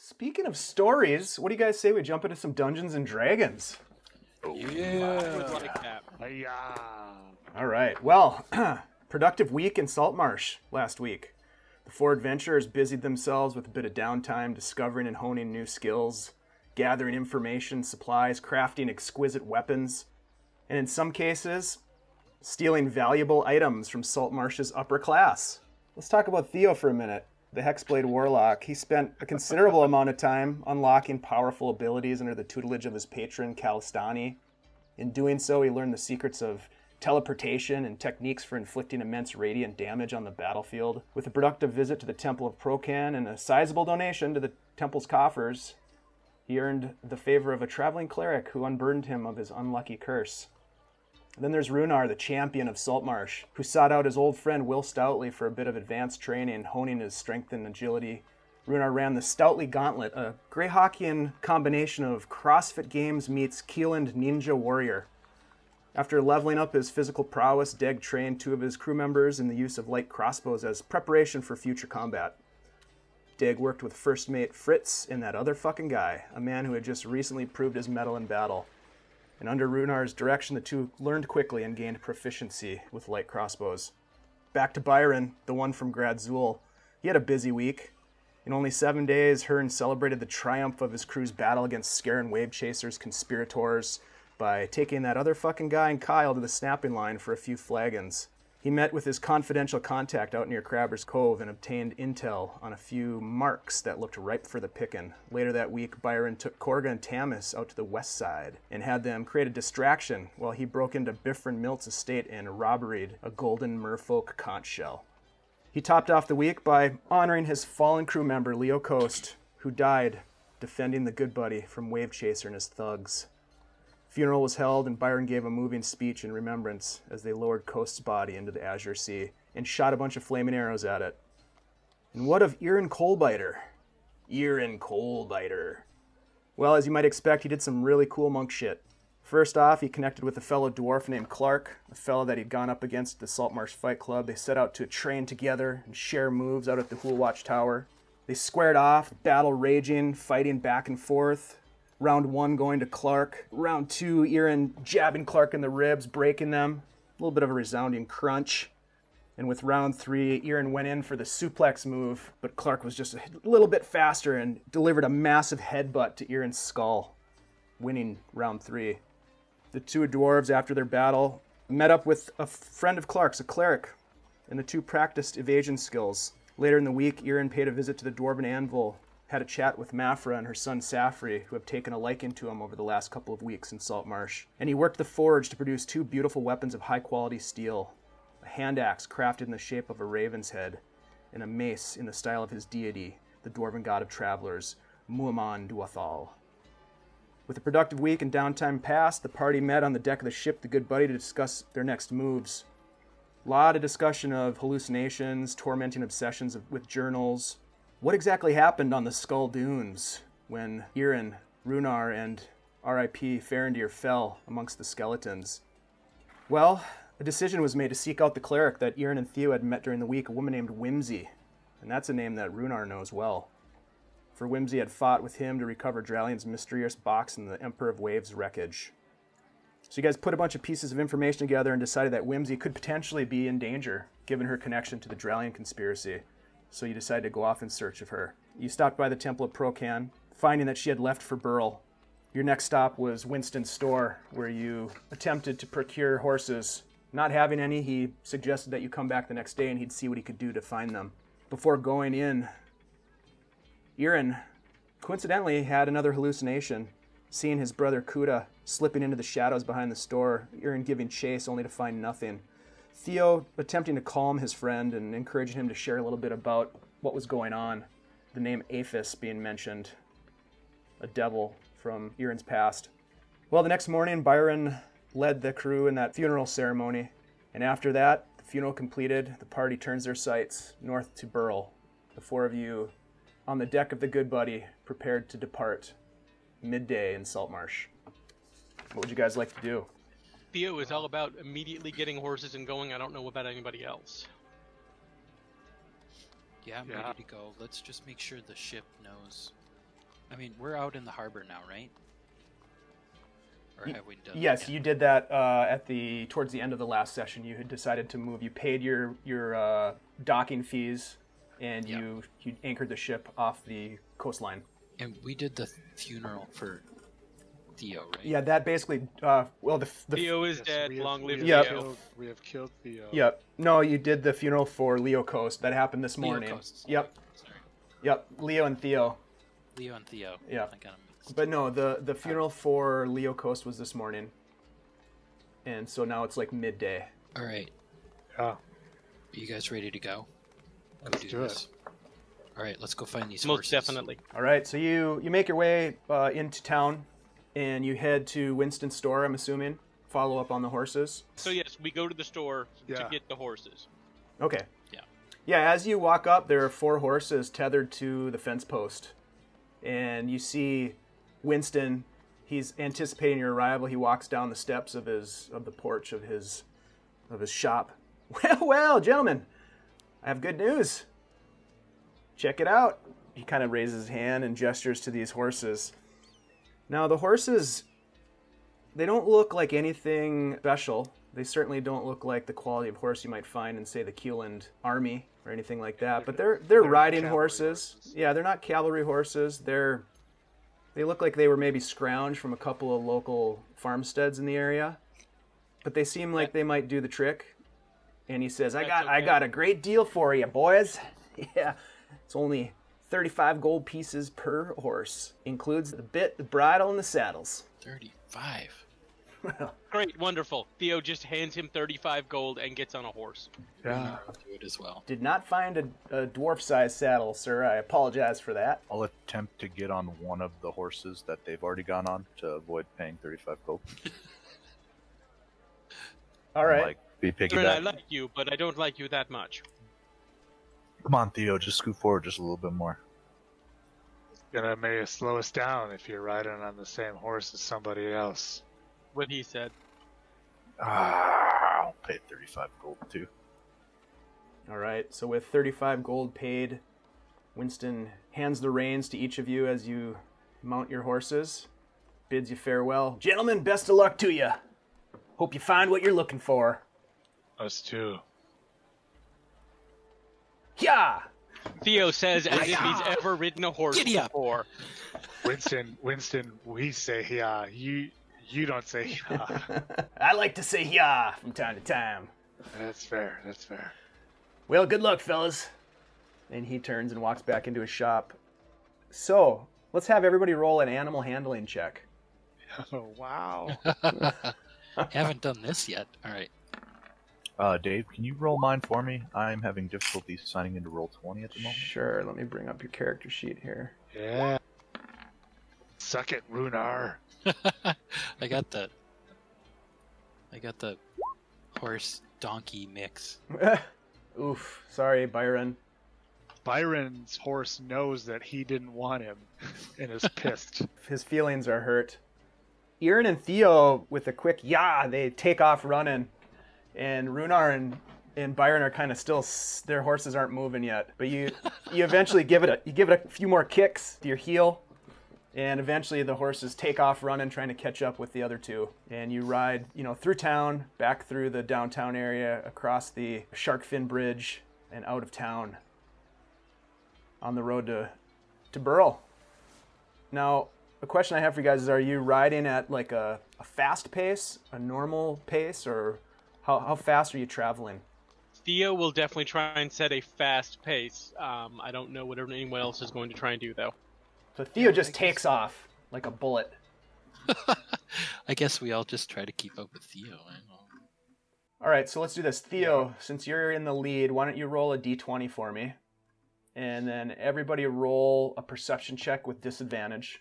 Speaking of stories, what do you guys say we jump into some Dungeons and Dragons? Yeah. I would like that. All right. Well, productive week in Saltmarsh last week. The four adventurers busied themselves with a bit of downtime, discovering and honing new skills, gathering information, supplies, crafting exquisite weapons, and in some cases, stealing valuable items from Saltmarsh's upper class. Let's talk about Theo for a minute, the Hexblade Warlock. He spent a considerable amount of time unlocking powerful abilities under the tutelage of his patron, Calistani. In doing so, he learned the secrets of teleportation and techniques for inflicting immense radiant damage on the battlefield. With a productive visit to the Temple of Procan and a sizable donation to the temple's coffers, he earned the favor of a traveling cleric who unburdened him of his unlucky curse. Then there's Rhunar, the champion of Saltmarsh, who sought out his old friend Will Stoutly for a bit of advanced training, honing his strength and agility. Rhunar ran the Stoutly Gauntlet, a Greyhawkian combination of CrossFit Games meets Keeland Ninja Warrior. After leveling up his physical prowess, Deg trained two of his crew members in the use of light crossbows as preparation for future combat. Deg worked with first mate Fritz and that other fucking guy, a man who had just recently proved his mettle in battle. And under Runar's direction, the two learned quickly and gained proficiency with light crossbows. Back to Byron, the one from Gradzul. He had a busy week. In only 7 days, Hern celebrated the triumph of his crew's battle against Scaran Wave Chasers conspirators by taking that other fucking guy and Kyle to the snapping line for a few flagons. He met with his confidential contact out near Crabber's Cove and obtained intel on a few marks that looked ripe for the pickin'. Later that week, Byron took Korga and Tamis out to the west side and had them create a distraction while he broke into Bifrin Milt's estate and robberied a golden merfolk conch shell. He topped off the week by honoring his fallen crew member, Leo Coast, who died defending the good buddy from Wave Chaser and his thugs. Funeral was held, and Byron gave a moving speech in remembrance as they lowered Coast's body into the Azure Sea and shot a bunch of flaming arrows at it. And what of Irin Coalbiter? Irin Coalbiter. Well, as you might expect, he did some really cool monk shit. First off, he connected with a fellow dwarf named Clark, a fellow that he'd gone up against at the Saltmarsh Fight Club. They set out to train together and share moves out at the Hool Watch Tower. They squared off, battle raging, fighting back and forth. Round 1 going to Clark. Round 2, Irin jabbing Clark in the ribs, breaking them. A little bit of a resounding crunch. And with round 3, Irin went in for the suplex move, but Clark was just a little bit faster and delivered a massive headbutt to Irin's skull, winning round 3. The two dwarves, after their battle, met up with a friend of Clark's, a cleric, and the two practiced evasion skills. Later in the week, Irin paid a visit to the Dwarven Anvil, had a chat with Mafra and her son Safri, who have taken a liking to him over the last couple of weeks in Saltmarsh. And he worked the forge to produce 2 beautiful weapons of high-quality steel, a hand axe crafted in the shape of a raven's head, and a mace in the style of his deity, the Dwarven god of travelers, Muaman Duathal. With a productive week and downtime past, the party met on the deck of the ship, the Good Buddy, to discuss their next moves. A lot of discussion of hallucinations, tormenting obsessions with journals. What exactly happened on the Skull Dunes when Irin, Rhunar, and R.I.P. Farendir fell amongst the skeletons? Well, a decision was made to seek out the cleric that Irin and Theo had met during the week, a woman named Whimsy, and that's a name that Rhunar knows well. For Whimsy had fought with him to recover Dralian's mysterious box in the Emperor of Waves wreckage. So you guys put a bunch of pieces of information together and decided that Whimsy could potentially be in danger, given her connection to the Dralian conspiracy. So you decided to go off in search of her. You stopped by the Temple of Procan, finding that she had left for Burle. Your next stop was Winston's store, where you attempted to procure horses. Not having any, he suggested that you come back the next day and he'd see what he could do to find them. Before going in, Irin coincidentally had another hallucination, seeing his brother Kuda slipping into the shadows behind the store, Irin giving chase only to find nothing. Theo attempting to calm his friend and encouraging him to share a little bit about what was going on. The name Aphis being mentioned, a devil from Irin's past. Well, the next morning, Byron led the crew in that funeral ceremony, and after that, the funeral completed, the party turns their sights north to Burle. The four of you on the deck of the Good Buddy, prepared to depart midday in Saltmarsh. What would you guys like to do? Theo is all about immediately getting horses and going. I don't know about anybody else. Yeah, I'm ready to go. Let's just make sure the ship knows I mean, we're out in the harbor now, right? Or have we done Yes, that yet? you did that towards the end of the last session. You had decided to move. You paid your docking fees, and you anchored the ship off the coastline. And we did the funeral for Theo, right? Yeah, that basically. The Theo is dead. Long live Yep. Theo. We have killed Theo. Yep. No, you did the funeral for Leo Coast. That happened this morning. Leo Coast. Yep. Sorry. Yep. Leo and Theo. Leo and Theo. Yeah. I got 'em mixed. But no, the funeral for Leo Coast was this morning, and so now it's like midday. All right. Yeah. Are you guys ready to go? Let's do it. All right, let's go find these Most horses. definitely. All right, so you make your way into town, and you head to Winston's store. I'm assuming. Follow up on the horses. So yes, we go to the store to Yeah. get the horses. Okay. Yeah. Yeah, as you walk up, there are 4 horses tethered to the fence post. And you see Winston, he's anticipating your arrival. He walks down the steps of the porch of his shop. Well, gentlemen, I have good news. Check it out. He kind of raises his hand and gestures to these horses. Now, the horses, they don't look like anything special. They certainly don't look like the quality of horse you might find in, say, the Keeland Army or anything like that. But they're riding cavalry horses. Yeah, they're not cavalry horses. They look like they were maybe scrounged from a couple of local farmsteads in the area. But they seem like they might do the trick. And he says, I got a great deal for you, boys. Yeah, it's only 35 gold pieces per horse. Includes the bit, the bridle, and the saddles. 35. Great, wonderful. Theo just hands him 35 gold and gets on a horse. Yeah. I'll do it as well. Did not find a dwarf-sized saddle, sir. I apologize for that. I'll attempt to get on one of the horses that they've already gone on to avoid paying 35 gold. All right. Like, be Irin, I piggyback. like you, but I don't like you that much. Come on, Theo, just scoot forward just a little bit more. Gonna may slow us down if you're riding on the same horse as somebody else. What he said. I'll pay 35 gold too. All right. So with 35 gold paid, Winston hands the reins to each of you as you mount your horses, bids you farewell. Gentlemen, best of luck to you. Hope you find what you're looking for. Us too. Yeah. Theo says as if he's ever ridden a horse Giddy up. before. Winston, we say yeah. You don't say yeah. I like to say yeah from time to time. That's fair. That's fair. Well, good luck, fellas. And he turns and walks back into his shop. So, let's have everybody roll an animal handling check. Oh wow. Haven't done this yet. All right. Dave, can you roll mine for me? I'm having difficulty signing into roll 20 at the moment. Sure, let me bring up your character sheet here. Yeah. Suck it, Rhunar. I got the horse donkey mix. Oof, sorry, Byron. Byron's horse knows that he didn't want him and is pissed. His feelings are hurt. Irin and Theo, with a quick "yeah," they take off running, and Rhunar and Byron are kind of still. Their horses aren't moving yet, but you eventually give it a few more kicks to your heel, and eventually the horses take off running, trying to catch up with the other two. And you ride, through town, back through the downtown area, across the Shark Fin Bridge, and out of town. On the road to Burle. Now, the question I have for you guys is, are you riding at like a fast pace, a normal pace, or how fast are you traveling? Theo will definitely try and set a fast pace. I don't know what anyone else is going to try and do, though. So Theo just takes off like a bullet. I guess we all just try to keep up with Theo. I don't know. All right, so let's do this. Theo, since you're in the lead, why don't you roll a d20 for me? And then everybody roll a perception check with disadvantage.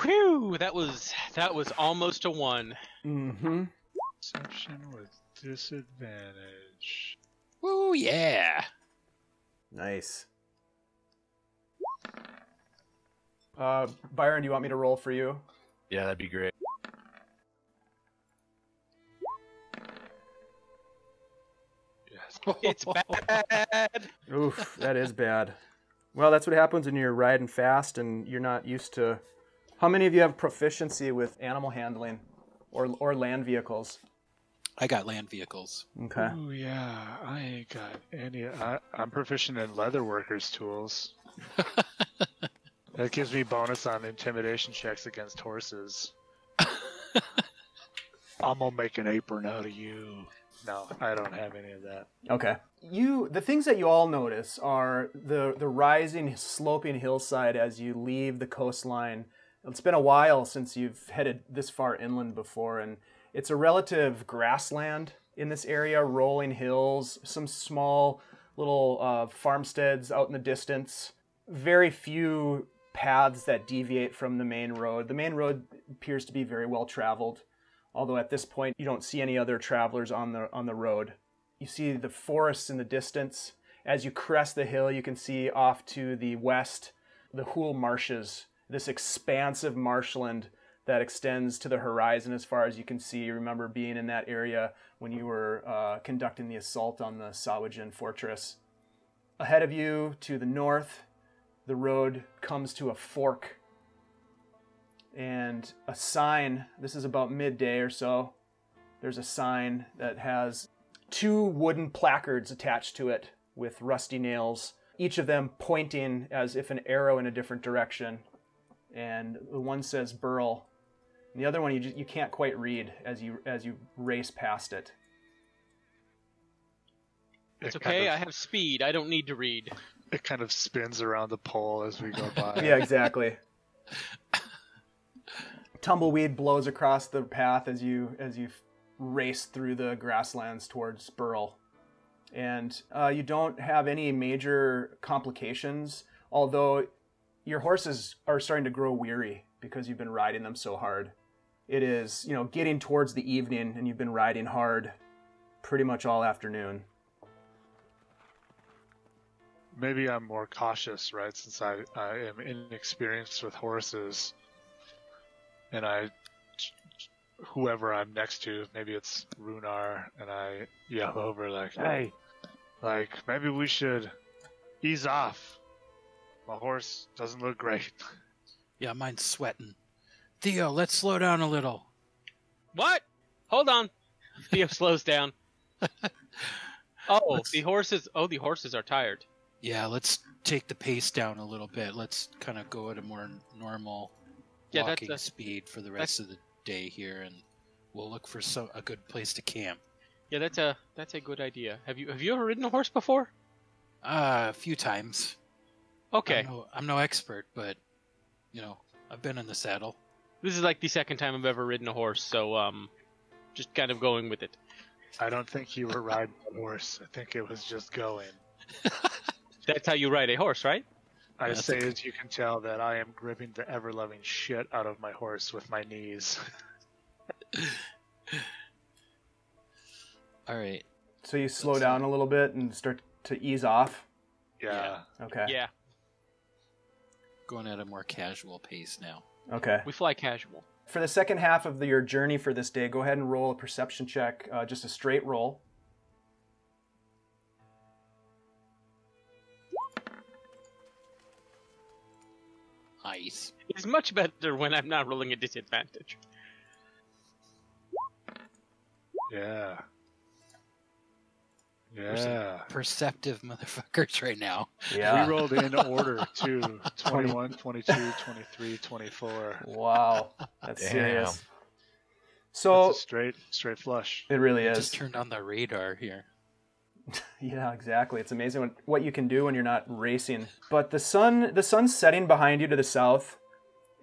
Whew, that was almost a 1. Mm-hmm. Perception with disadvantage. Woo, yeah. Nice. Byron, do you want me to roll for you? Yeah, that'd be great. Yes. It's bad. Oof, that is bad. Well, that's what happens when you're riding fast and you're not used to... How many of you have proficiency with animal handling or land vehicles? I got land vehicles. Okay. Oh yeah, I ain't got any. I'm proficient in leatherworkers tools. That gives me bonus on intimidation checks against horses. I'm gonna make an apron out of you. No, I don't have any of that. Okay. The things that you all notice are the rising, sloping hillside as you leave the coastline. It's been a while since you've headed this far inland before, and it's a relative grassland in this area, rolling hills, some small little farmsteads out in the distance. Very few paths that deviate from the main road. The main road appears to be very well traveled, although at this point you don't see any other travelers on the road. You see the forests in the distance. As you crest the hill, you can see off to the west the Hool Marshes, this expansive marshland that extends to the horizon as far as you can see. You remember being in that area when you were conducting the assault on the Sawajan fortress. Ahead of you, to the north, the road comes to a fork. And a sign, this is about midday or so, there's a sign that has 2 wooden placards attached to it with rusty nails, each of them pointing as if an arrow in a different direction. And the one says Burle, and the other one you can't quite read as you race past it. It's okay, I have speed. I don't need to read. It kind of spins around the pole as we go by. Yeah, exactly. Tumbleweed blows across the path as you race through the grasslands towards Burle. And you don't have any major complications, although your horses are starting to grow weary because you've been riding them so hard. It is, getting towards the evening and you've been riding hard pretty much all afternoon. Maybe I'm more cautious, right, since I am inexperienced with horses. And whoever I'm next to, maybe it's Rhunar, and I yell over like, hey, maybe we should ease off. My horse doesn't look great. Yeah, mine's sweating. Theo, let's slow down a little. What? Hold on. Theo slows down. The horses are tired. Yeah, let's take the pace down a little bit. Let's kind of go at a more normal walking speed for the rest of the day here, and we'll look for a good place to camp. Yeah, that's a good idea. Have you ever ridden a horse before? A few times. Okay. I'm no expert, but I've been in the saddle. This is like the second time I've ever ridden a horse, so just kind of going with it. I don't think you were riding a horse. I think it was just going. That's how you ride a horse, right? I say, as you can tell, that I am gripping the ever-loving shit out of my horse with my knees. All right. So you slow down a little bit and start to ease off? Yeah. Okay. Yeah. Going at a more casual pace now. Okay. We fly casual. For the second half of your journey for this day, go ahead and roll a perception check, just a straight roll. Nice. It's much better when I'm not rolling a disadvantage. Yeah. We're Yeah. some perceptive motherfuckers right now. Yeah. We rolled in order, too. 21, 22, 23, 24. Wow. That's Damn. serious. So That's a straight flush. it really is. Just turned on the radar here. Yeah, exactly. It's amazing what you can do when you're not racing. But the sun's setting behind you to the south,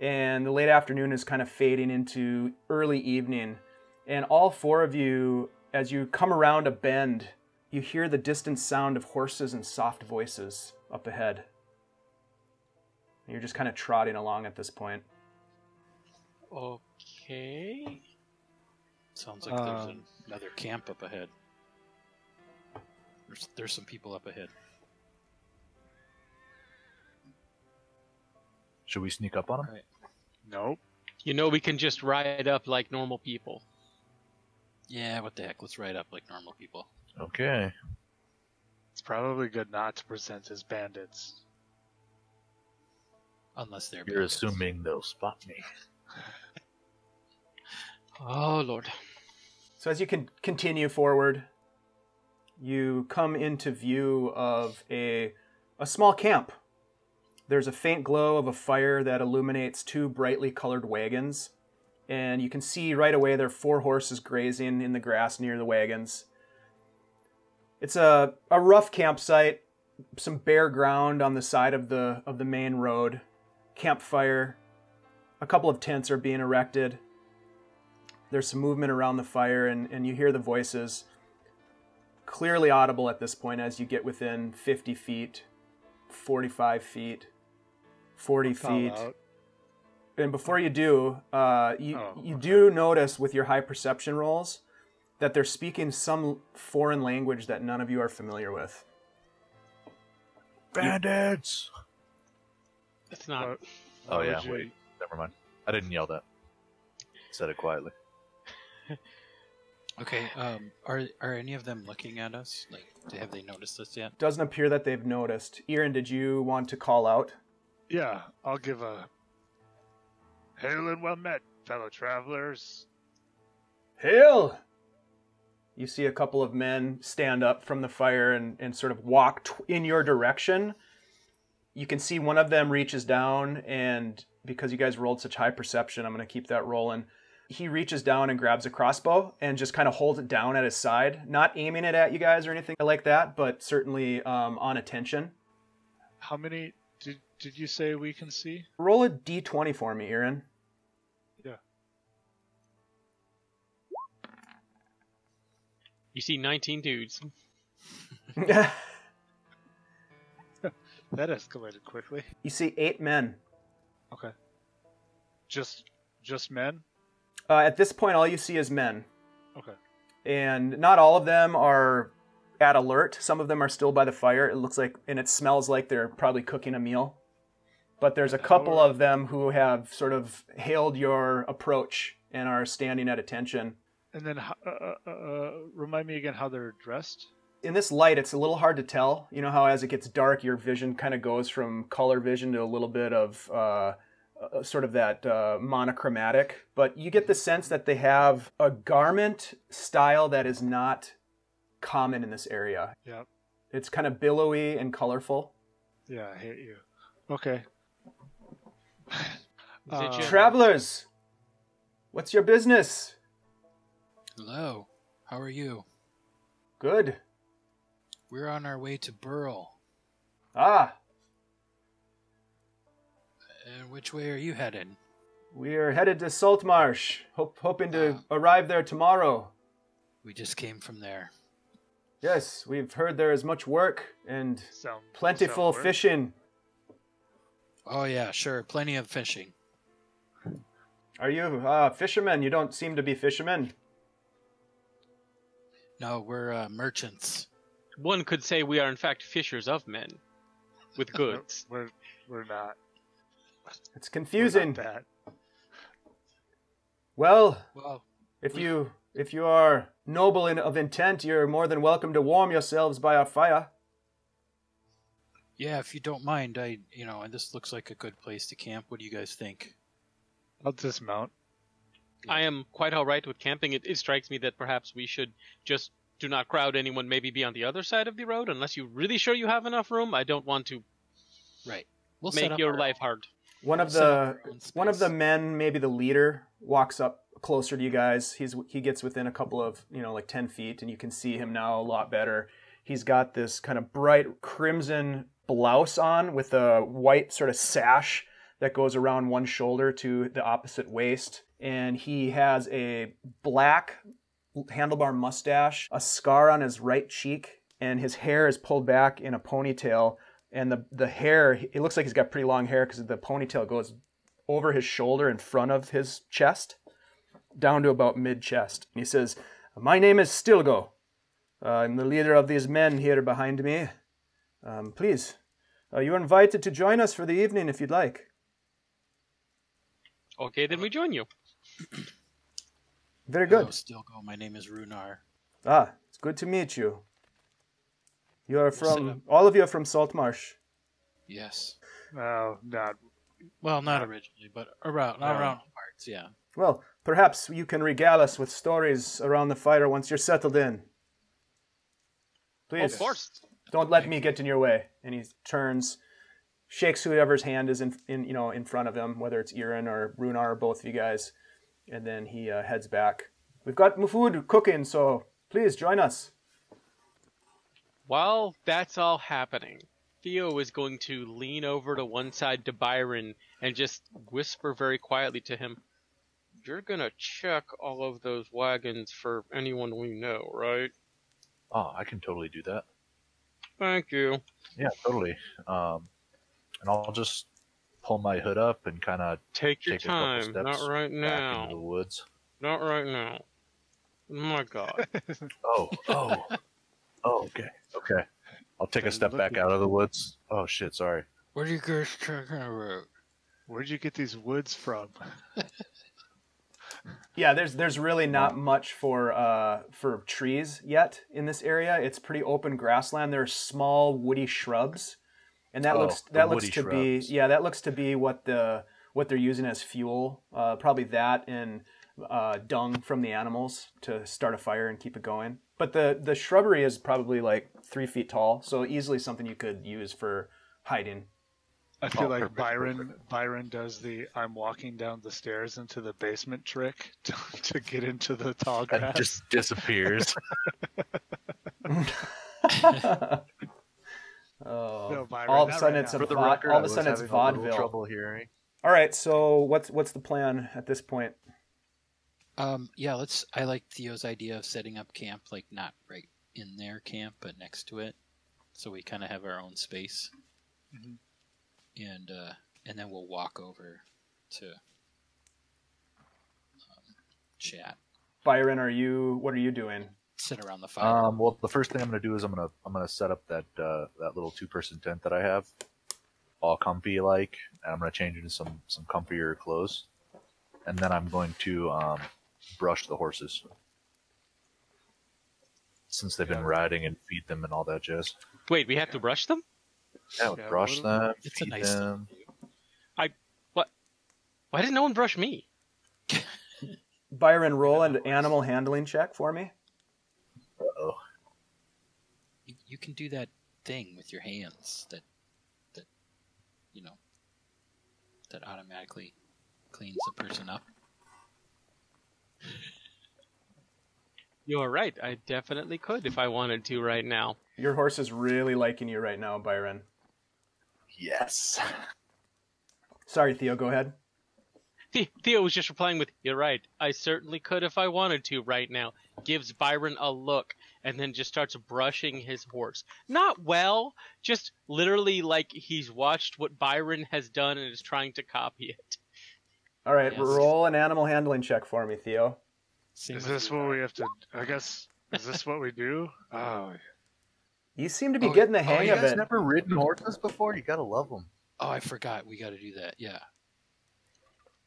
and the late afternoon is kind of fading into early evening. And all 4 of you, as you come around a bend, you hear the distant sound of horses and soft voices up ahead. And you're just kind of trotting along at this point. Okay. Sounds like there's another camp up ahead. There's some people up ahead. Should we sneak up on them? Right. Nope. We can just ride up like normal people. Yeah, what the heck? Let's ride up like normal people. Okay. probably good not to present as bandits. Unless they're You're bandits. assuming they'll spot me. Oh, Lord. So as you can continue forward, you come into view of a small camp. There's a faint glow of a fire that illuminates 2 brightly colored wagons. And you can see right away there are 4 horses grazing in the grass near the wagons. It's a rough campsite, some bare ground on the side of the main road, campfire, a couple of tents are being erected. There's some movement around the fire, and you hear the voices clearly audible at this point as you get within 50 feet, 45 feet, 40 feet. And before you do, you do notice with your high perception rolls that they're speaking some foreign language that none of you are familiar with. Bandits! It's not. Oh yeah, wait. Never mind. I didn't yell that. Said it quietly. Okay, are any of them looking at us? Like, have they noticed us yet? Doesn't appear that they've noticed. Irin, did you want to call out? Yeah, I'll give a hail and well met, fellow travelers. Hail! You see a couple of men stand up from the fire and sort of walk in your direction. You can see one of them reaches down, and because you guys rolled such high perception, I'm going to keep that rolling. He reaches down and grabs a crossbow and just kind of holds it down at his side. Not aiming it at you guys or anything like that, but certainly on attention. How many did you say we can see? Roll a d20 for me, Irin. Yeah. You see 19 dudes. That escalated quickly. You see 8 men. Okay. Just men? At this point, all you see is men. Okay. And not all of them are at alert. Some of them are still by the fire. It looks like, and it smells like they're probably cooking a meal. But there's a couple of them who have sort of hailed your approach and are standing at attention. And then, remind me again how they're dressed? In this light, it's a little hard to tell. You know how as it gets dark, your vision kind of goes from color vision to a little bit of sort of that monochromatic. But you get the sense that they have a garment style that is not common in this area. Yep. It's kind of billowy and colorful. Yeah, I hate you. Okay. Travelers, what's your business? Hello, how are you? Good. We're on our way to Burle. Ah, And which way are you headed? we are headed to Saltmarsh, hoping to arrive there tomorrow. We just came from there. Yes, we've heard there is much work and Sound plentiful work? fishing. Oh yeah, sure, plenty of fishing. Are you fishermen? You don't seem to be fishermen. No, we're merchants. One could say we are in fact fishers of men with goods. We're not. It's confusing. We're not that. Well, Well, if you are noble of intent, you're more than welcome to warm yourselves by our fire. yeah, if you don't mind, and this looks like a good place to camp. What do you guys think? I'll dismount. I am quite all right with camping. It strikes me that perhaps we should just do not crowd anyone, maybe be on the other side of the road, unless you're really sure you have enough room. I don't want to Right. We'll set make up your our- life hard. One of set up the our own one of space. the men, maybe the leader, walks up closer to you guys. He gets within a couple of, like 10 feet, and you can see him now a lot better. He's got this kind of bright crimson blouse on with a white sort of sash that goes around one shoulder to the opposite waist. And he has a black handlebar mustache, a scar on his right cheek, and his hair is pulled back in a ponytail. And the hair, it looks like he's got pretty long hair because the ponytail goes over his shoulder in front of his chest, down to about mid-chest. And he says, "My name is Stilgo. I'm the leader of these men here behind me. Please, you're invited to join us for the evening if you'd like." Okay, then we join you. Very good. Hello, Stilgo. My name is Rhunar. Ah, it's good to meet you. You are from... All of you are from Saltmarsh. Yes. No, not. Well, not originally, but around parts, yeah. Well, perhaps you can regale us with stories around the fire once you're settled in. Please. Of course. Don't let me get in your way. And he turns, shakes whoever's hand is in front of him, whether it's Irin or Rhunar or both of you guys, and then he heads back. We've got food cooking, so please join us. While that's all happening, Theo is going to lean over to one side to Byron and just whisper very quietly to him, "You're gonna check all of those wagons for anyone we know, right?" Oh, I can totally do that. Thank you. Yeah, totally. And I'll just pull my hood up and kind of Take your a couple time. steps Not right back now. into the woods. Not right now. My God. Oh, okay. I'll take a step back out of the woods. Oh shit, sorry. What are you guys talking about? Where'd you get these woods from? Yeah, there's really not much for trees yet in this area. It's pretty open grassland. There are small woody shrubs, and that looks to be what they're using as fuel. Probably that and dung from the animals to start a fire and keep it going. But the shrubbery is probably like 3 feet tall, so easily something you could use for hiding. I feel like perfect. Byron does the I'm walking down the stairs into the basement trick to get into the tall It grass. just disappears. Oh, Byron, all of a not sudden right it's now. a For the va- record, all I of a was sudden it's having a little vaudeville. trouble hearing. All right, so what's the plan at this point? Yeah, I like Theo's idea of setting up camp, like not right in their camp, but next to it, so we kind of have our own space. Mhm. And then we'll walk over to chat. Byron, what are you doing? Sit around the fire. Well, the first thing I'm gonna do is I'm gonna set up that little 2-person tent that I have, all comfy like, and I'm gonna change into some comfier clothes, and then I'm going to brush the horses since they've been riding and feed them and all that jazz. Wait, we have to brush them? Yeah, Yeah, brush them, It's a feed nice them. Why did no one brush me? Byron, roll an animal handling check for me. Uh-oh. You can do that thing with your hands that that automatically cleans the person up. You're right. I definitely could if I wanted to right now. Your horse is really liking you right now, Byron. Yes. Sorry, Theo, go ahead. Theo was just replying with, "You're right. I certainly could if I wanted to right now." Gives Byron a look and then just starts brushing his horse. Not well, just literally like he's watched what Byron has done and is trying to copy it. All right, Yes. roll an animal handling check for me, Theo. Is this what we have to? I guess. Is this what we do? Oh, You seem to be getting the hang you of guys it. never ridden horses before? You gotta love them. Oh, I forgot. We got to do that. Yeah.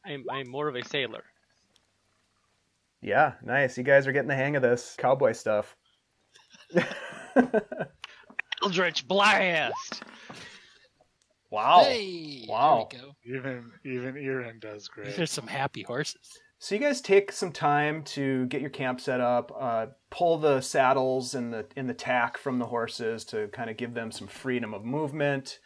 I'm more of a sailor. Yeah, nice. You guys are getting the hang of this cowboy stuff. Eldritch Blast! Wow. Hey. Wow. There we go. even Irin does great. There's some happy horses. So you guys take some time to get your camp set up, pull the saddles and the tack from the horses to kind of give them some freedom of movement.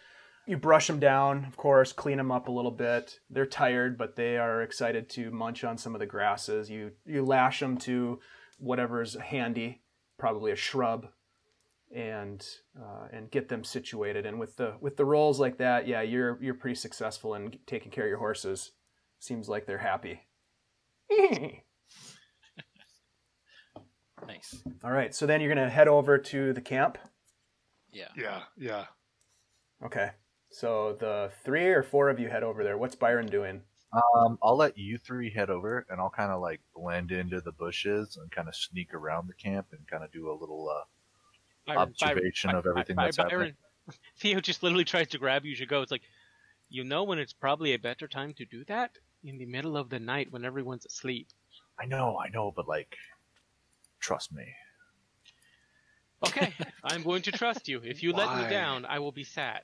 You brush them down, of course, clean them up a little bit. They're tired, but they are excited to munch on some of the grasses. You lash them to whatever's handy, probably a shrub, and get them situated. And with the rolls like that, yeah, you're pretty successful in taking care of your horses. Seems like they're happy. Nice. All right, so then you're going to head over to the camp. Yeah. Yeah. Okay, so the 3 or 4 of you head over there. What's Byron doing? I'll let you 3 head over, and I'll kind of like blend into the bushes and kind of sneak around the camp and kind of do a little observation of everything that's happening. Theo just literally tries to grab you as you go. It's like, when it's probably a better time to do that? In the middle of the night when everyone's asleep. I know, but like, trust me. Okay, I'm going to trust you. If you let me down, I will be sad.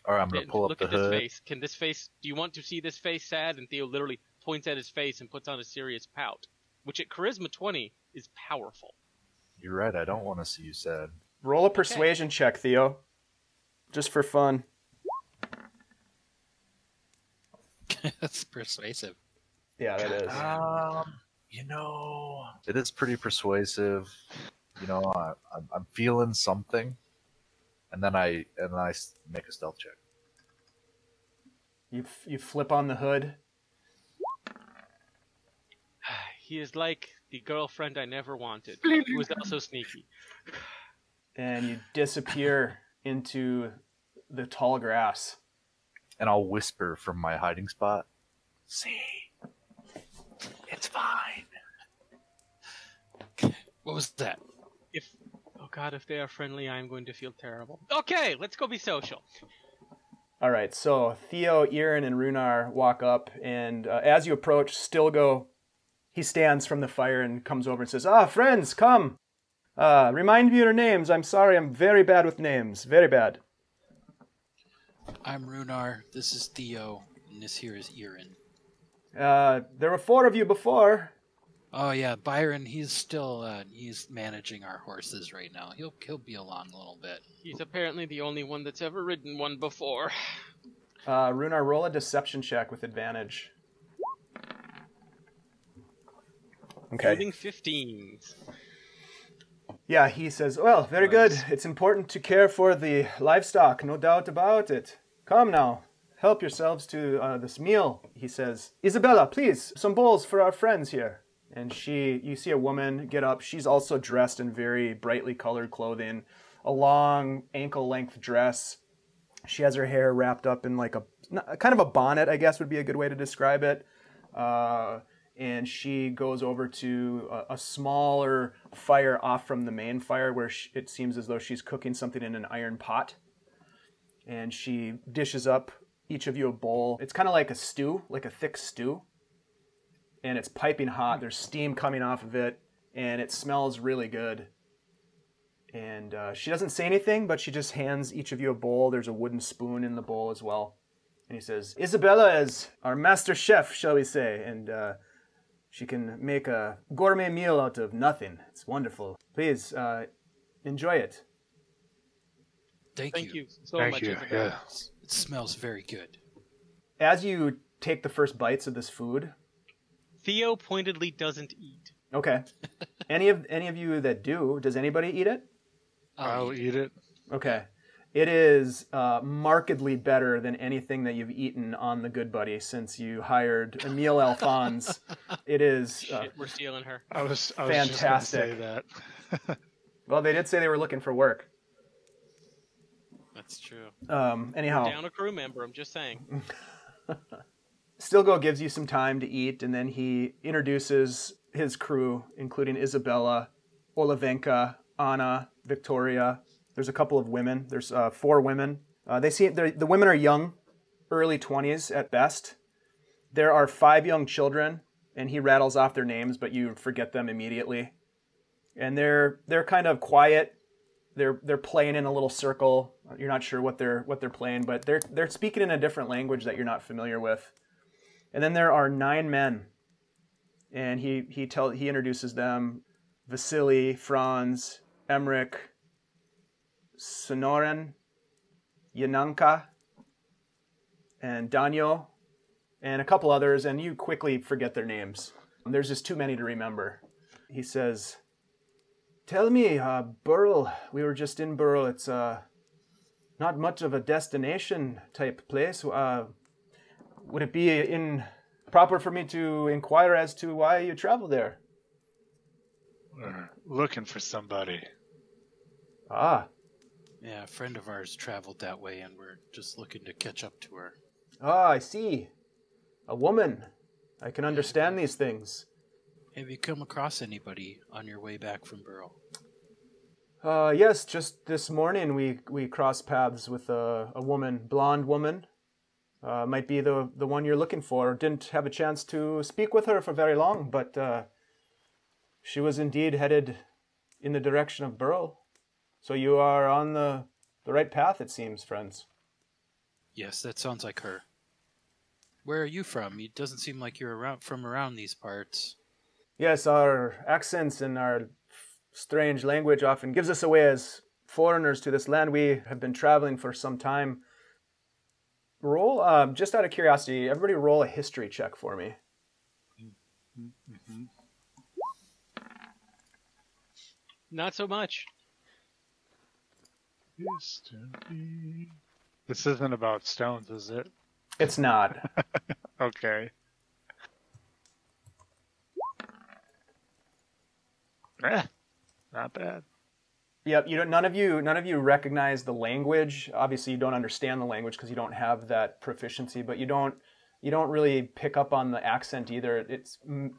All right, I'm going to pull up the hood. Look at this face. Can this face... Do you want to see this face sad? And Theo literally points at his face and puts on a serious pout, which at Charisma 20 is powerful. You're right, I don't want to see you sad. Roll a persuasion check, Theo. Just for fun. That's persuasive. Yeah, that is. It is pretty persuasive. I'm feeling something, and then I make a stealth check. You flip on the hood. He is like the girlfriend I never wanted, who was also sneaky. And you disappear into the tall grass. And I'll whisper from my hiding spot, "See, it's fine." What was that? Oh God, if they are friendly, I am going to feel terrible. Okay, let's go be social. All right, so Theo, Irin, and Rhunar walk up, and as you approach, Stilgo, he stands from the fire and comes over and says, friends, come. Remind me your names. I'm sorry, I'm very bad with names. Very bad. I'm Rhunar. This is Theo, and this here is Irin. There were 4 of you before. Oh yeah, Byron. He's still he's managing our horses right now. He'll be along a little bit. He's apparently the only one that's ever ridden one before. Rhunar, roll a deception check with advantage. Okay. Shooting 15s. Yeah, he says, well, very good. It's important to care for the livestock, no doubt about it. Come now, help yourselves to this meal, he says. Isabella, please, some bowls for our friends here. And you see a woman get up. She's also dressed in very brightly colored clothing, a long ankle-length dress. She has her hair wrapped up in like kind of a bonnet, I guess would be a good way to describe it. And she goes over to a smaller fire off from the main fire where it seems as though she's cooking something in an iron pot. And she dishes up each of you a bowl. It's kind of like a stew, like a thick stew. And it's piping hot. There's steam coming off of it, and it smells really good. And she doesn't say anything, but she just hands each of you a bowl. There's a wooden spoon in the bowl as well. And he says, Isabella is our master chef, shall we say, and she can make a gourmet meal out of nothing. It's wonderful. Please, enjoy it. Thank you so much, Isabella. Yeah. It smells very good. As you take the first bites of this food... Theo pointedly doesn't eat. Okay. Any of you that do, does anybody eat it? I'll eat it. Okay. It is markedly better than anything that you've eaten on the Good Buddy since you hired Emile Alphonse. It is Shit, we're stealing her. I was fantastic. just going to say that. Well, they did say they were looking for work. That's true. Anyhow. We're down a crew member, I'm just saying. Stilgo gives you some time to eat, and then he introduces his crew, including Isabella, Olivenka, Anna, Victoria. There's a couple of women. There's 4 women. The women are young, early 20s at best. There are 5 young children, and he rattles off their names, but you forget them immediately. And they're kind of quiet. They're playing in a little circle. You're not sure what they're playing, but they're speaking in a different language that you're not familiar with. And then there are 9 men, and he introduces them: Vasily, Franz, Emmerich, Sonoran, Yananka, and Daniel, and a couple others, and you quickly forget their names. There's just too many to remember. He says, "Tell me, Burle, we were just in Burle. It's not much of a destination type place. Would it be proper for me to inquire as to why you travel there?" We're looking for somebody. Ah. Yeah, a friend of ours traveled that way, and we're just looking to catch up to her. Ah, I see. A woman. I can understand these things. Have you come across anybody on your way back from Burle? Yes, just this morning we crossed paths with a woman, blonde woman. Might be the one you're looking for. Didn't have a chance to speak with her for very long, but she was indeed headed in the direction of Burle. So you are on the right path, it seems, friends. Yes, that sounds like her. Where are you from? It doesn't seem like you're from around these parts. Yes, our accents and our strange language often gives us away as foreigners to this land. We have been traveling for some time. Roll, just out of curiosity, everybody roll a history check for me. Mm-hmm. Not so much. History. This isn't about stones, is it? It's not. Okay. Not bad. Yep, none of you recognize the language. Obviously, you don't understand the language because you don't have that proficiency, but you don't really pick up on the accent either. It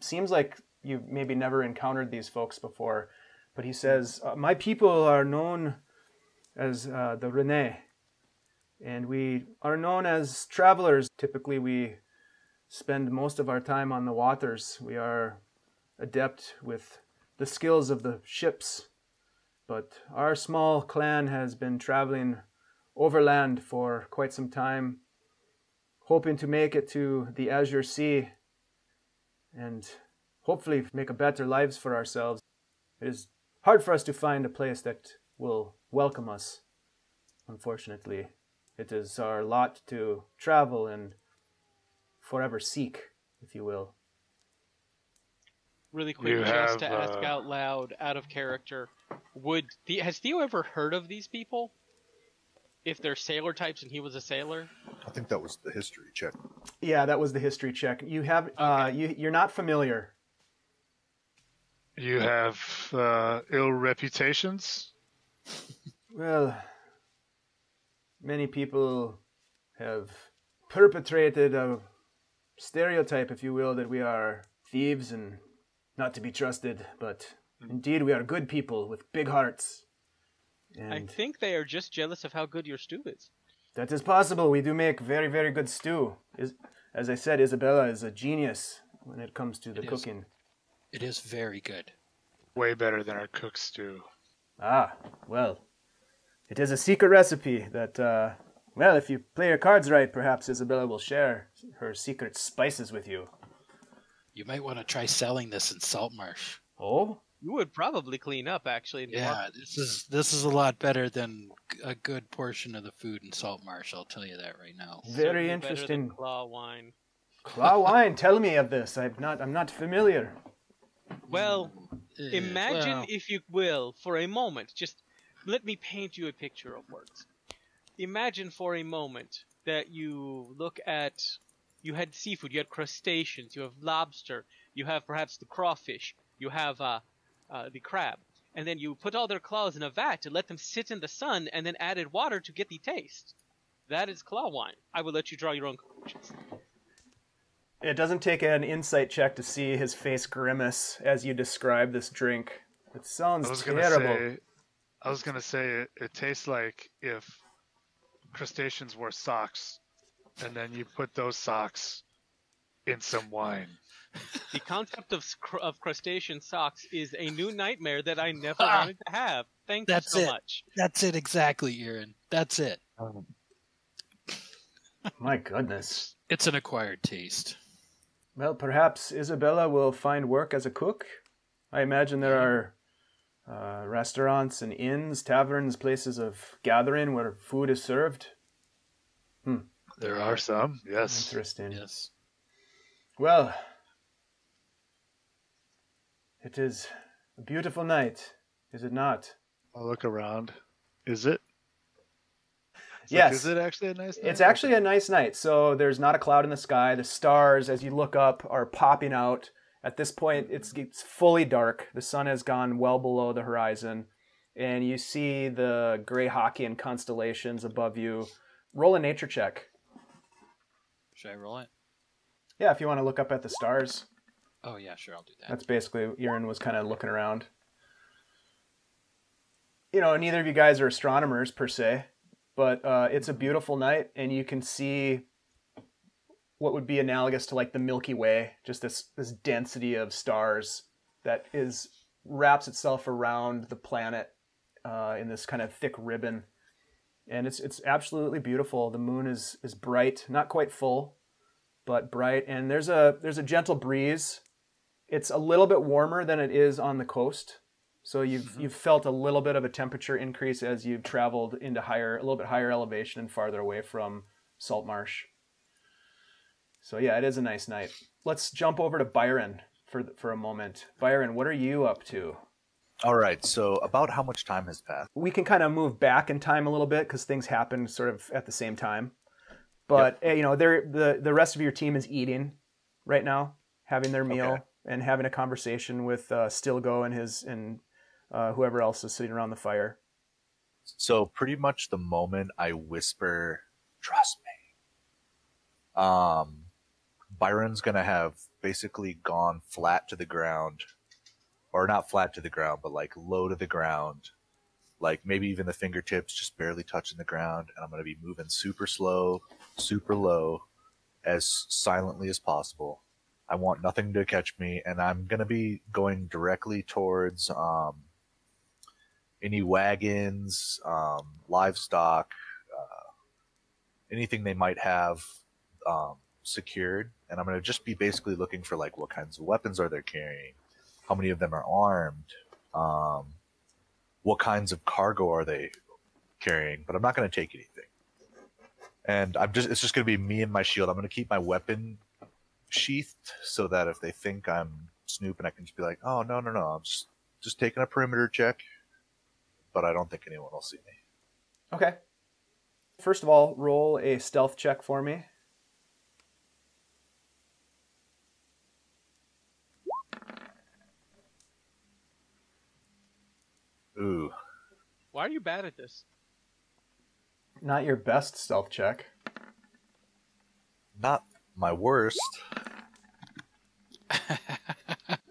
seems like you've maybe never encountered these folks before. But he says, my people are known as the Rhunar, and we are known as travelers. Typically, we spend most of our time on the waters. We are adept with the skills of the ships, but our small clan has been traveling overland for quite some time, hoping to make it to the Azure Sea and hopefully make a better lives for ourselves. It is hard for us to find a place that will welcome us. Unfortunately, it is our lot to travel and forever seek, if you will. Really quick, just to ask out loud, out of character, has Theo ever heard of these people? If they're sailor types and he was a sailor? I think that was the history check. Yeah, that was the history check. You have you're not familiar. You have ill reputations? Well, many people have perpetrated a stereotype, if you will, that we are thieves and not to be trusted, but indeed we are good people with big hearts. And I think they are just jealous of how good your stew is. that is possible. We do make very, very good stew. As I said, Isabella is a genius when it comes to the cooking. It is very good. Way better than our cook stew. Ah, well, it is a secret recipe that, well, if you play your cards right, perhaps Isabella will share her secret spices with you. You might want to try selling this in Saltmarsh. Oh? You would probably clean up, actually. Yeah, this is a lot better than a good portion of the food in Saltmarsh. I'll tell you that right now. Very Certainly interesting. better than claw wine. Claw wine, tell me of this. I'm not familiar. Well, imagine, if you will, for a moment, just let me paint you a picture of words. Imagine for a moment that you look at, you had seafood, you had crustaceans, you have lobster, you have perhaps the crawfish, you have the crab, and then you put all their claws in a vat to let them sit in the sun and then added water to get the taste. That is claw wine. I will let you draw your own conclusions. It doesn't take an insight check to see his face grimace as you describe this drink. It sounds terrible. I was going to say it tastes like if crustaceans wore socks, and then you put those socks in some wine. The concept of crustacean socks is a new nightmare that I never wanted to have. Thank you so much. That's it exactly, Irin. That's it. My goodness. It's an acquired taste. Well, perhaps Isabella will find work as a cook. I imagine there are restaurants and inns, taverns, places of gathering where food is served. There are some, yes. Interesting. Yes. Well, it is a beautiful night, is it not? I'll look around. Is it? Yes. Is it actually a nice night? It's actually a nice night. So there's not a cloud in the sky. The stars, as you look up, are popping out. At this point, it's fully dark. The sun has gone well below the horizon. And you see the gray Hawkian constellations above you. Roll a nature check. Should I roll it? Yeah, if you want to look up at the stars. Oh, yeah, sure, I'll do that. That's basically, Irin was kind of looking around. You know, neither of you guys are astronomers, per se. But it's a beautiful night, and you can see what would be analogous to like the Milky Way, just this density of stars that wraps itself around the planet in this kind of thick ribbon. And it's absolutely beautiful. The moon is bright, not quite full, but bright. And there's a gentle breeze. It's a little bit warmer than it is on the coast. So you've felt a little bit of a temperature increase as you've traveled into a little bit higher elevation and farther away from Saltmarsh. So yeah, it is a nice night. Let's jump over to Byron for a moment. Byron, what are you up to? All right, so about how much time has passed? We can kind of move back in time a little bit because things happen sort of at the same time. But you know, the rest of your team is eating right now, having their meal and having a conversation with Stilgo and whoever else is sitting around the fire. So pretty much the moment I whisper, "Trust me," Byron's gonna have basically gone flat to the ground. Or not flat to the ground, but like low to the ground. Like maybe even the fingertips just barely touching the ground. And I'm going to be moving super slow, super low, as silently as possible. I want nothing to catch me. And I'm going to be going directly towards any wagons, livestock, anything they might have secured. And I'm going to just be basically looking for like what kinds of weapons are they carrying. How many of them are armed? What kinds of cargo are they carrying? But I'm not going to take anything. And it's just going to be me and my shield. I'm going to keep my weapon sheathed so that if they think I'm snooping, I can just be like, oh, no. I'm just taking a perimeter check. But I don't think anyone will see me. Okay. First of all, roll a stealth check for me. Ooh. Why are you bad at this? Not your best stealth check. Not my worst.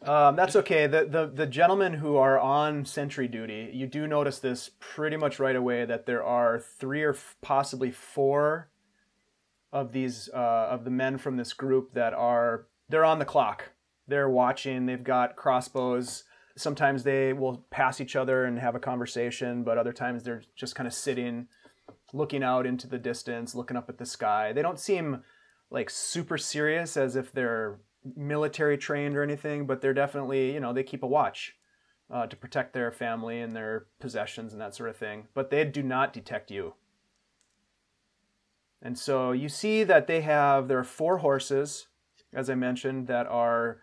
That's okay. The gentlemen who are on sentry duty, you do notice this pretty much right away that there are 3 or possibly 4 of these of the men from this group they're on the clock. They're watching. They've got crossbows. Sometimes they will pass each other and have a conversation, but other times they're just kind of sitting, looking out into the distance, looking up at the sky. They don't seem like super serious as if they're military trained or anything, but they're definitely, they keep a watch to protect their family and their possessions and that sort of thing. But they do not detect you. And so you see that there are 4 horses, as I mentioned, that are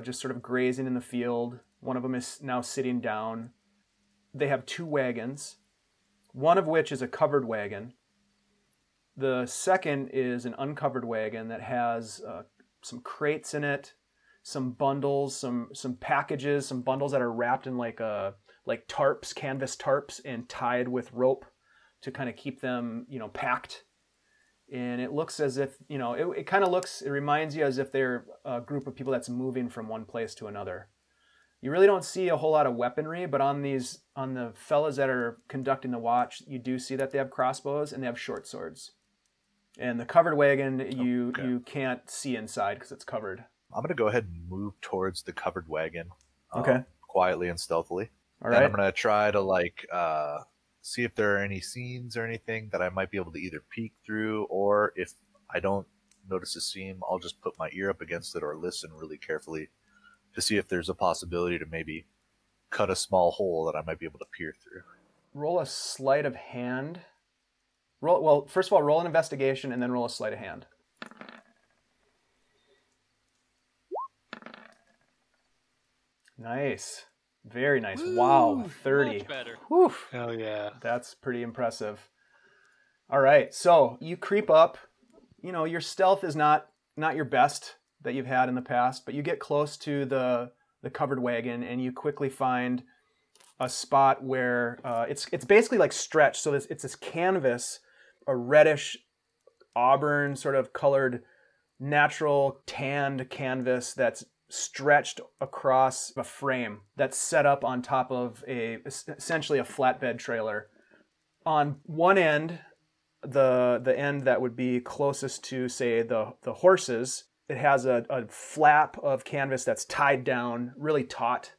just sort of grazing in the field. One of them is now sitting down. They have 2 wagons, one of which is a covered wagon. The second is an uncovered wagon that has some crates in it, some bundles, some packages, some bundles that are wrapped in like tarps, canvas tarps, and tied with rope to kind of keep them, packed. And it looks as if, it reminds you as if they're a group of people that's moving from one place to another. You really don't see a whole lot of weaponry, but on the fellas that are conducting the watch, you do see that they have crossbows and they have short swords. And the covered wagon, you can't see inside because it's covered. I'm going to go ahead and move towards the covered wagon. Okay. Quietly and stealthily. All right. And I'm going to try to see if there are any scenes or anything that I might be able to either peek through, or if I don't notice a seam, I'll just put my ear up against it or listen really carefully to see if there's a possibility to maybe cut a small hole that I might be able to peer through. Roll a sleight of hand. First of all, roll an investigation and then roll a sleight of hand. Nice. Very nice. Woo! Wow, 30. Much better. Whew. Hell yeah. That's pretty impressive. All right, so you creep up. Your stealth is not your best that you've had in the past, but you get close to the covered wagon and you quickly find a spot where it's basically like stretched. So it's this canvas, a reddish auburn sort of colored, natural tanned canvas that's stretched across a frame that's set up on top of essentially a flatbed trailer. On one end, the end that would be closest to, say, the horses, it has a flap of canvas that's tied down really taut,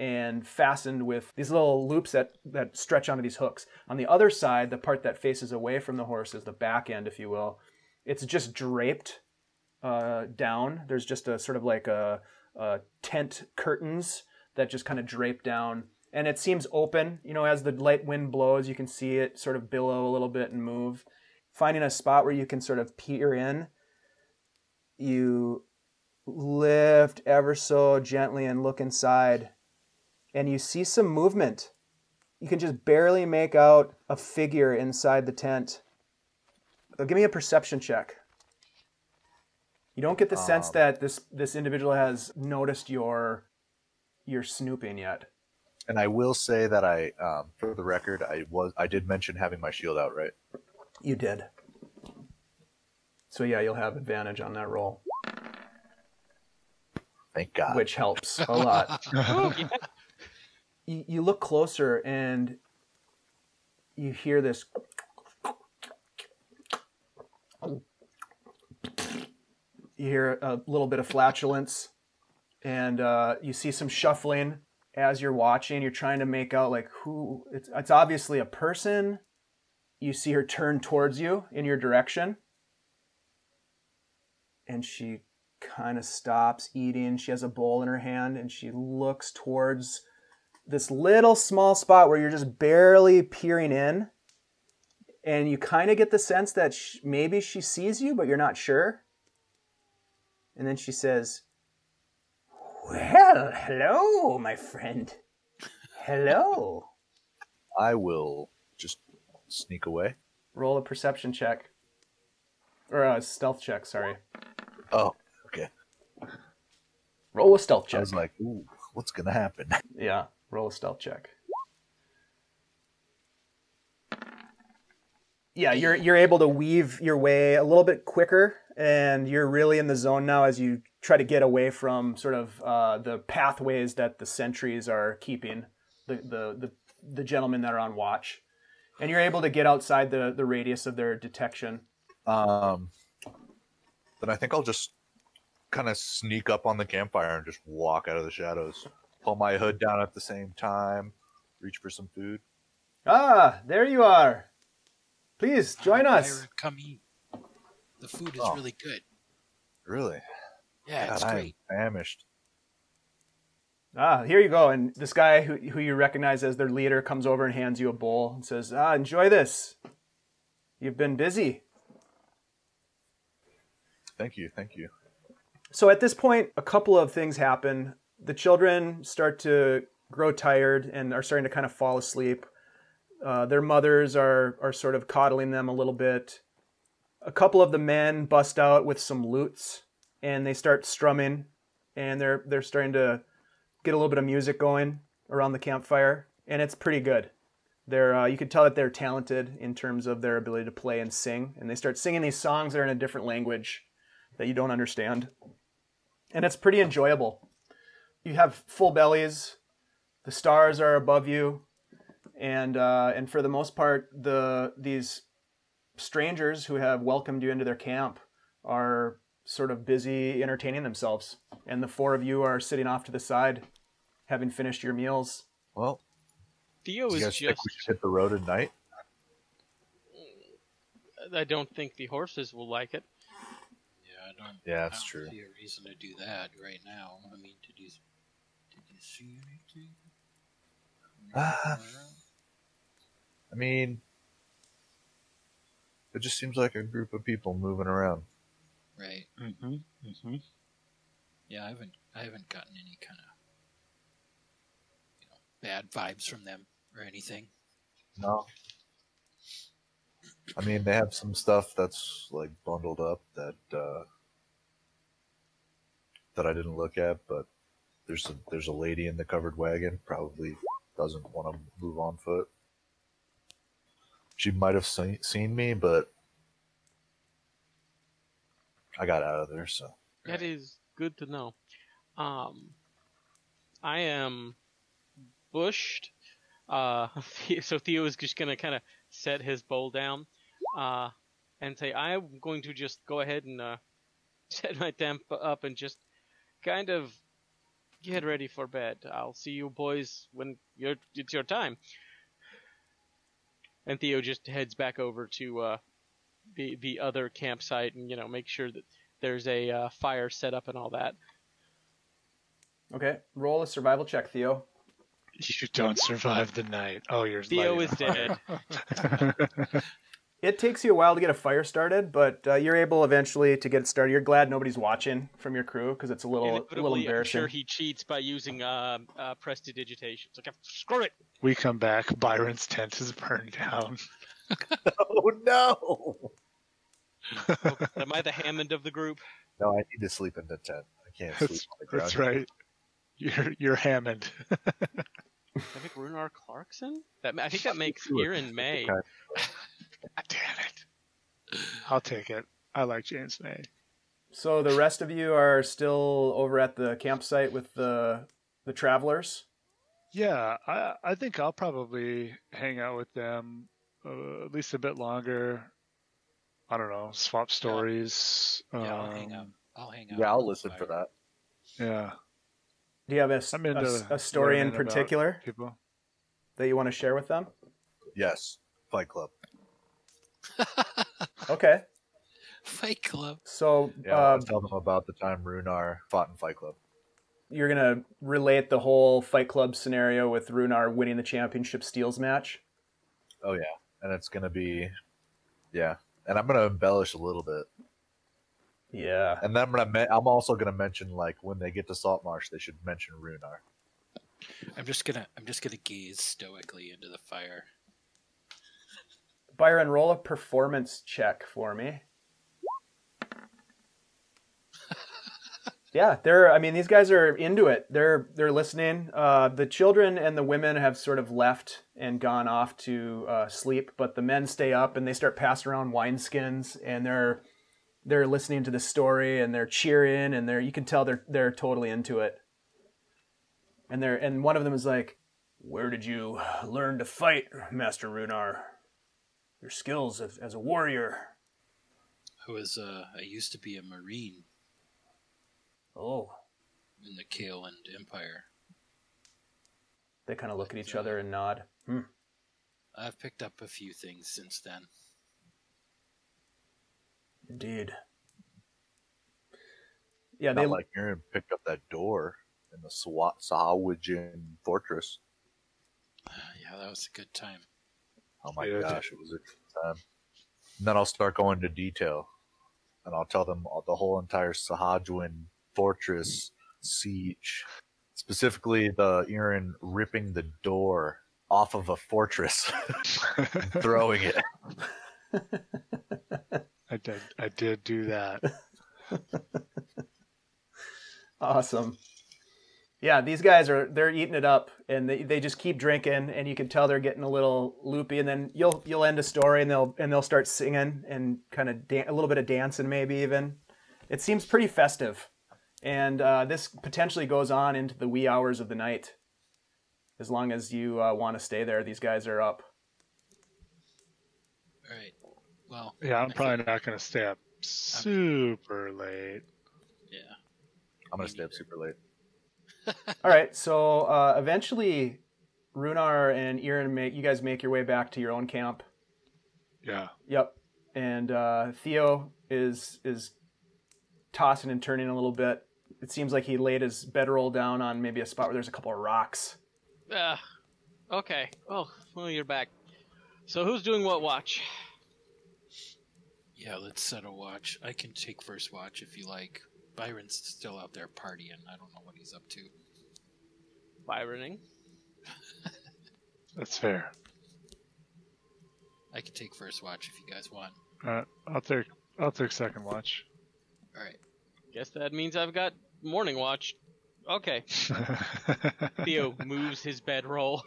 and fastened with these little loops that stretch onto these hooks. On the other side, the part that faces away from the horse is the back end, if you will. It's just draped down. There's just a sort of like a tent curtains that just kind of drape down. And it seems open. You know, as the light wind blows, you can see it sort of billow a little bit and move. Finding a spot where you can sort of peer in, you lift ever so gently and look inside, and you see some movement. You can just barely make out a figure inside the tent. Give me a perception check. You don't get the sense that this individual has noticed your snooping yet. And I will say that I, for the record, I did mention having my shield out, right? You did. So yeah, you'll have advantage on that roll. Thank God. Which helps a lot. You look closer and you hear this. You hear a little bit of flatulence, and you see some shuffling as you're watching. You're trying to make out like who. It's obviously a person. You see her turn towards you in your direction, and she kind of stops eating. She has a bowl in her hand, and she looks towards this little small spot where you're just barely peering in, and you kind of get the sense that maybe she sees you, but you're not sure. And then she says, "Well, hello, my friend. Hello." I will just sneak away. Roll a perception check. Or a stealth check, sorry. Oh, okay. Roll a stealth check. I was like, ooh, what's going to happen? Yeah, roll a stealth check. Yeah, you're able to weave your way a little bit quicker, and you're really in the zone now as you try to get away from sort of the pathways that the sentries are keeping, the gentlemen that are on watch. And you're able to get outside the radius of their detection. Then I think I'll just kind of sneak up on the campfire and just walk out of the shadows. Pull my hood down at the same time. Reach for some food. Ah, there you are. Please, join us. Byron, come eat. The food is really good. Really? Yeah, God, it's great. I'm famished. Ah, here you go. And this guy who you recognize as their leader comes over and hands you a bowl and says, enjoy this. You've been busy. Thank you, thank you. So at this point, a couple of things happen. The children start to grow tired and are starting to kind of fall asleep. Their mothers are sort of coddling them a little bit. A couple of the men bust out with some lutes and they start strumming, and they're starting to get a little bit of music going around the campfire, and it's pretty good. You could tell that they're talented in terms of their ability to play and sing, and they start singing these songs that are in a different language that you don't understand, and it's pretty enjoyable. You have full bellies, the stars are above you, and for the most part, these strangers who have welcomed you into their camp are sort of busy entertaining themselves, and the four of you are sitting off to the side, having finished your meals. Well, Theo you is guys think just. we should hit the road at night? I don't think the horses will like it. Yeah, that's true. I don't see a reason to do that right now. I mean, did you see anything? I mean, it just seems like a group of people moving around. Right. Yeah, I haven't gotten any kind of bad vibes from them or anything. No. I mean, they have some stuff that's like bundled up that I didn't look at, but there's a lady in the covered wagon, probably doesn't want to move on foot. She might have seen me, but I got out of there, so. That is good to know. I am bushed. So Theo is just going to kind of set his bowl down and say, I'm going to just go ahead and set my temp up and just kind of get ready for bed. I'll see you boys when it's your time. And Theo just heads back over to the other campsite and, make sure that there's a fire set up and all that. Okay, roll a survival check, Theo. You don't survive the night. Oh, you're Theo is dead. It takes you a while to get a fire started, but you're able eventually to get it started. You're glad nobody's watching from your crew because it's a little embarrassing. I'm sure he cheats by using prestidigitation. It's like, screw it. We come back. Byron's tent is burned down. Oh no! Am I the Hammond of the group? No, I need to sleep in the tent. I can't sleep on the ground. That's right. You're Hammond. I think Rhunar Clarkson? I think that makes Irin May. God damn it. I'll take it. I like James May. So the rest of you are still over at the campsite with the travelers? Yeah, I think I'll probably hang out with them at least a bit longer. I don't know, swap stories. Yeah, I'll hang out. Yeah, I'll listen for that. Yeah. Do you have a story in particular that you want to share with them? Yes, Fight Club. Okay. Fight Club. So I'll tell them about the time Rhunar fought in Fight Club. You're going to relate the whole Fight Club scenario with Rhunar winning the championship steals match? Oh, yeah. And it's going to be... Yeah. And I'm going to embellish a little bit. Yeah. And then I'm also going to mention, like, when they get to Saltmarsh, they should mention Rhunar. I'm just gonna gaze stoically into the fire. Byron, roll a performance check for me. Yeah, these guys are into it. They're listening. The children and the women have sort of left and gone off to sleep, but the men stay up and they start passing around wineskins, and they're listening to the story and they're cheering, and you can tell they're totally into it. And one of them is like, "Where did you learn to fight, Master Rhunar? Your skills as a warrior." I used to be a Marine. Oh. In the Kaeland Empire. They kind of look at each other and nod. I've picked up a few things since then. Indeed. Yeah, Not like Irin picked up that door in the Sahawijin fortress. Yeah, that was a good time. Oh my gosh, it was a good time. And then I'll start going into detail, and I'll tell them the whole entire Sahajuin fortress siege, specifically the Irin ripping the door off of a fortress and throwing it. I did do that. Awesome. Yeah, these guys they're eating it up, and they just keep drinking, and you can tell they're getting a little loopy, and then you'll end a story and they'll start singing and kind of a little bit of dancing, maybe even. It seems pretty festive. And this potentially goes on into the wee hours of the night. As long as you want to stay there, these guys are up. All right. Well. Yeah, I'm probably not going to stay up super late. Yeah. I'm going to stay up super late. All right. So eventually, Rhunar and Irin, you guys make your way back to your own camp. Yeah. Yep. And Theo is tossing and turning a little bit. It seems like he laid his bedroll down on maybe a spot where there's a couple of rocks. Okay. Well, you're back. So who's doing what watch? Yeah, let's set a watch. I can take first watch if you like. Byron's still out there partying. I don't know what he's up to. Byroning? That's fair. I can take first watch if you guys want. I'll take second watch. All right. Guess that means I've got morning watch. Okay. Theo moves his bedroll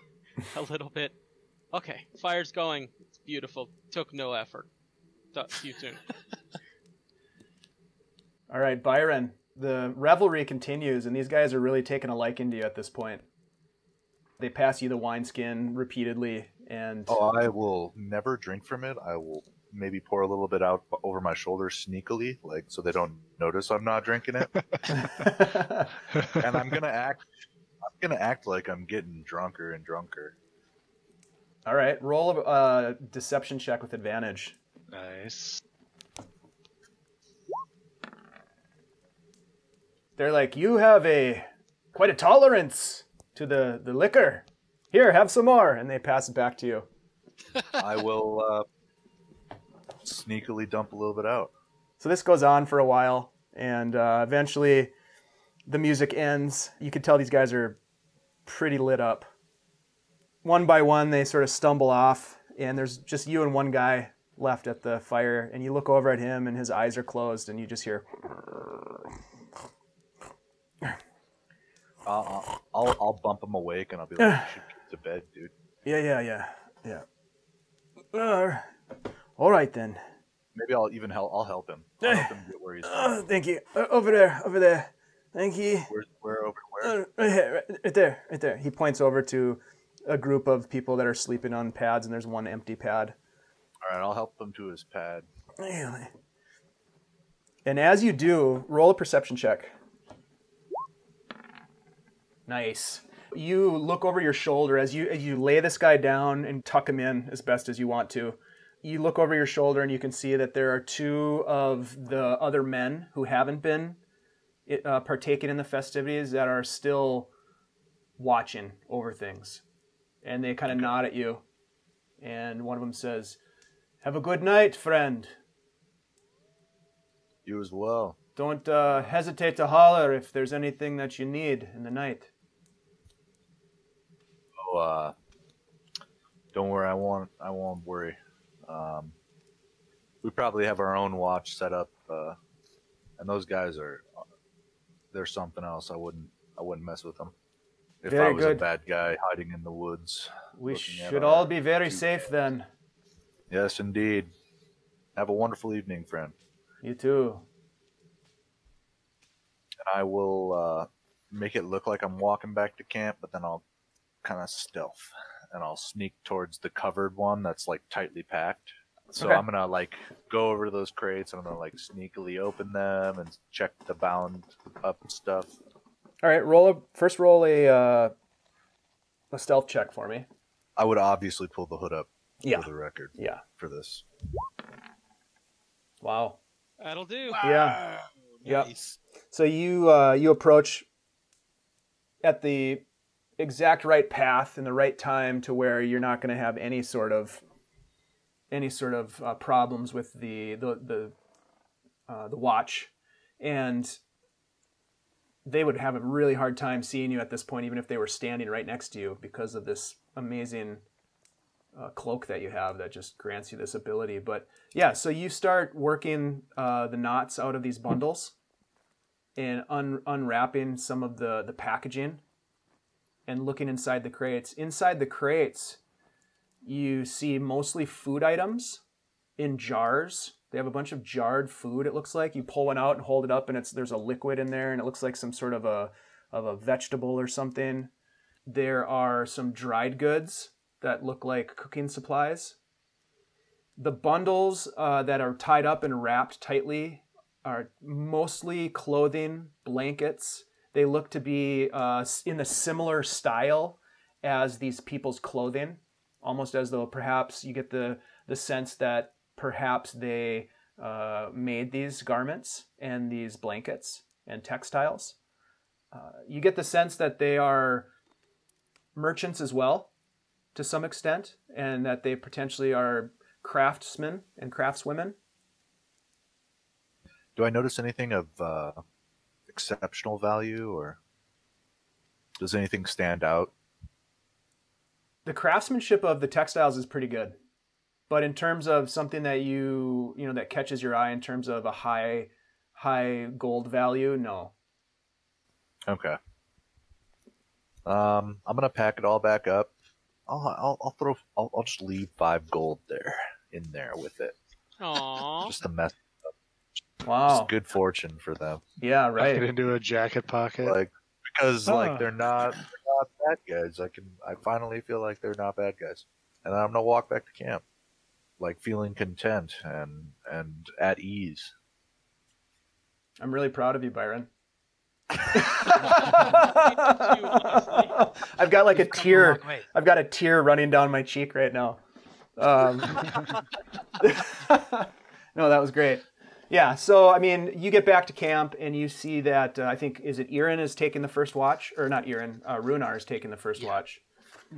a little bit. Okay, fire's going. It's beautiful. Took no effort. Talk to you soon. All right, Byron. The revelry continues, and these guys are really taking a liking to you at this point. They pass you the wineskin repeatedly, and... Oh, I will never drink from it. I will maybe pour a little bit out over my shoulder sneakily, like so they don't notice I'm not drinking it. And I'm gonna act like I'm getting drunker and drunker. All right, roll a deception check with advantage. Nice. They're like, you have quite a tolerance to the liquor. Here, have some more, and they pass it back to you. I will sneakily dump a little bit out. So this goes on for a while, and eventually the music ends. You can tell these guys are pretty lit up. One by one, they sort of stumble off, and there's just you and one guy left at the fire, and you look over at him, and his eyes are closed, and you just hear... I'll bump him awake, and I'll be like, "You should get to bed, dude." Yeah. All right, then. Maybe I'll help him. I'll help him get where he's going. Thank you. Over there. Thank you. Where? Right there. He points over to a group of people that are sleeping on pads, and there's one empty pad. All right, I'll help him to his pad. And as you do, roll a perception check. Nice. You look over your shoulder as you lay this guy down and tuck him in as best as you want to. You look over your shoulder and you can see that there are two of the other men who haven't been partaking in the festivities that are still watching over things. And they kind of nod at you. And one of them says, "Have a good night, friend. You as well. Don't hesitate to holler if there's anything that you need in the night." Oh, don't worry. I won't worry. We probably have our own watch set up, and those guys they're something else. I wouldn't mess with them. If Very I was good. a bad guy hiding in the woods. We should all be very safe then. Yes, indeed. Have a wonderful evening, friend. You too. And I will make it look like I'm walking back to camp, but then I'll kind of stealth, and I'll sneak towards the covered one that's like tightly packed. So Okay. I'm gonna like go over to those crates, and I'm gonna like sneakily open them and check the bound up stuff. All right, roll a stealth check for me. I would obviously pull the hood up Yeah. for the record. Yeah. For this. Wow. That'll do. Yeah. Yep. Nice. So you approach at the exact right path in the right time to where you're not going to have any sort of problems with the watch, and they would have a really hard time seeing you at this point, even if they were standing right next to you, because of this amazing cloak that you have that just grants you this ability. But yeah, so you start working the knots out of these bundles and unwrapping some of the packaging and looking inside the crates. Inside the crates, you see mostly food items in jars. They have a bunch of jarred food, it looks like. You pull one out and hold it up, and there's a liquid in there, and it looks like some sort of a vegetable or something. There are some dried goods that look like cooking supplies. The bundles that are tied up and wrapped tightly are mostly clothing, blankets. They look to be in a similar style as these people's clothing, almost as though perhaps you get the sense that perhaps they made these garments and these blankets and textiles. You get the sense that they are merchants as well, to some extent, and that they potentially are craftsmen and craftswomen. Do I notice anything of exceptional value, or does anything stand out? The craftsmanship of the textiles is pretty good, but in terms of something that that catches your eye in terms of a high gold value, no. Okay. I'm gonna pack it all back up. I'll just leave 5 gold in there with it. Aww. Just to mess. Wow. Just good fortune for them. Yeah, Tuck right. it into a jacket pocket. Because they're not bad guys. I finally feel like they're not bad guys, and I'm gonna walk back to camp. like feeling content and at ease. I'm really proud of you, Byron. I've got like a tear. I've got a tear running down my cheek right now. No, that was great. Yeah, so I mean, you get back to camp and you see that I think is it Irin is taking the first watch, or not Irin? Rhunar is taking the first watch.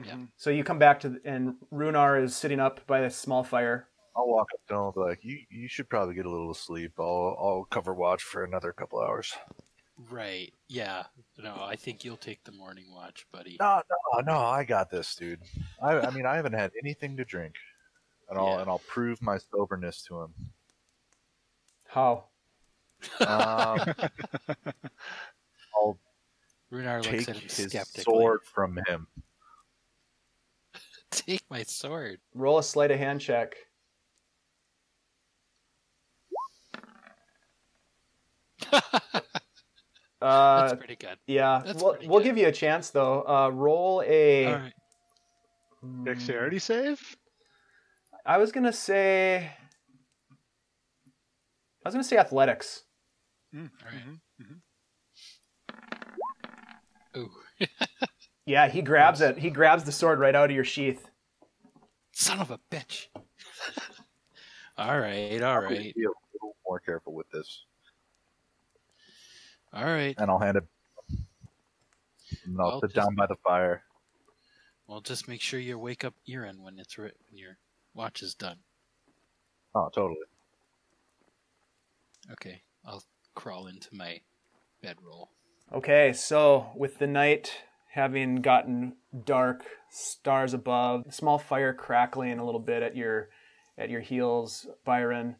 Yeah. So you come back to and Rhunar is sitting up by a small fire. I'll walk up to him and be like, you should probably get a little sleep. I'll cover watch for another couple hours. Right. Yeah. No, I think you'll take the morning watch, buddy. No, I got this, dude. I mean, I haven't had anything to drink, and I'll prove my soberness to him. How? I'll Rhunar looks take at him his skeptically. sword from him. Take my sword. Roll a sleight of hand check. That's pretty good. Yeah, we'll give you a chance though. Roll a. All right. Dexterity save? I was gonna say athletics. All right. Ooh. Yeah, he grabs it. He grabs the sword right out of your sheath. Son of a bitch. All right. I'll be a little more careful with this. All right. And I'll hand it. And I'll sit down by the fire. Well, just make sure you wake up Irin when when your watch is done. Oh, totally. Okay, I'll crawl into my bedroll. Okay, so with the night having gotten dark, stars above, small fire crackling a little bit at your heels, Byron,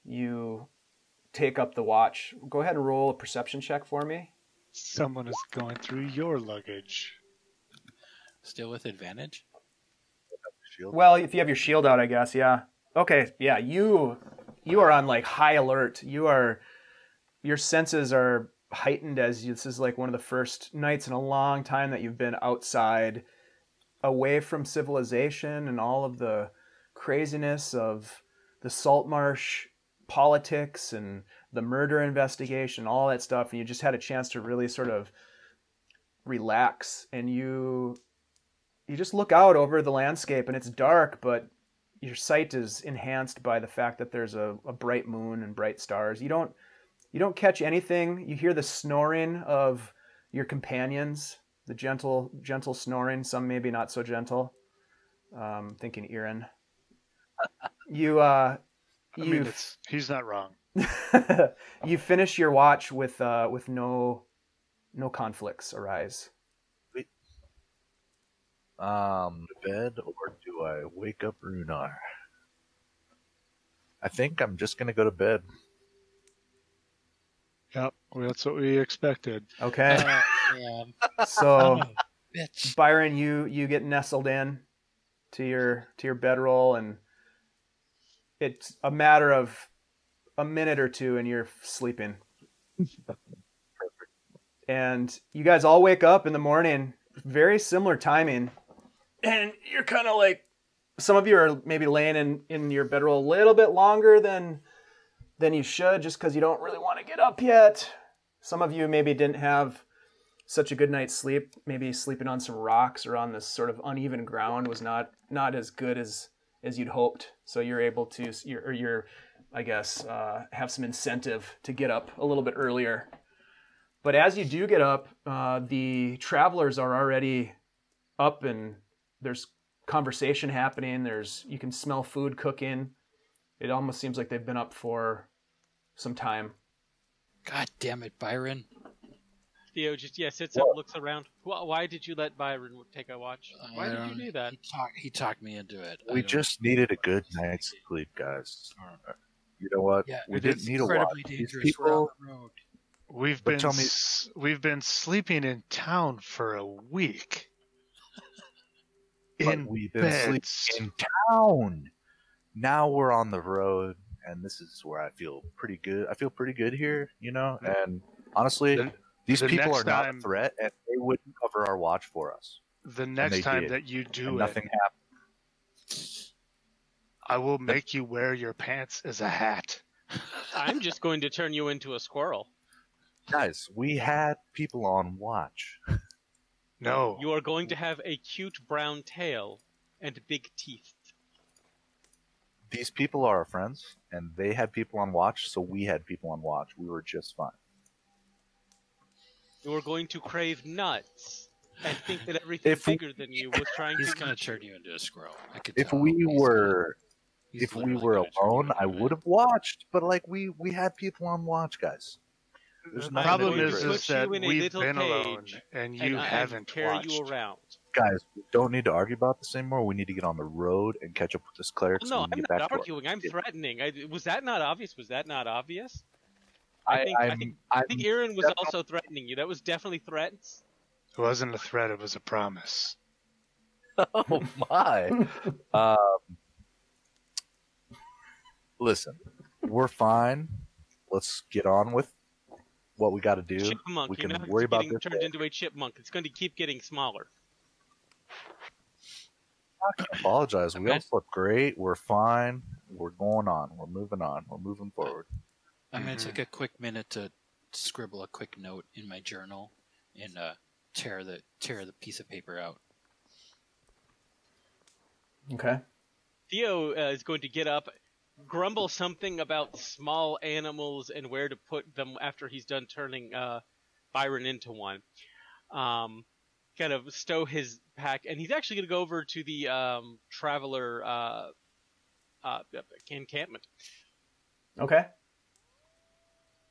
you take up the watch. Go ahead and roll a perception check for me. Someone is going through your luggage. Still with advantage? Shield. Well, if you have your shield out, I guess, yeah. Okay, yeah, you are on like high alert. Your senses are heightened as this is like one of the first nights in a long time that you've been outside, away from civilization and all of the craziness of the Saltmarsh politics and the murder investigation, all that stuff, and you just had a chance to really sort of relax, and you just look out over the landscape, and it's dark, but your sight is enhanced by the fact that there's a bright moon and bright stars. You don't catch anything. You hear the snoring of your companions, the gentle snoring, some maybe not so gentle. Thinking Irin. He's not wrong. You finish your watch with no conflicts arise. Bed, or do I wake up Rhunar? I think I'm just gonna go to bed. Yep, well, that's what we expected. Okay. Man. So, Bitch. Byron, you get nestled in to your bedroll, and it's a matter of a minute or two, and you're sleeping. And you guys all wake up in the morning, very similar timing, and you're kind of like, some of you are maybe laying in your bedroll a little bit longer than you should, just because you don't really want to get up yet. Some of you maybe didn't have such a good night's sleep. Maybe sleeping on some rocks or on this sort of uneven ground was not as good as you'd hoped. So you're able to, I guess, have some incentive to get up a little bit earlier. But as you do get up, the travelers are already up, and there's conversation happening. You can smell food cooking. It almost seems like they've been up for some time. God damn it, Byron. Theo just sits up, looks around. Why did you let Byron take a watch? Why did you do that? He talked me into it. We just needed a good night's sleep, guys. You know what? Yeah, we didn't need a watch. Incredibly dangerous. These We're on people, the road. We've been sleeping in town for a week. We've been sleeping in town. Now we're on the road, and this is where I feel pretty good. I feel pretty good here, you know. And honestly, these people are not a threat, and they wouldn't cover our watch for us. The next time that you do nothing happened. I will make you wear your pants as a hat. I'm just going to turn you into a squirrel. Guys, we had people on watch. No. You are going to have a cute brown tail and big teeth. These people are our friends, and they had people on watch, so we had people on watch. We were just fine. You are going to crave nuts and think that everything bigger than you was trying to... He's going to turn you into a squirrel. I could If tell. we were Gonna alone, I would have watched, but like we had people on watch, guys. The nothing problem to do is, with it. is that you in a we've little been alone, cage, and you haven't carry watched. you around. Guys, we don't need to argue about this anymore. We need to get on the road and catch up with this cleric. No, so we can I'm get back not to our- arguing. I'm threatening. Was that not obvious? Was that not obvious? I think Irin was also threatening you. That was definitely threats. It wasn't a threat; it was a promise. Oh my! Listen, we're fine. Let's get on with what we got to do. Chipmunk. We can You're not worry about getting this. turned into a chipmunk. It's going to keep getting smaller. I apologize. We all look great. We're fine. We're going on. We're moving on. We're moving forward. I'm going to take a quick minute to scribble a quick note in my journal and tear the piece of paper out. Okay. Theo is going to get up, grumble something about small animals and where to put them after he's done turning Byron into one. Kind of stow his pack, and he's actually going to go over to the traveler encampment. Okay.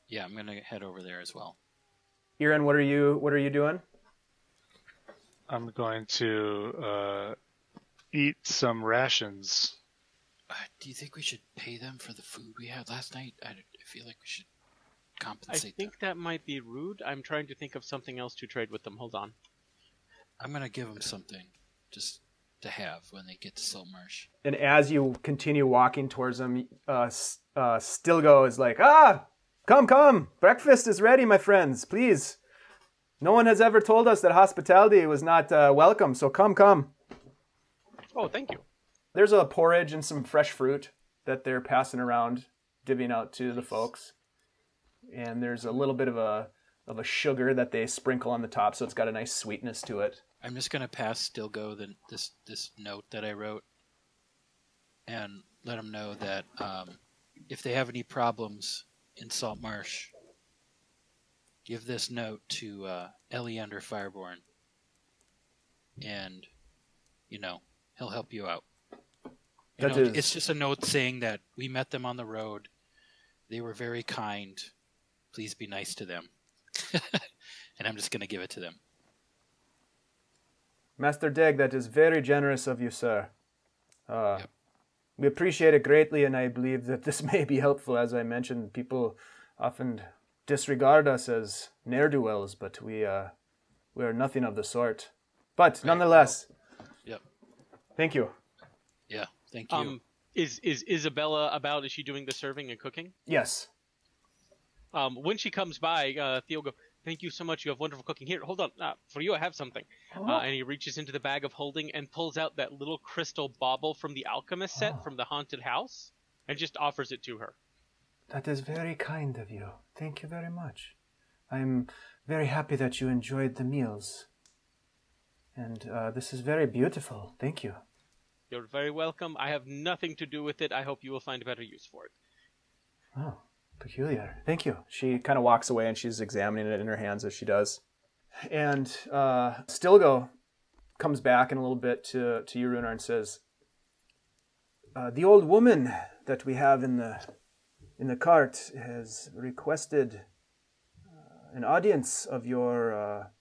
Yeah, I'm going to head over there as well. Irin, what are you doing? I'm going to eat some rations. Do you think we should pay them for the food we had last night? I feel like we should I compensate think them. that might be rude. I'm trying to think of something else to trade with them. Hold on. I'm going to give them something just to have when they get to Saltmarsh. And as you continue walking towards them, Stilgo is like, come, breakfast is ready, my friends, please. No one has ever told us that hospitality was not welcome, so come. Oh, thank you. There's a porridge and some fresh fruit that they're passing around, divvying out to the folks. And there's a little bit of a sugar that they sprinkle on the top, so it's got a nice sweetness to it. I'm just going to pass Stilgo this note that I wrote and let them know that if they have any problems in Saltmarsh, give this note to Ellie under Fireborn, and, he'll help you out. It's just a note saying that we met them on the road. They were very kind. Please be nice to them. And I'm just going to give it to them. Master Deg, that is very generous of you, sir. Yep. We appreciate it greatly, and I believe that this may be helpful. As I mentioned, people often disregard us as ne'er-do-wells, but we are nothing of the sort. But nonetheless, Yep. Thank you. Yeah, thank you. Is Isabella about? Is she doing the serving and cooking? Yes. When she comes by, Theo will go, thank you so much. You have wonderful cooking. Here, hold on. For you, I have something. And he reaches into the bag of holding and pulls out that little crystal bauble from the alchemist set from the haunted house and just offers it to her. That is very kind of you. Thank you very much. I'm very happy that you enjoyed the meals. And this is very beautiful. Thank you. You're very welcome. I have nothing to do with it. I hope you will find a better use for it. Oh, peculiar. Thank you. She kind of walks away and she's examining it in her hands as she does. And Stilgo comes back in a little bit to you, Rhunar, and says, the old woman that we have in the cart has requested an audience of your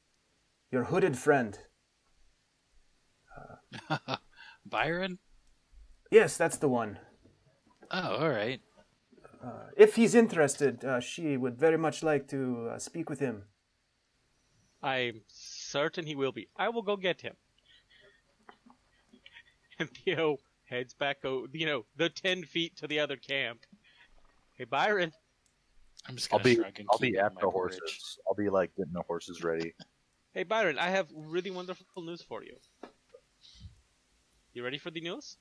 hooded friend. Byron? Yes, that's the one. Oh, all right. If he's interested, she would very much like to speak with him. I'm certain he will be. I will go get him. And Theo heads back, the 10 feet to the other camp. Hey, Byron. I'm just gonna shrug and I'll keep be eating at my the porridge. horses. I'll be like getting the horses ready. Hey, Byron, I have really wonderful news for you. You ready for the news?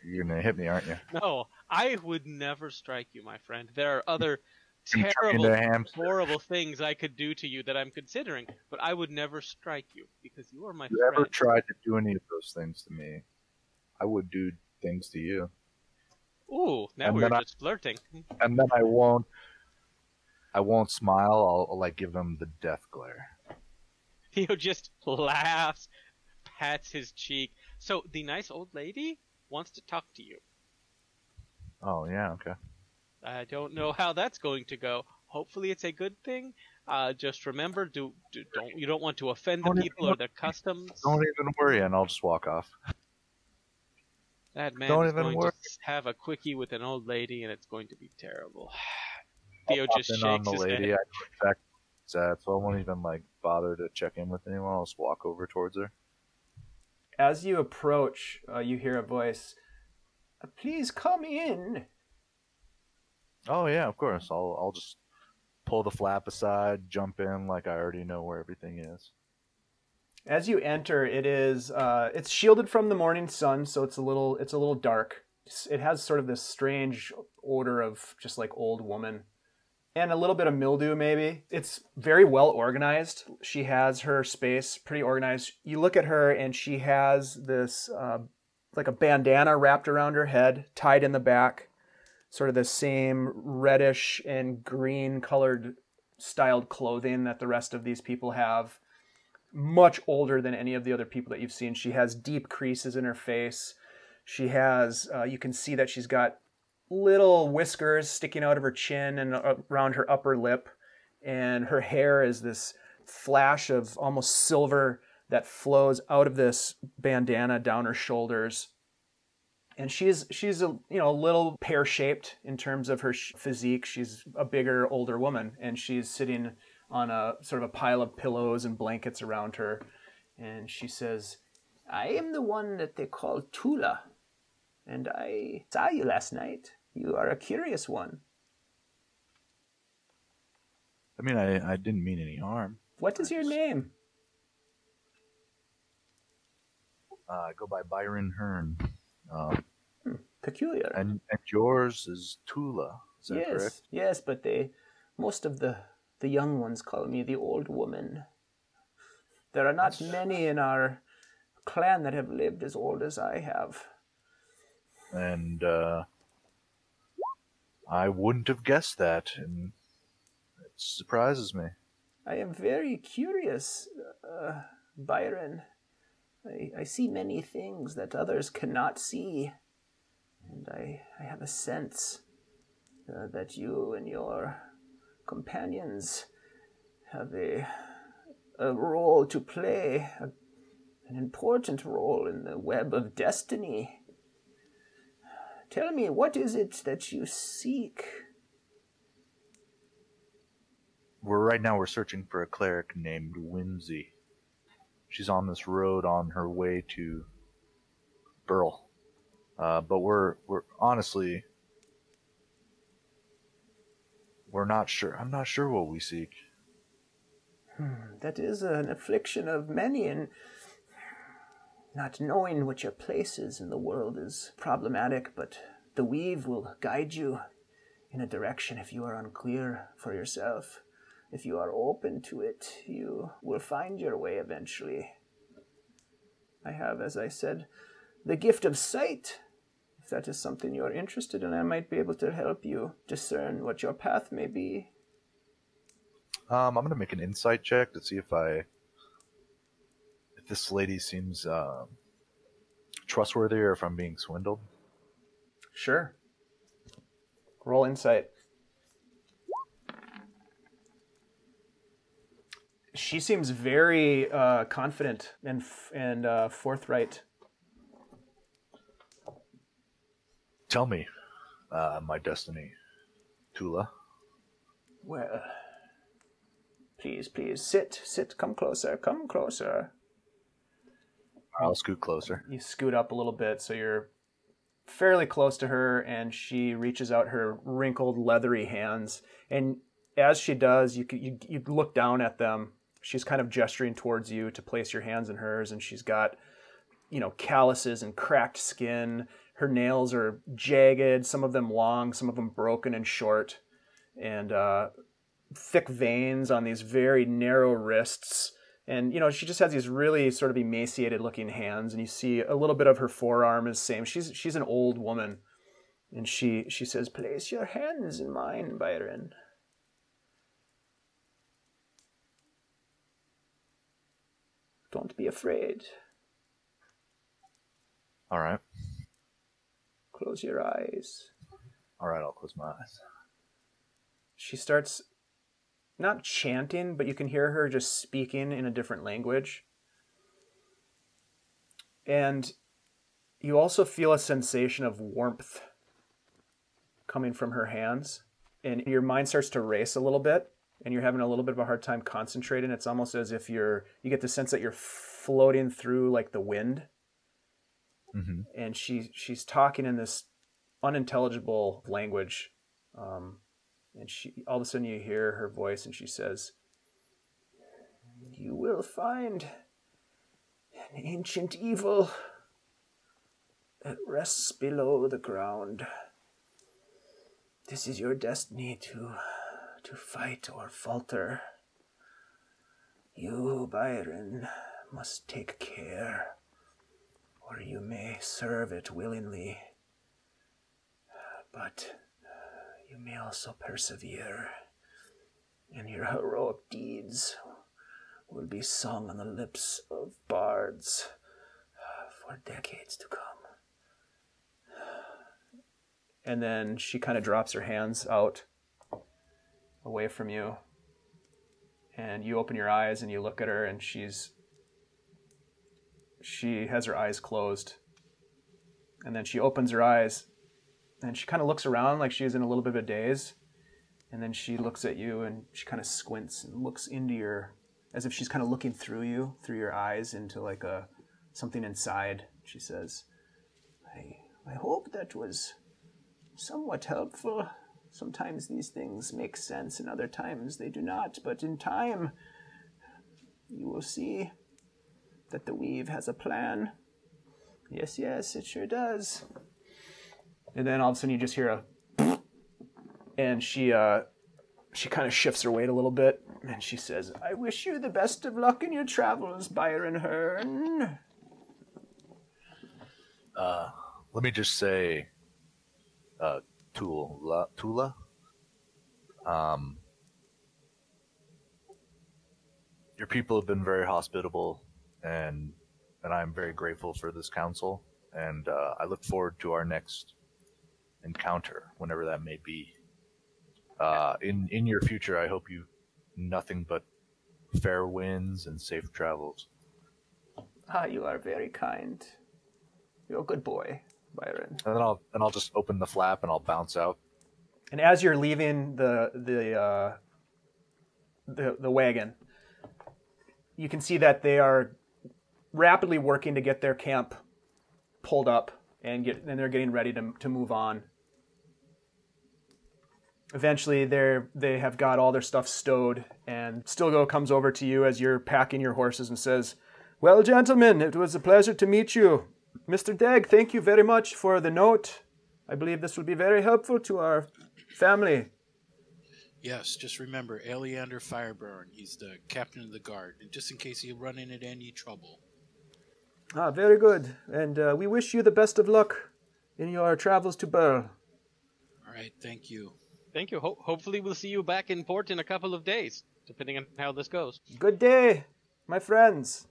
You're gonna hit me, aren't you? No, I would never strike you, my friend. There are other You turn terrible, into a hamster. horrible things I could do to you that I'm considering, but I would never strike you because you are my If you ever friend. tried to do any of those things to me, I would do things to you. Ooh, now And we're then just flirting. And then I won't smile. I'll like give him the death glare. Theo just laughs, pats his cheek. So the nice old lady wants to talk to you. Oh yeah, okay. I don't know how that's going to go. Hopefully, it's a good thing. Just remember, you don't want to offend the people or the customs. Don't even worry, and I'll just walk off. That man don't is even going worry. to have a quickie with an old lady, and it's going to be terrible. Theo I'll just pop in on shakes the his lady. head. I know exactly what's at, so I won't even like bother to check in with anyone. I'll just walk over towards her. As you approach, you hear a voice. Please come in. Oh yeah, of course. I'll just pull the flap aside, jump in like I already know where everything is. As you enter, it's shielded from the morning sun, so it's a little dark. It has sort of this strange odor of just like old woman and a little bit of mildew maybe. It's very well organized. She has her space pretty organized. You look at her and she has this like a bandana wrapped around her head, tied in the back, sort of the same reddish and green colored styled clothing that the rest of these people have. Much older than any of the other people that you've seen. She has deep creases in her face. She has, you can see that she's got little whiskers sticking out of her chin and around her upper lip. And her hair is this flash of almost silver that flows out of this bandana down her shoulders. And she's a little pear-shaped in terms of her physique. She's a bigger, older woman, and she's sitting on a sort of a pile of pillows and blankets around her. And she says, I am the one that they call Tula, and I saw you last night. You are a curious one. I mean, I didn't mean any harm. What is your name? I go by Byron Hern. Peculiar. And yours is Tula. Is that Yes, correct? yes, but most of the young ones call me the old woman. There are not many in our clan that have lived as old as I have. And I wouldn't have guessed that, and it surprises me. I am very curious, Byron. I see many things that others cannot see, and I have a sense that you and your companions have a role to play, an important role in the web of destiny. Tell me, what is it that you seek? Right now we're searching for a cleric named Whimsy. She's on this road on her way to Burle. But we're honestly, we're not sure. I'm not sure what we seek. That is an affliction of many, and not knowing what your place is in the world is problematic, but the weave will guide you in a direction if you are unclear for yourself. If you are open to it, you will find your way eventually. I have, as I said, the gift of sight. If that is something you are interested in, I might be able to help you discern what your path may be. I'm going to make an insight check to see if this lady seems trustworthy or if I'm being swindled. Sure. Roll insight. She seems very confident and forthright. Tell me my destiny, Tula. Well, please, sit, come closer. I'll scoot closer. You scoot up a little bit so you're fairly close to her, and she reaches out her wrinkled, leathery hands. And as she does, you look down at them. She's kind of gesturing towards you to place your hands in hers, and she's got, calluses and cracked skin. Her nails are jagged, some of them long, some of them broken and short, and thick veins on these very narrow wrists. And, she just has these really sort of emaciated looking hands, and you see a little bit of her forearm is the same. She's an old woman, and she says, "Place your hands in mine, Byron." Don't be afraid. All right. Close your eyes. All right, I'll close my eyes. She starts not chanting, but you can hear her just speaking in a different language. And you also feel a sensation of warmth coming from her hands. And your mind starts to race a little bit, and you're having a little bit of a hard time concentrating. It's almost as if you get the sense that you're floating through like the wind. Mm-hmm. And she's talking in this unintelligible language. And all of a sudden you hear her voice, and she says, "You will find an ancient evil that rests below the ground. This is your destiny to fight or falter. You, Byron, must take care, or you may serve it willingly. But you may also persevere, and your heroic deeds will be sung on the lips of bards for decades to come." And then she kind of drops her hands out away from you, and you open your eyes and you look at her, and she has her eyes closed, and then she opens her eyes. And she kind of looks around like she's in a little bit of a daze. And then she looks at you, and she kind of squints and looks into as if she's kind of looking through you, through your eyes, into like something inside. She says, I hope that was somewhat helpful. Sometimes these things make sense, and other times they do not. But in time, you will see that the weave has a plan. Yes, it sure does. And then all of a sudden you just hear and she kind of shifts her weight a little bit, and she says, "I wish you the best of luck in your travels, Byron Hern." Let me just say, Tula, your people have been very hospitable, and I'm very grateful for this council, and I look forward to our next encounter, whenever that may be. In your future, I hope you nothing but fair winds and safe travels. You are very kind. You're a good boy, Byron. And then I'll just open the flap and I'll bounce out. And as you're leaving the wagon, you can see that they are rapidly working to get their camp pulled up, and they're getting ready to move on. Eventually, they have got all their stuff stowed, and Stilgo comes over to you as you're packing your horses and says, "Well, gentlemen, it was a pleasure to meet you. Mr. Degg, thank you very much for the note. I believe this will be very helpful to our family." Yes, just remember, Eleander Fireburn. He's the captain of the guard, and just in case you run into any trouble. Very good. And we wish you the best of luck in your travels to Burle. All right, thank you. Thank you. Hopefully we'll see you back in port in a couple of days, depending on how this goes. Good day, my friends.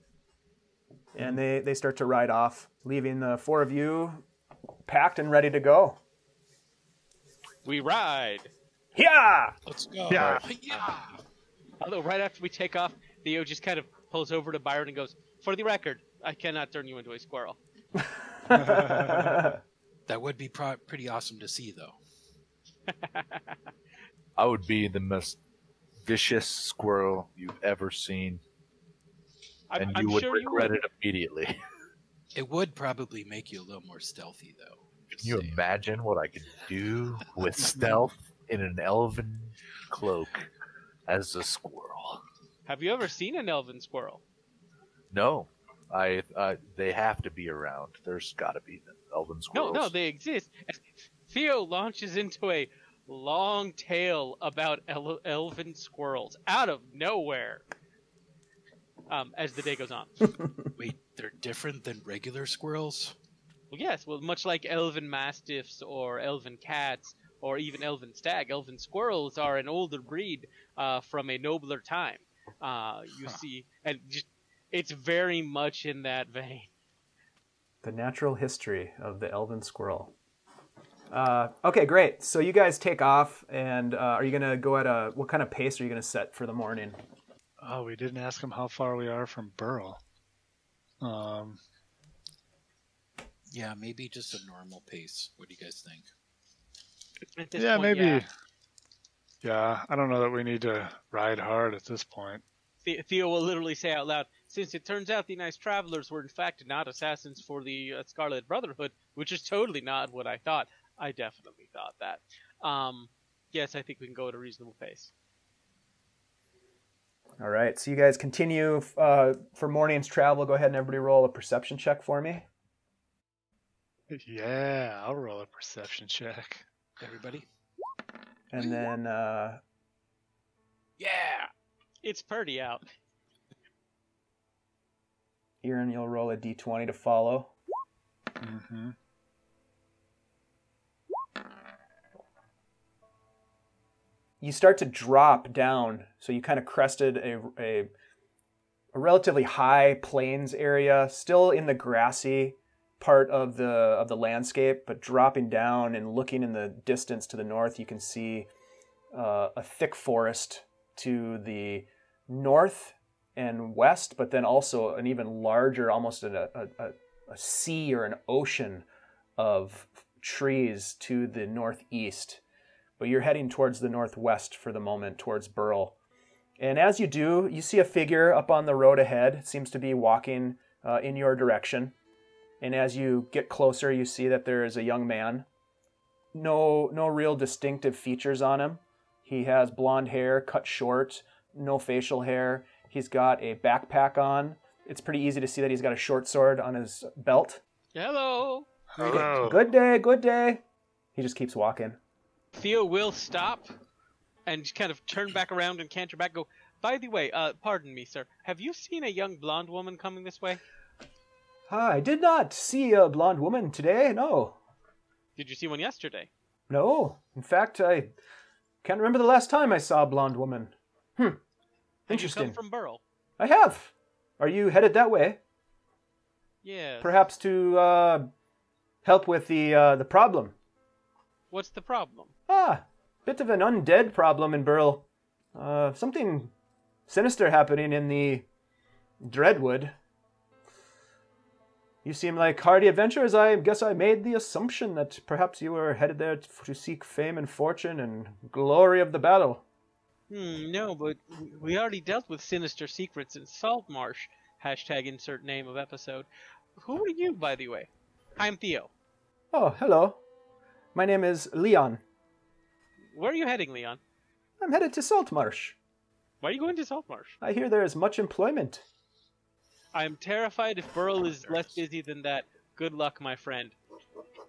And they start to ride off, leaving the four of you packed and ready to go. We ride. Yeah! Let's go. Yeah. Although right after we take off, Theo just kind of pulls over to Byron and goes, "For the record, I cannot turn you into a squirrel." That would be pretty awesome to see, though. I would be the most vicious squirrel you've ever seen, and you would regret it immediately. It would probably make you a little more stealthy, though. Can you imagine what I could do with stealth in an elven cloak as a squirrel? Have you ever seen an elven squirrel? No. They have to be around. There's got to be elven squirrels. No, they exist. Theo launches into a long tale about elven squirrels out of nowhere. As the day goes on. Wait, they're different than regular squirrels? Well, yes. Well, much like elven mastiffs or elven cats or even elven stag, elven squirrels are an older breed from a nobler time. See, and just, it's very much in that vein. The natural history of the elven squirrel. Okay, great. So you guys take off, and are you going to go at what kind of pace are you going to set for the morning? Oh, we didn't ask him how far we are from Burle. Yeah, maybe just a normal pace. What do you guys think? At this Yeah, point, maybe. Yeah, I don't know that we need to ride hard at this point. Theo will literally say out loud, since it turns out the nice travelers were in fact not assassins for the Scarlet Brotherhood, which is totally not what I thought. I definitely thought that. Yes, I think we can go at a reasonable pace. All right, so you guys continue for morning's travel. Go ahead and everybody roll a perception check for me. Yeah, I'll roll a perception check. Everybody? And then, Yeah! It's pretty out. Irin, you'll roll a d20 to follow. Mm-hmm. You start to drop down, so you kind of crested a relatively high plains area, still in the grassy part of the landscape, but dropping down and looking in the distance to the north, you can see a thick forest to the north and west, but then also an even larger, almost a sea or an ocean of trees to the northeast. But you're heading towards the northwest for the moment, towards Burle. And as you do, you see a figure up on the road ahead. It seems to be walking in your direction. And as you get closer, you see that there is a young man. No real distinctive features on him. He has blonde hair, cut short, no facial hair. He's got a backpack on. It's pretty easy to see that he's got a short sword on his belt. Hello! Hello. Good day, good day. He just keeps walking. Theo will stop and kind of turn back around and canter back, go, by the way, pardon me, sir, have you seen a young blonde woman coming this way? I did not see a blonde woman today, no. Did you see one yesterday? No. In fact, I can't remember the last time I saw a blonde woman. Interesting. Have you come from Burle? I have. Are you headed that way? Yeah. Perhaps to help with the problem. What's the problem? Bit of an undead problem in Burle. Something sinister happening in the Dreadwood. You seem like hardy adventurers. I guess I made the assumption that perhaps you were headed there to seek fame and fortune and glory of the battle. No, but we already dealt with sinister secrets in Saltmarsh. # insert name of episode. Who are you, by the way? I'm Theo. Oh, hello. My name is Leon. Where are you heading, Leon? I'm headed to Saltmarsh. Why are you going to Saltmarsh? I hear there is much employment. I am terrified if Burle is less busy than that. Good luck, my friend.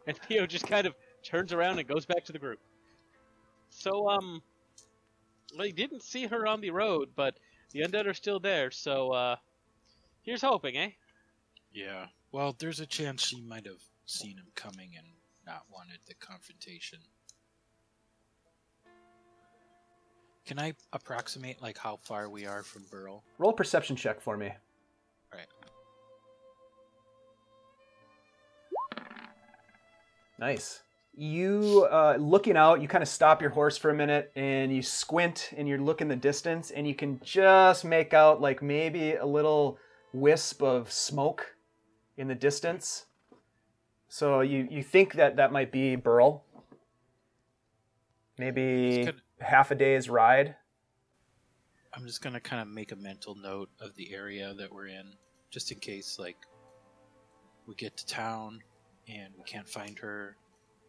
And Theo just kind of turns around and goes back to the group. So, I didn't see her on the road, but the undead are still there, so, here's hoping, eh? Yeah. Well, there's a chance she might have seen him coming and not wanted the confrontation. Can I approximate, like, how far we are from Burle? Roll a perception check for me. Right. Nice. You, looking out, you kind of stop your horse for a minute, and you squint, and you look in the distance, and you can just make out, like, maybe a little wisp of smoke in the distance. So you think that might be Burle. Maybe half a day's ride. I'm just going to kind of make a mental note of the area that we're in, just in case, like, we get to town and we can't find her.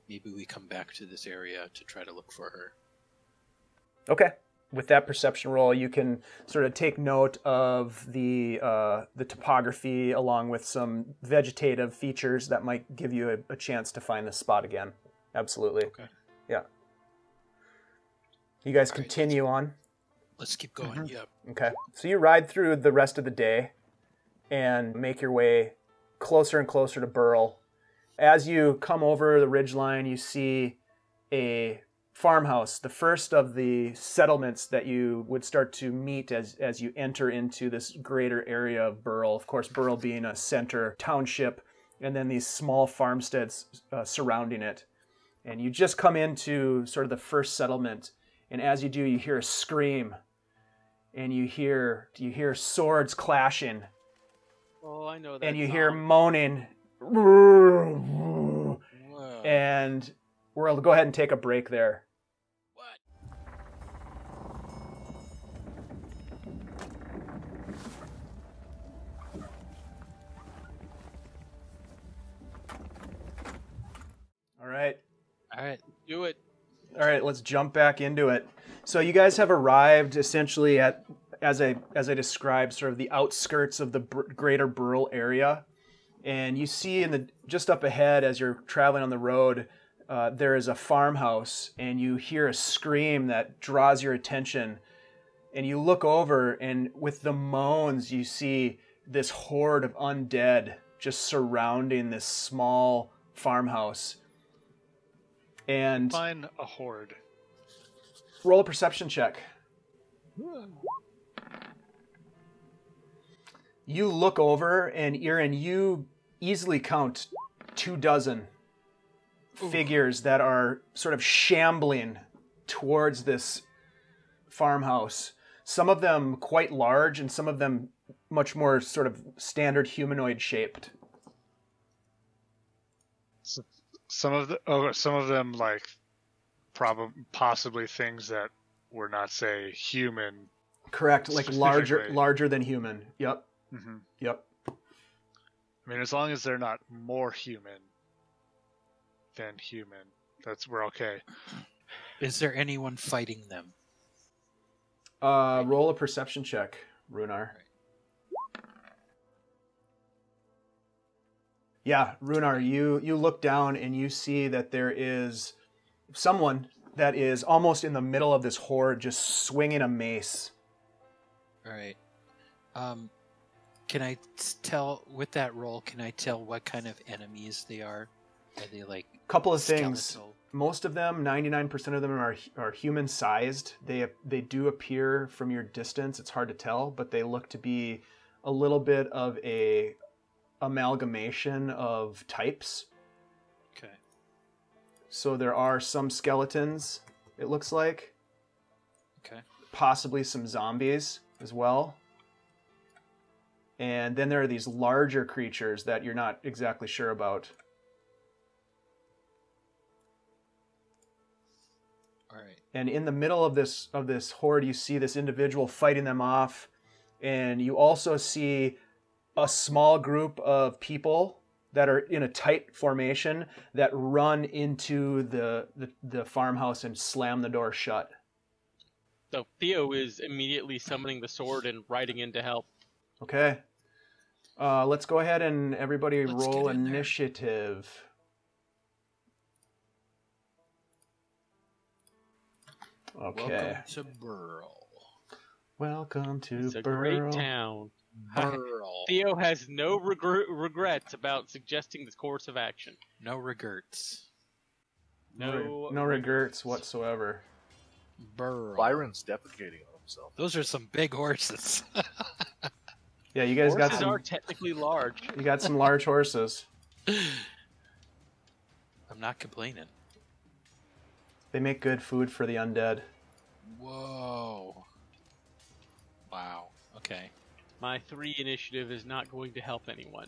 Maybe we come back to this area to try to look for her. Okay. with that perception roll, you can sort of take note of the topography along with some vegetative features that might give you a chance to find the spot again. Absolutely. Okay. Yeah. You guys All right, continue on. Let's keep going. Yep. Okay. So you ride through the rest of the day and make your way closer and closer to Burle. As you come over the ridgeline, you see a farmhouse, the first of the settlements that you would start to meet as you enter into this greater area of Burle. Of course, Burle being a center township, and then these small farmsteads surrounding it. And you just come into sort of the first settlement, and as you do, you hear a scream, and you hear swords clashing, Oh, I know that. and you song. hear moaning. Whoa. And we'll go ahead and take a break there. What? All right. All right. Do it. All right, let's jump back into it. So you guys have arrived essentially at, as I described, sort of the outskirts of the greater Burle area. And you see just up ahead as you're traveling on the road, there is a farmhouse, and you hear a scream that draws your attention. And you look over, and with the moans, you see this horde of undead just surrounding this small farmhouse. And Find a horde. roll a perception check. You look over, and Irin, you easily count 24 figures that are sort of shambling towards this farmhouse. Some of them quite large, and some of them much more sort of standard humanoid shaped. Some of them like possibly things that were not, say, human. Correct, like Specifically. larger than human. Yep. Mm-hmm. Yep. I mean, as long as they're not more human than human, we're okay. Is there anyone fighting them? Roll a perception check, Rhunar. Yeah, Rhunar, you look down and you see that there is someone that is almost in the middle of this horde, just swinging a mace. All right. Can I tell with that roll? Can I tell what kind of enemies they are? Are they like Couple of things. skeletal? Most of them, 99% of them are human-sized. They do appear from your distance. It's hard to tell, but they look to be a little bit of a amalgamation of types. Okay. So there are some skeletons, it looks like. Okay. Possibly some zombies as well. And then there are these larger creatures that you're not exactly sure about. All right. And in the middle of this horde, you see this individual fighting them off, and you also see a small group of people that are in a tight formation that run into the farmhouse and slam the door shut. So Theo is immediately summoning the sword and riding in to help. Okay. Let's go ahead and everybody Let's roll get in there. initiative. Okay. Welcome to Burle. Welcome to It's a Burle. great town. Burle. Theo has no regrets about suggesting this course of action. No regrets. No regrets whatsoever. Burle. Byron's defecating on himself. Those are some big horses. Yeah, you guys got Horses some. are technically large. You got some large horses. I'm not complaining. They make good food for the undead. Whoa. Wow. Okay. My 3 initiative is not going to help anyone.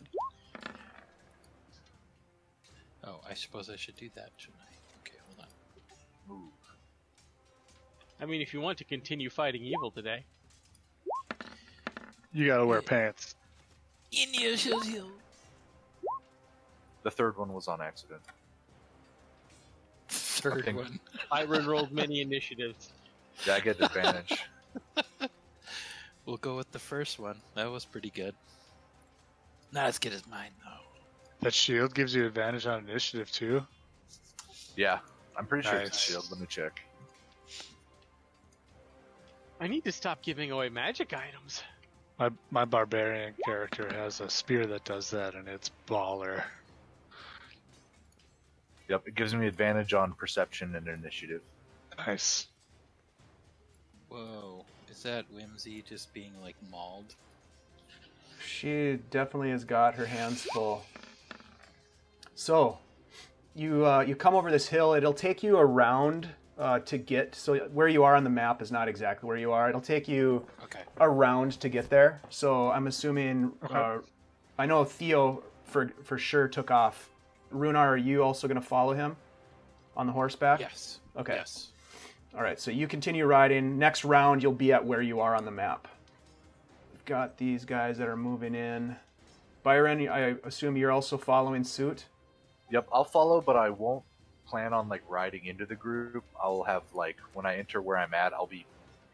Oh, I suppose I should do that, shouldn't I? Okay, hold on. I mean, if you want to continue fighting evil today. You gotta wear pants. Initiative. The third one was on accident. Third Okay. one. Byron rolled many initiatives. Yeah, I get advantage. We'll go with the first one. That was pretty good. Not as good as mine, though. That shield gives you advantage on initiative too. Yeah, I'm pretty sure it's a Nice. shield. Let me check. I need to stop giving away magic items. My barbarian character has a spear that does that, and it's baller. Yep, it gives me advantage on perception and initiative. Nice. Whoa. Is that Whimsy just being, like, mauled? She definitely has got her hands full. So, you come over this hill. It'll take you around to get... So where you are on the map is not exactly where you are. It'll take you Okay. around to get there. So I'm assuming... Okay. I know Theo for sure took off. Rhunar, are you also going to follow him on the horseback? Yes. Okay. Yes. All right, so you continue riding. Next round, you'll be at where you are on the map. We've got these guys that are moving in. Byron, I assume you're also following suit? Yep, I'll follow, but I won't plan on like riding into the group. I'll have like when I enter where I'm at, I'll be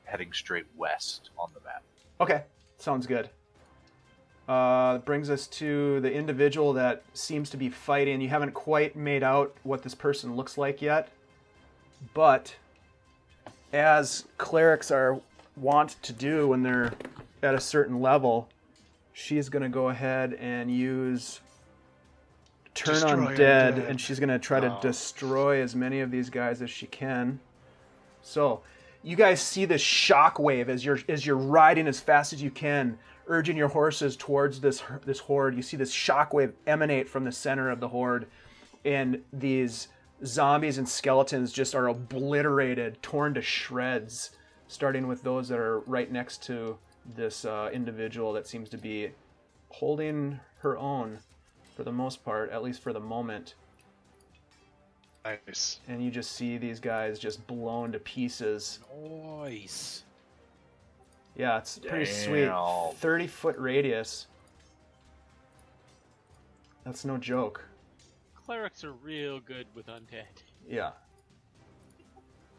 heading straight west on the map. Okay, sounds good. Brings us to the individual that seems to be fighting. You haven't quite made out what this person looks like yet, but as clerics are wont to do when they're at a certain level, she's going to go ahead and use Turn Destroy Undead, Undead. and she's going to try to Oh. destroy as many of these guys as she can. So, you guys see this shockwave as you're riding as fast as you can, urging your horses towards this horde. You see this shockwave emanate from the center of the horde, and these zombies and skeletons just are obliterated, torn to shreds, starting with those that are right next to this individual that seems to be holding her own for the most part, at least for the moment. Nice. And you just see these guys just blown to pieces. Nice. Yeah, it's pretty sweet. Damn. 30-foot radius. That's no joke. Clerics are real good with undead. Yeah.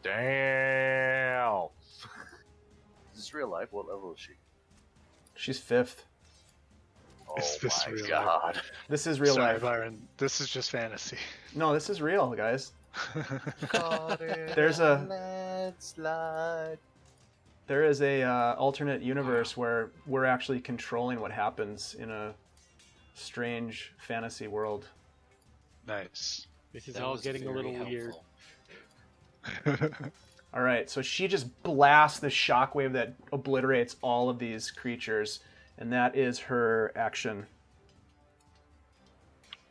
Damn. Is this real life? What level is she? She's 5th. Oh Is this my real god. This is real Sorry, life. Byron. This is just fantasy. No, this is real, guys. There's There is a alternate universe where we're actually controlling what happens in a strange fantasy world. Nice. This is That all was getting a very little weird. helpful. All right, so she just blasts the shockwave that obliterates all of these creatures, and that is her action.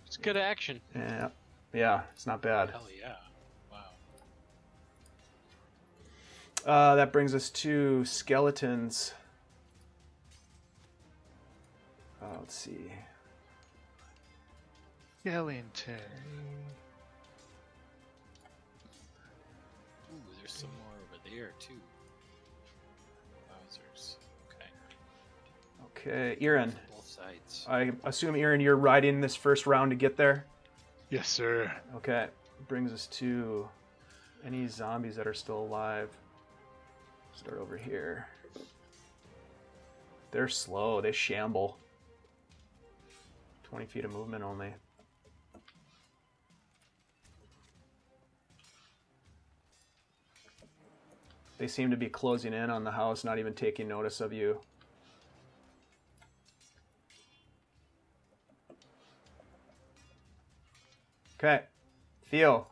It's good action. Yeah, it's not bad. Hell yeah. Wow. That brings us to skeletons. Let's see. Skellington. Ooh, there's some more over there, too. Wowzers. Okay. Okay, Irin. Both sides. I assume, Irin, you're riding this first round to get there? Yes, sir. Okay, brings us to any zombies that are still alive. Start over here. They're slow, they shamble. 20 feet of movement only. They seem to be closing in on the house, not even taking notice of you. Okay, Theo,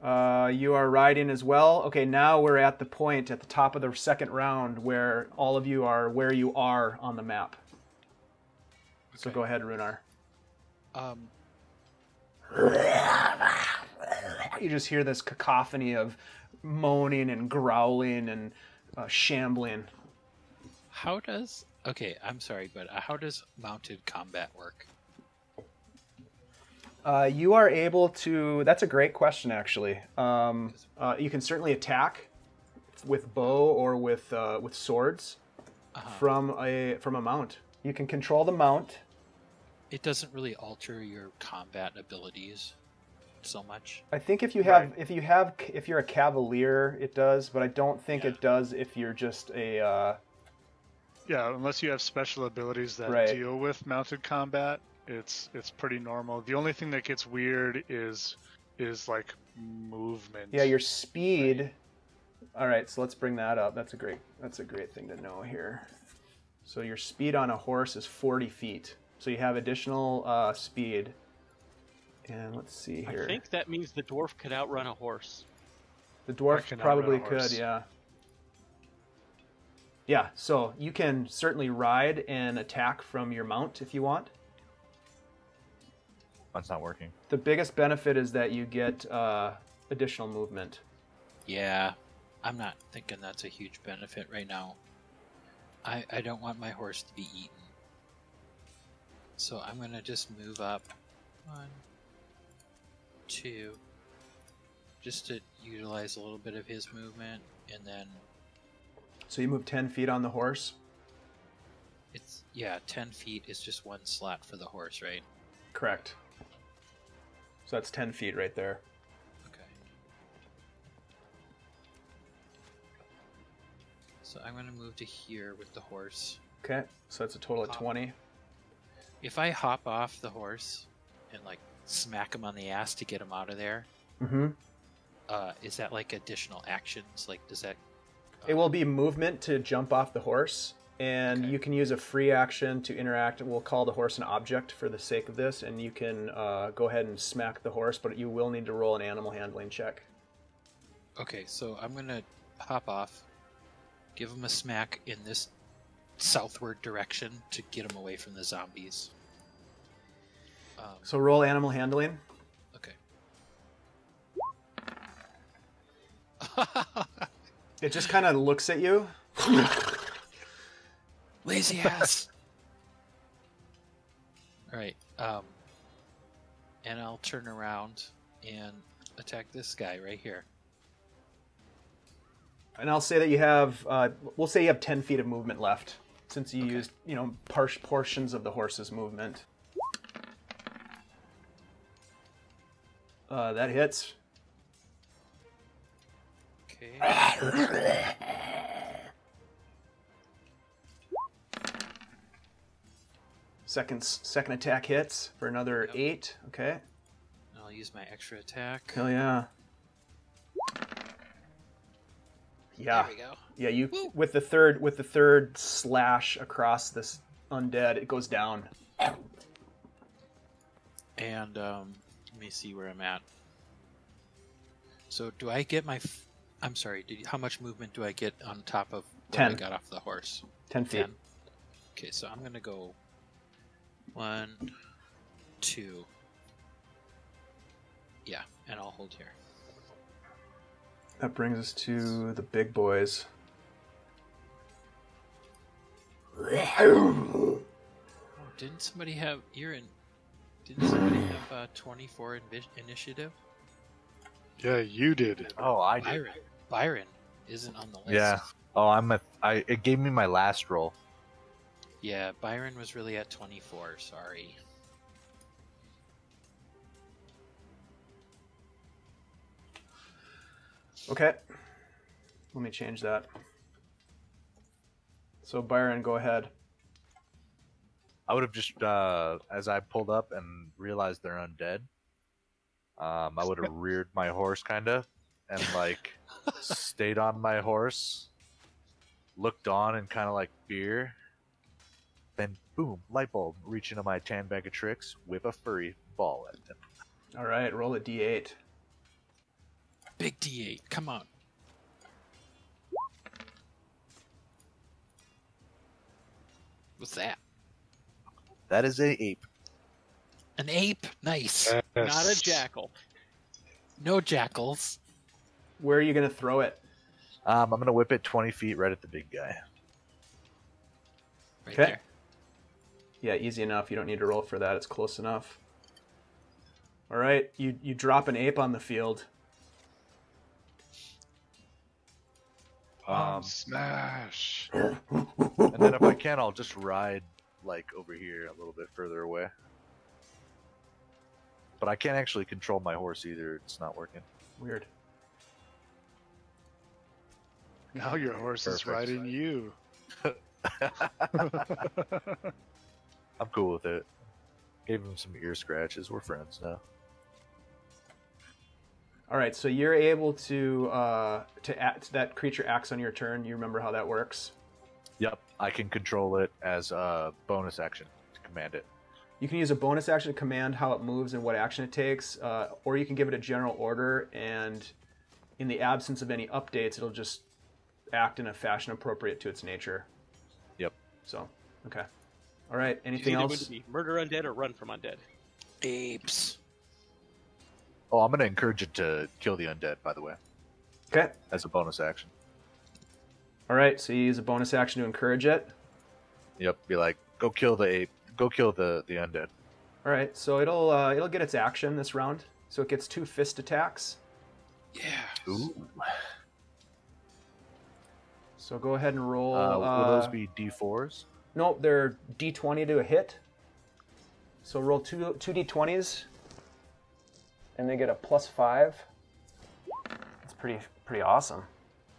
you are riding as well. Okay, now we're at the point at the top of the second round where all of you are where you are on the map. So Okay. go ahead, Rhunar. You just hear this cacophony of moaning and growling and shambling. How does... Okay, I'm sorry, but how does mounted combat work? You are able to... That's a great question, actually. You can certainly attack with bow or with swords from a mount. You can control the mount. It doesn't really alter your combat abilities. so much. I think if you're a cavalier, it does, but I don't think it does if you're just a. Yeah, unless you have special abilities that Right. deal with mounted combat, it's pretty normal. The only thing that gets weird is like movement. Yeah, your speed. All right, so let's bring that up. That's a great thing to know here. So your speed on a horse is 40 feet. So you have additional speed. And let's see here. I think that means the dwarf could outrun a horse. The dwarf can probably outrun a horse. could, yeah. Yeah, so you can certainly ride and attack from your mount if you want. That's not working. The biggest benefit is that you get additional movement. Yeah, I'm not thinking that's a huge benefit right now. I don't want my horse to be eaten. So I'm going to just move up 1, 2, just to utilize a little bit of his movement, and then So you move 10 feet on the horse? 10 feet is just one slot for the horse, right? Correct. So that's 10 feet right there. Okay. So I'm going to move to here with the horse. Okay, so that's a total of 20. If I hop off the horse and like smack him on the ass to get him out of there, Mm-hmm. is that like additional actions? Like, does that? It will be movement to jump off the horse, and Okay. you can use a free action to interact. We'll call the horse an object for the sake of this, and you can go ahead and smack the horse, but you will need to roll an animal handling check. Okay, so I'm gonna hop off, give him a smack in this southward direction to get him away from the zombies. So roll animal handling. Okay. It just kind of looks at you. Lazy ass. All right. And I'll turn around and attack this guy right here. And I'll say that you have, we'll say you have 10 feet of movement left, since you used, portions of the horse's movement. That hits. Okay. Second attack hits for another 8. Okay. And I'll use my extra attack. Hell yeah. Yeah. There we go. Yeah, you with the third slash across this undead, it goes down. And let me see where I'm at. So do I get my? I'm sorry. How much movement do I get on top of what 10. I got off the horse? 10 feet. 10. Okay, so I'm gonna go 1, 2. Yeah, and I'll hold here. That brings us to the big boys. Oh, didn't somebody have Irin? Didn't somebody have 24 initiative? Yeah, you did. Oh, I did. Byron isn't on the list. Yeah. Oh, it gave me my last roll. Yeah, Byron was really at 24. Sorry. Okay. Let me change that. So Byron, go ahead. I would have just, as I pulled up and realized they're undead, I would have reared my horse, kind of, and, like, stayed on my horse, looked on and kind of like fear, then, boom, light bulb, reach into my tan bag of tricks, whip a furry ball at them. All right, roll a d8. Big D8. Come on. What's that? That is a ape. An ape? Nice. Not a jackal. No jackals. Where are you going to throw it? I'm going to whip it 20 feet right at the big guy. Right Okay. there. Yeah, easy enough. You don't need to roll for that. It's close enough. All right, you drop an ape on the field. Smash. And then if I can, I'll just ride, like, over here a little bit further away. But I can't actually control my horse either. It's not working. Weird. Now your horse is Perfect. riding you. I'm cool with it. Gave him some ear scratches. We're friends now. All right, so you're able to that creature acts on your turn. You remember how that works? Yep, I can control it as a bonus action to command it. You can use a bonus action to command how it moves and what action it takes, or you can give it a general order, and in the absence of any updates, it'll just act in a fashion appropriate to its nature. Yep. So, okay. All right, It's anything either else? going to be murder undead or run from undead. Apes. Oh, I'm going to encourage it to kill the undead, by the way, Okay. as a bonus action. All right, so you use a bonus action to encourage it. Yep, be like, go kill the ape. Go kill the undead. All right, so it'll get its action this round. So it gets 2 fist attacks. Yeah. Ooh. So go ahead and roll. Will those be D4s? Nope, they're D20 to a hit. So roll two D20s, and they get a +5. That's pretty awesome.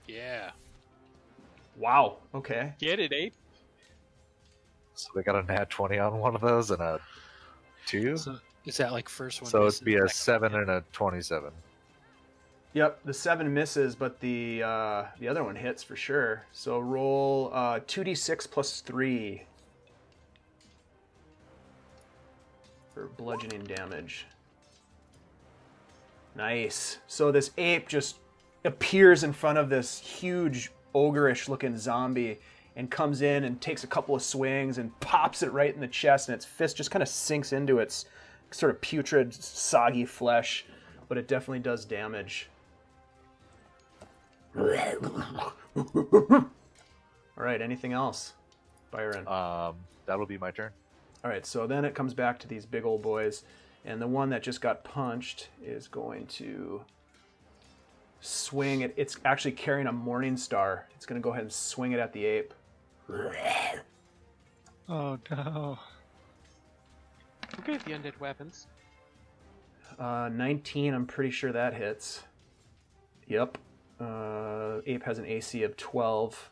Yeah. Wow. Okay. Get it, ape? So they got a nat 20 on one of those and a 2? So is that like first one? So misses, it'd be a second 7 and a 27. Yep, the 7 misses, but the other one hits for sure. So roll 2d6 plus 3 for bludgeoning damage. Nice. So this ape just appears in front of this huge ogre-ish looking zombie and comes in and takes a couple of swings and pops it right in the chest, and its fist just kind of sinks into its sort of putrid, soggy flesh, but it definitely does damage. All right, anything else, Byron? That'll be my turn. All right, so then it comes back to these big old boys, and the one that just got punched is going to swing it. It's actually carrying a Morning Star. It's going to go ahead and swing it at the ape. Oh no. Okay, the undead weapons. 19, I'm pretty sure that hits. Yep. Ape has an AC of 12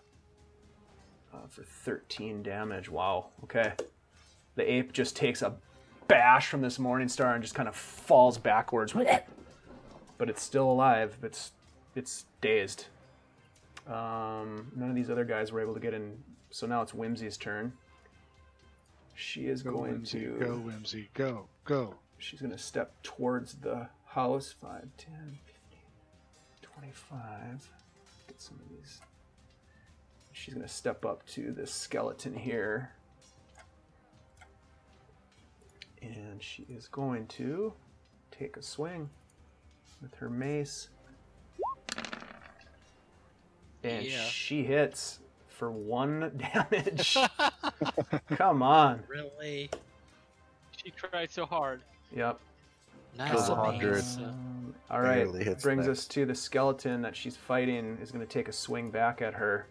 for 13 damage. Wow. Okay. The ape just takes a bash from this Morning Star and just kind of falls backwards. But it's still alive. It's dazed. None of these other guys were able to get in. So now it's Whimsy's turn. She is Go going Whimsy, to... go Whimsy, go, go. She's going to step towards the house. 5, 10, 15, 25. Get some of these. She's going to step up to this skeleton here. And she is going to take a swing with her mace. And Yeah. she hits for 1 damage. Come on. Really? She tried so hard. Yep. Nice. Kills 100. mace. All right. Barely hits Brings next. us to the skeleton that she's fighting is going to take a swing back at her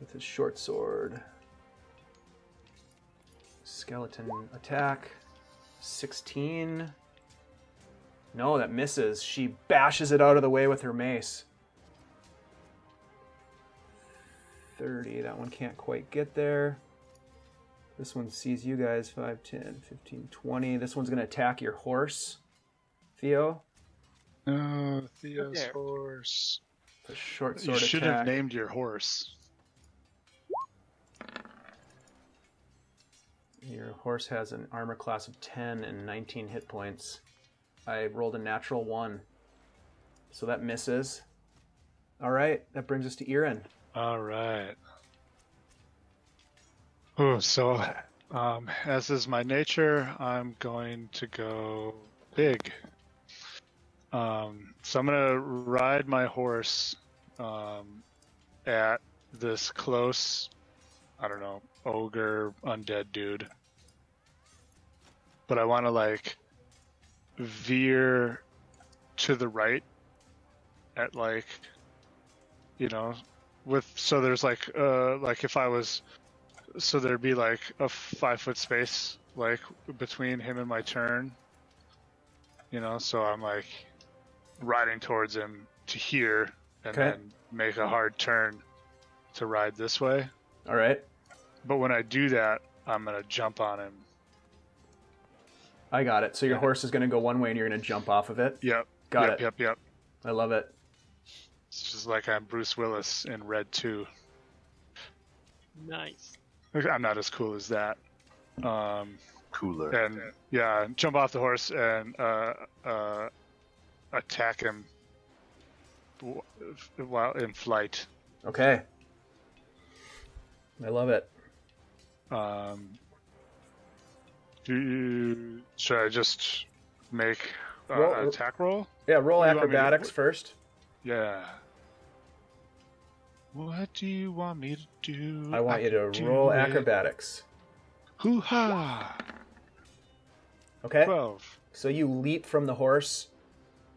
with his short sword. Skeleton attack. 16. No, that misses. She bashes it out of the way with her mace. 30. That one can't quite get there. This one sees you guys. 5, 10, 15, 20. This one's going to attack your horse, Theo. Oh, Theo's There. horse. A short You sword should attack. have named your horse. Your horse has an armor class of 10 and 19 hit points. I rolled a natural 1. So that misses. All right, that brings us to Irin. All right. Oh, so as is my nature, I'm going to go big. So I'm gonna ride my horse at this close, I don't know, ogre undead dude. But I want to like veer to the right at like, you know, with so there's like if I was, so there'd be like a 5 foot space like between him and my turn, You know, so I'm like riding towards him to here, and Okay. then make a hard turn to ride this way. All right. But when I do that, I'm gonna jump on him. I got it. So your horse is going to go one way and you're going to jump off of it? Yep. Got yep, it. Yep. Yep. I love it. It's just like I'm Bruce Willis in Red 2. Nice. I'm not as cool as that. Cooler. And yeah, jump off the horse and attack him while in flight. Okay. I love it. Should I just make Roll- attack roll? Yeah, roll What do you want me to- acrobatics first. Yeah. What do you want me to do? I want you can to do roll it. acrobatics. Hoo-ha! Okay? 12. So you leap from the horse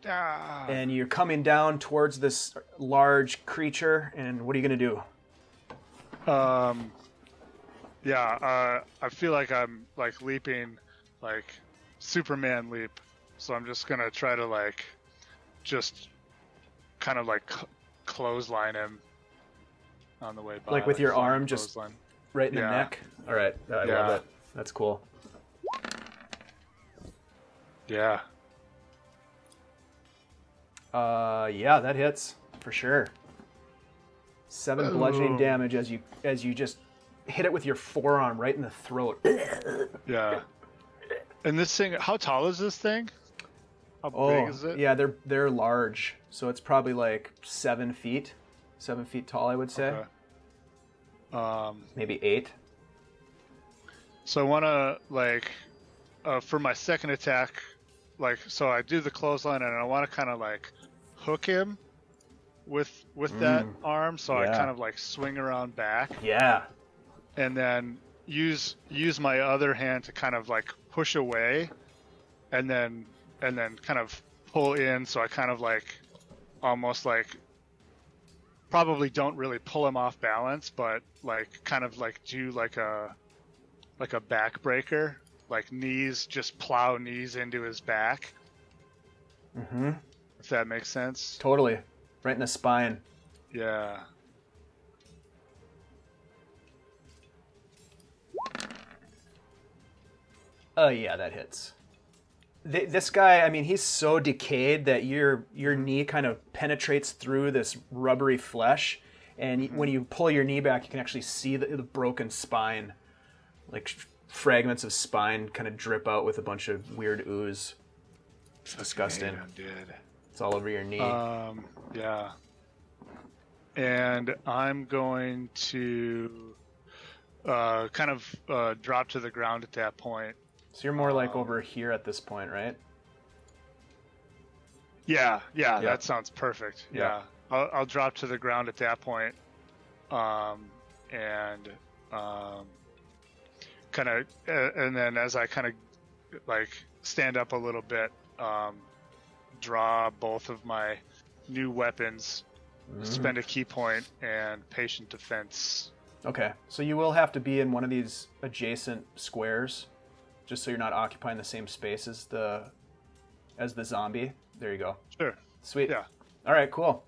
Ah. and you're coming down towards this large creature, and what are you going to do? Yeah, I feel like I'm like leaping like Superman leap. So I'm just gonna try to like just kind of like clothesline him on the way by. Like with your flying arm just clothesline. right in the Yeah. neck? All right. I love Yeah. it. That's cool. Yeah. Yeah, that hits for sure. 7 bludgeoning Ooh. damage as you just hit it with your forearm right in the throat. Yeah. And this thing, how tall is this thing? How big is it? Yeah, they're large, so it's probably like 7 feet. 7 feet tall, I would say. Okay. Maybe 8. So I want to like, for my second attack, like, so I do the clothesline and I want to kind of like hook him with that arm. So I Yeah. kind of like swing around back Yeah. and then use my other hand to kind of like push away, and then kind of pull in. So I kind of like almost like probably don't really pull him off balance, but like kind of like do like a backbreaker, like knees, just plow knees into his back. Mm-hmm. If that makes sense. Totally. Right in the spine. Yeah. Oh yeah, that hits. This guy, I mean, he's so decayed that your knee kind of penetrates through this rubbery flesh, and when you pull your knee back, you can actually see the broken spine, like fragments of spine kind of drip out with a bunch of weird ooze. It's disgusting. I'm dead. It's all over your knee. Yeah. And I'm going to kind of drop to the ground at that point. So you're more like over here at this point, right? Yeah, that sounds perfect. Yeah. Yeah. I'll drop to the ground at that point. And kind of, and then as I kind of like stand up a little bit, draw both of my new weapons, spend a key point, and patient defense. Okay, so you will have to be in one of these adjacent squares, just so you're not occupying the same space as the zombie. There you go. Sure. Sweet. Yeah. All right, cool.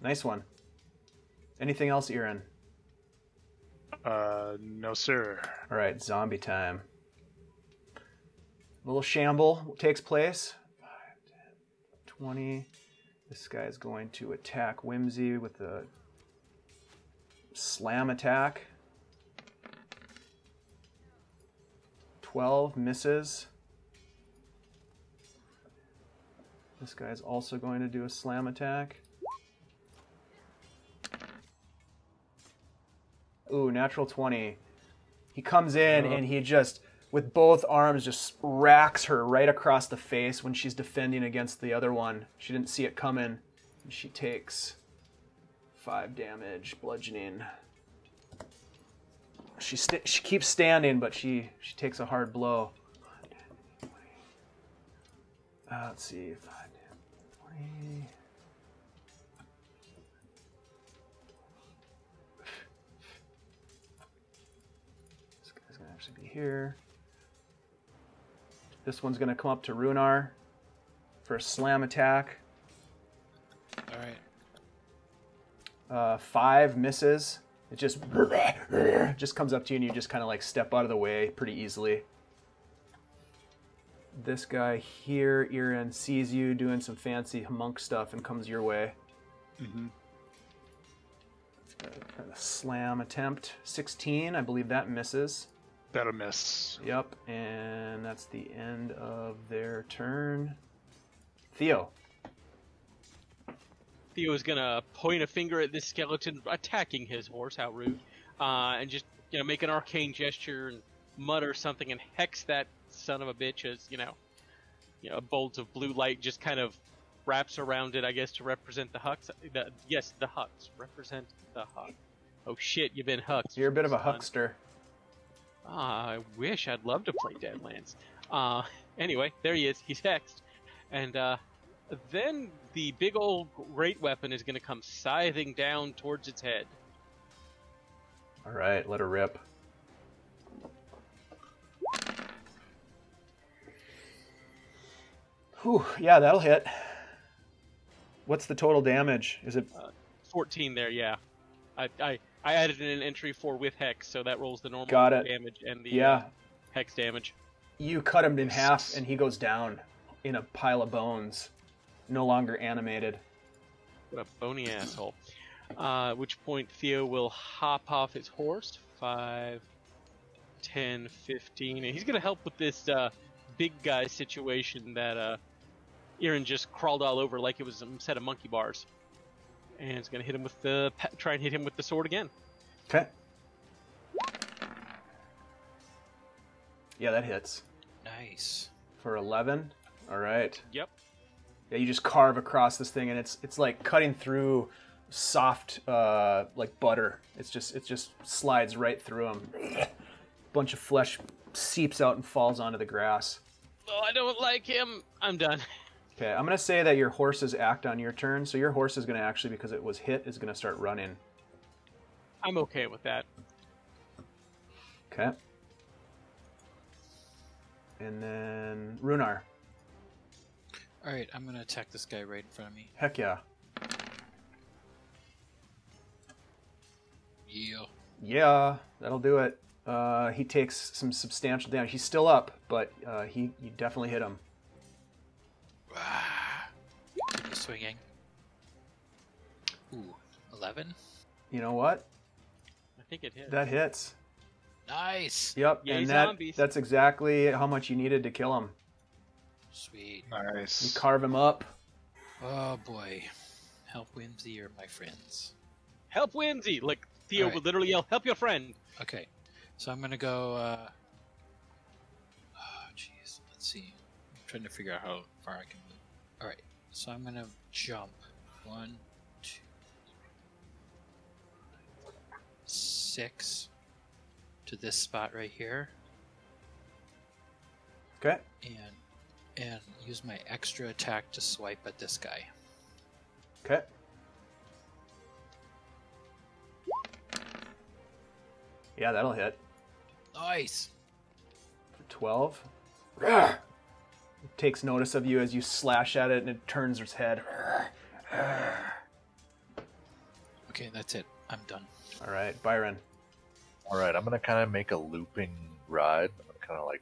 Nice one. Anything else, Irin? No, sir. All right, zombie time. Little shamble takes place. 5, 10, 20. This guy's going to attack Whimsy with a slam attack. 12 misses. This guy's also going to do a slam attack. Ooh, natural 20. He comes in and he just, with both arms, just racks her right across the face when she's defending against the other one. She didn't see it coming. And she takes 5 damage, bludgeoning. She keeps standing, but she takes a hard blow. Let's see, 5, 20. This guy's gonna actually be here. This one's gonna come up to Rhunar for a slam attack. All right. 5 misses. It just comes up to you and you just kind of like step out of the way pretty easily. This guy here, Irin, sees you doing some fancy monk stuff and comes your way. Mm-hmm. A slam attempt. 16, I believe that misses. That'll miss. Yep, and that's the end of their turn. Theo. Theo is gonna point a finger at this skeleton attacking his horse. How rude! And just make an arcane gesture and mutter something and hex that son of a bitch as a bolt of blue light just kind of wraps around it. I guess to represent the Hux. The Hux represent the Hux. Oh shit! You've been huxed. You're a bit of a huckster. I wish I'd love to play Deadlands. Anyway, there he is. He's hexed, and then the big old great weapon is going to come scything down towards its head. All right, let her rip. Whew, yeah, that'll hit. What's the total damage? Is it 14 there? Yeah, I added in an entry for with hex, so that rolls the normal damage and the hex damage. You cut him in half, and he goes down in a pile of bones, no longer animated. What a bony asshole. At which point Theo will hop off his horse. 5, 10, 15, and he's going to help with this big guy situation that Irin just crawled all over like it was a set of monkey bars. And it's going to hit him with try and hit him with the sword again. Okay. Yeah, that hits. Nice. For 11. All right. Yep. Yeah, you just carve across this thing, and it's like cutting through soft like butter. It just slides right through him. Bunch of flesh seeps out and falls onto the grass. Oh, I don't like him. I'm done. Okay, I'm gonna say that your horses act on your turn, so your horse is gonna actually, because it was hit, is gonna start running. I'm okay with that. Okay. And then Rhunar. Alright, I'm gonna attack this guy right in front of me. Heck yeah. Yeah. Yeah, that'll do it. He takes some substantial damage. He's still up, but you definitely hit him. Keep swinging. Ooh, 11? You know what? I think it hit. That hits. Nice! Yep, Yay, and zombies. that's exactly how much you needed to kill him. Sweet. Nice. You carve him up. Oh boy. Help Whimsy or my friends. Help Whimsy! Like Theo would literally yell, help your friend! Okay, so I'm gonna go, oh jeez, let's see. I'm trying to figure out how far I can move. Alright, so I'm gonna jump. 1, 2, 6 to this spot right here. Okay. And use my extra attack to swipe at this guy. Okay. Yeah, that'll hit. Nice! For 12. It takes notice of you as you slash at it, and it turns its head. Okay, that's it. I'm done. All right, Byron. All right, I'm gonna kind of make a looping ride. I'm gonna kind of like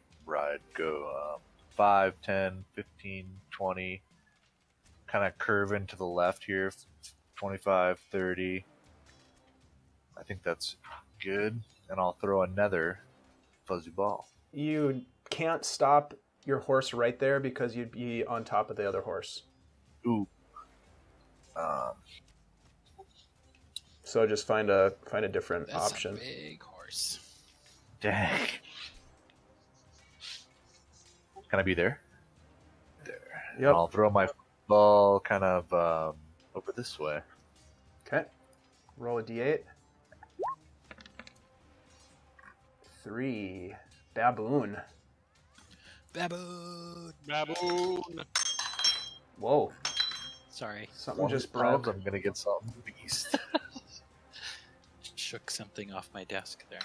go 5, 10, 15, 20. Kind of curve into the left here, 25, 30. I think that's good. And I'll throw another fuzzy ball. You can't stop your horse right there because you'd be on top of the other horse. Ooh. So just find a different That's option. a big horse. Dang. Can I be there? There. Yep. And I'll throw my ball kind of over this way. Okay. Roll a d8. 3. Baboon. Baboon! Baboon! Whoa. Sorry, Something One just of these times broke. I'm gonna get something beast. shook something off my desk there.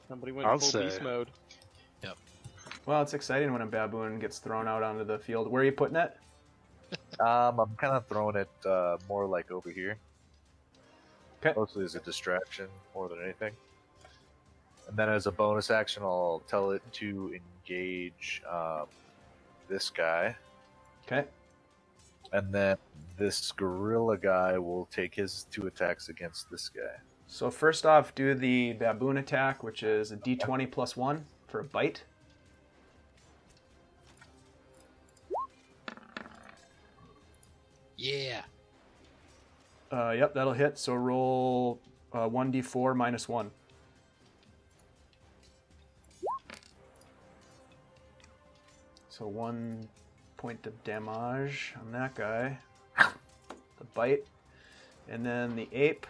Somebody went I'll full say. beast mode. Well, it's exciting when a baboon gets thrown out onto the field. Where are you putting it? I'm kind of throwing it more like over here. Okay. Mostly as a distraction more than anything. And then as a bonus action, I'll tell it to engage this guy. Okay. And then this gorilla guy will take his 2 attacks against this guy. So first off, do the baboon attack, which is a d20 plus 1 for a bite. Yeah. Yep, that'll hit. So roll 1d4 minus 1. So 1 point of damage on that guy. The bite. And then the ape,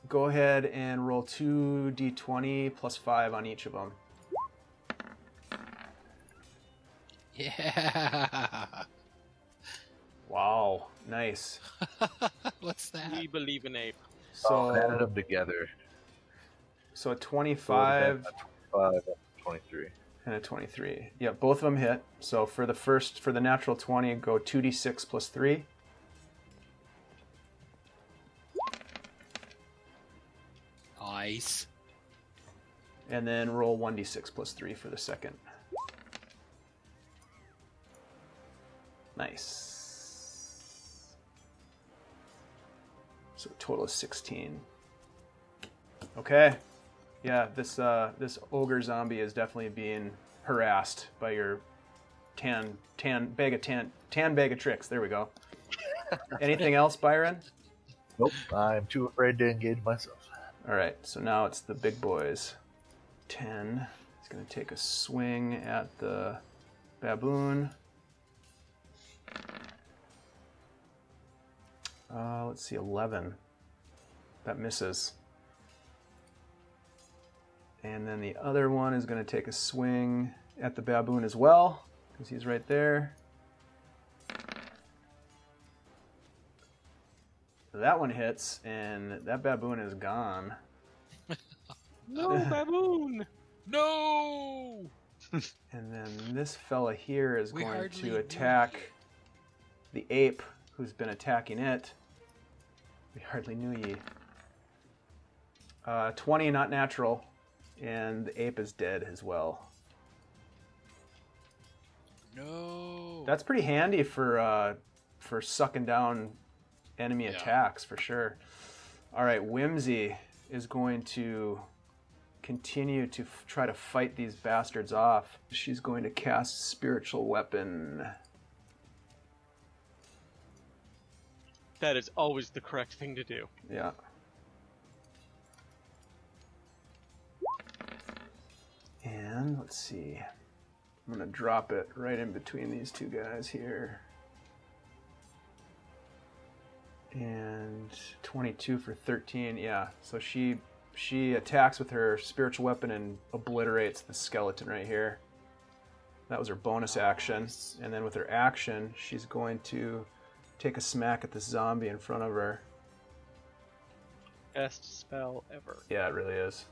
go ahead and roll 2d20 plus 5 on each of them. Yeah. Wow, nice. What's that? We believe in ape. So Added them together. So a 25 25 and 23. and a 23. Yeah, both of them hit. So for the natural 20, go 2d6 plus 3. Nice. And then roll 1d6 plus 3 for the second. Nice. So a total of 16. Okay. Yeah, this ogre zombie is definitely being harassed by your tan bag of tricks. There we go. Anything else, Byron? Nope, I'm too afraid to engage myself. All right, so now it's the big boys. 10. He's going to take a swing at the baboon. Let's see, 11. That misses. And then the other one is going to take a swing at the baboon as well, because he's right there. That one hits, and that baboon is gone. No, baboon! No! And then this fella here is We going hardly to knew attack the ape who's been attacking it. We hardly knew ye. 20, not natural. And the ape is dead as well. No. That's pretty handy for sucking down enemy attacks, for sure. All right, Whimsy is going to continue to try to fight these bastards off. She's going to cast Spiritual Weapon. That is always the correct thing to do. Yeah. And let's see. I'm going to drop it right in between these two guys here. And 22 for 13. Yeah, so she attacks with her spiritual weapon and obliterates the skeleton right here. That was her bonus action. And then with her action, she's going to take a smack at this zombie in front of her. Best spell ever. Yeah, it really is.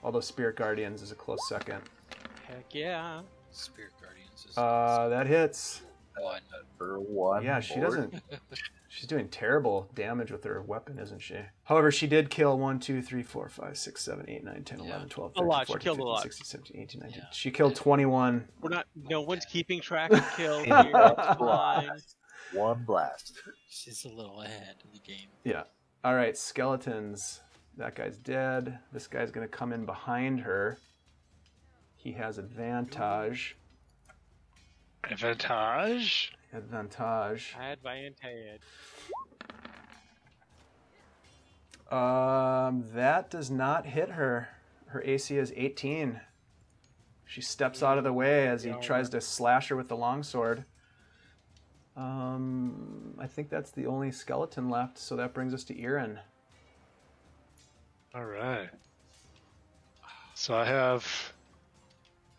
Although Spirit Guardians is a close second. Heck yeah. Spirit Guardians is That hits. one. For one. Yeah, she board. doesn't. She's doing terrible damage with her weapon, isn't she? However, she did kill 1, 2, 3, 4, 5, 6, 7, 8, 9, 10, 11, 12, 13, A lot. She 14, killed 15, a lot. 16, 17, 18, 19. Yeah. She killed 21. We're not. No one's keeping track of kills here. It's fine. One blast. She's a little ahead of the game. Yeah. All right, skeletons. That guy's dead. This guy's going to come in behind her. He has advantage. Advantage? Advantage. Advantage. That does not hit her. Her AC is 18. She steps out of the way as he tries to slash her with the longsword. I think that's the only skeleton left, so that brings us to Irin. All right. So I have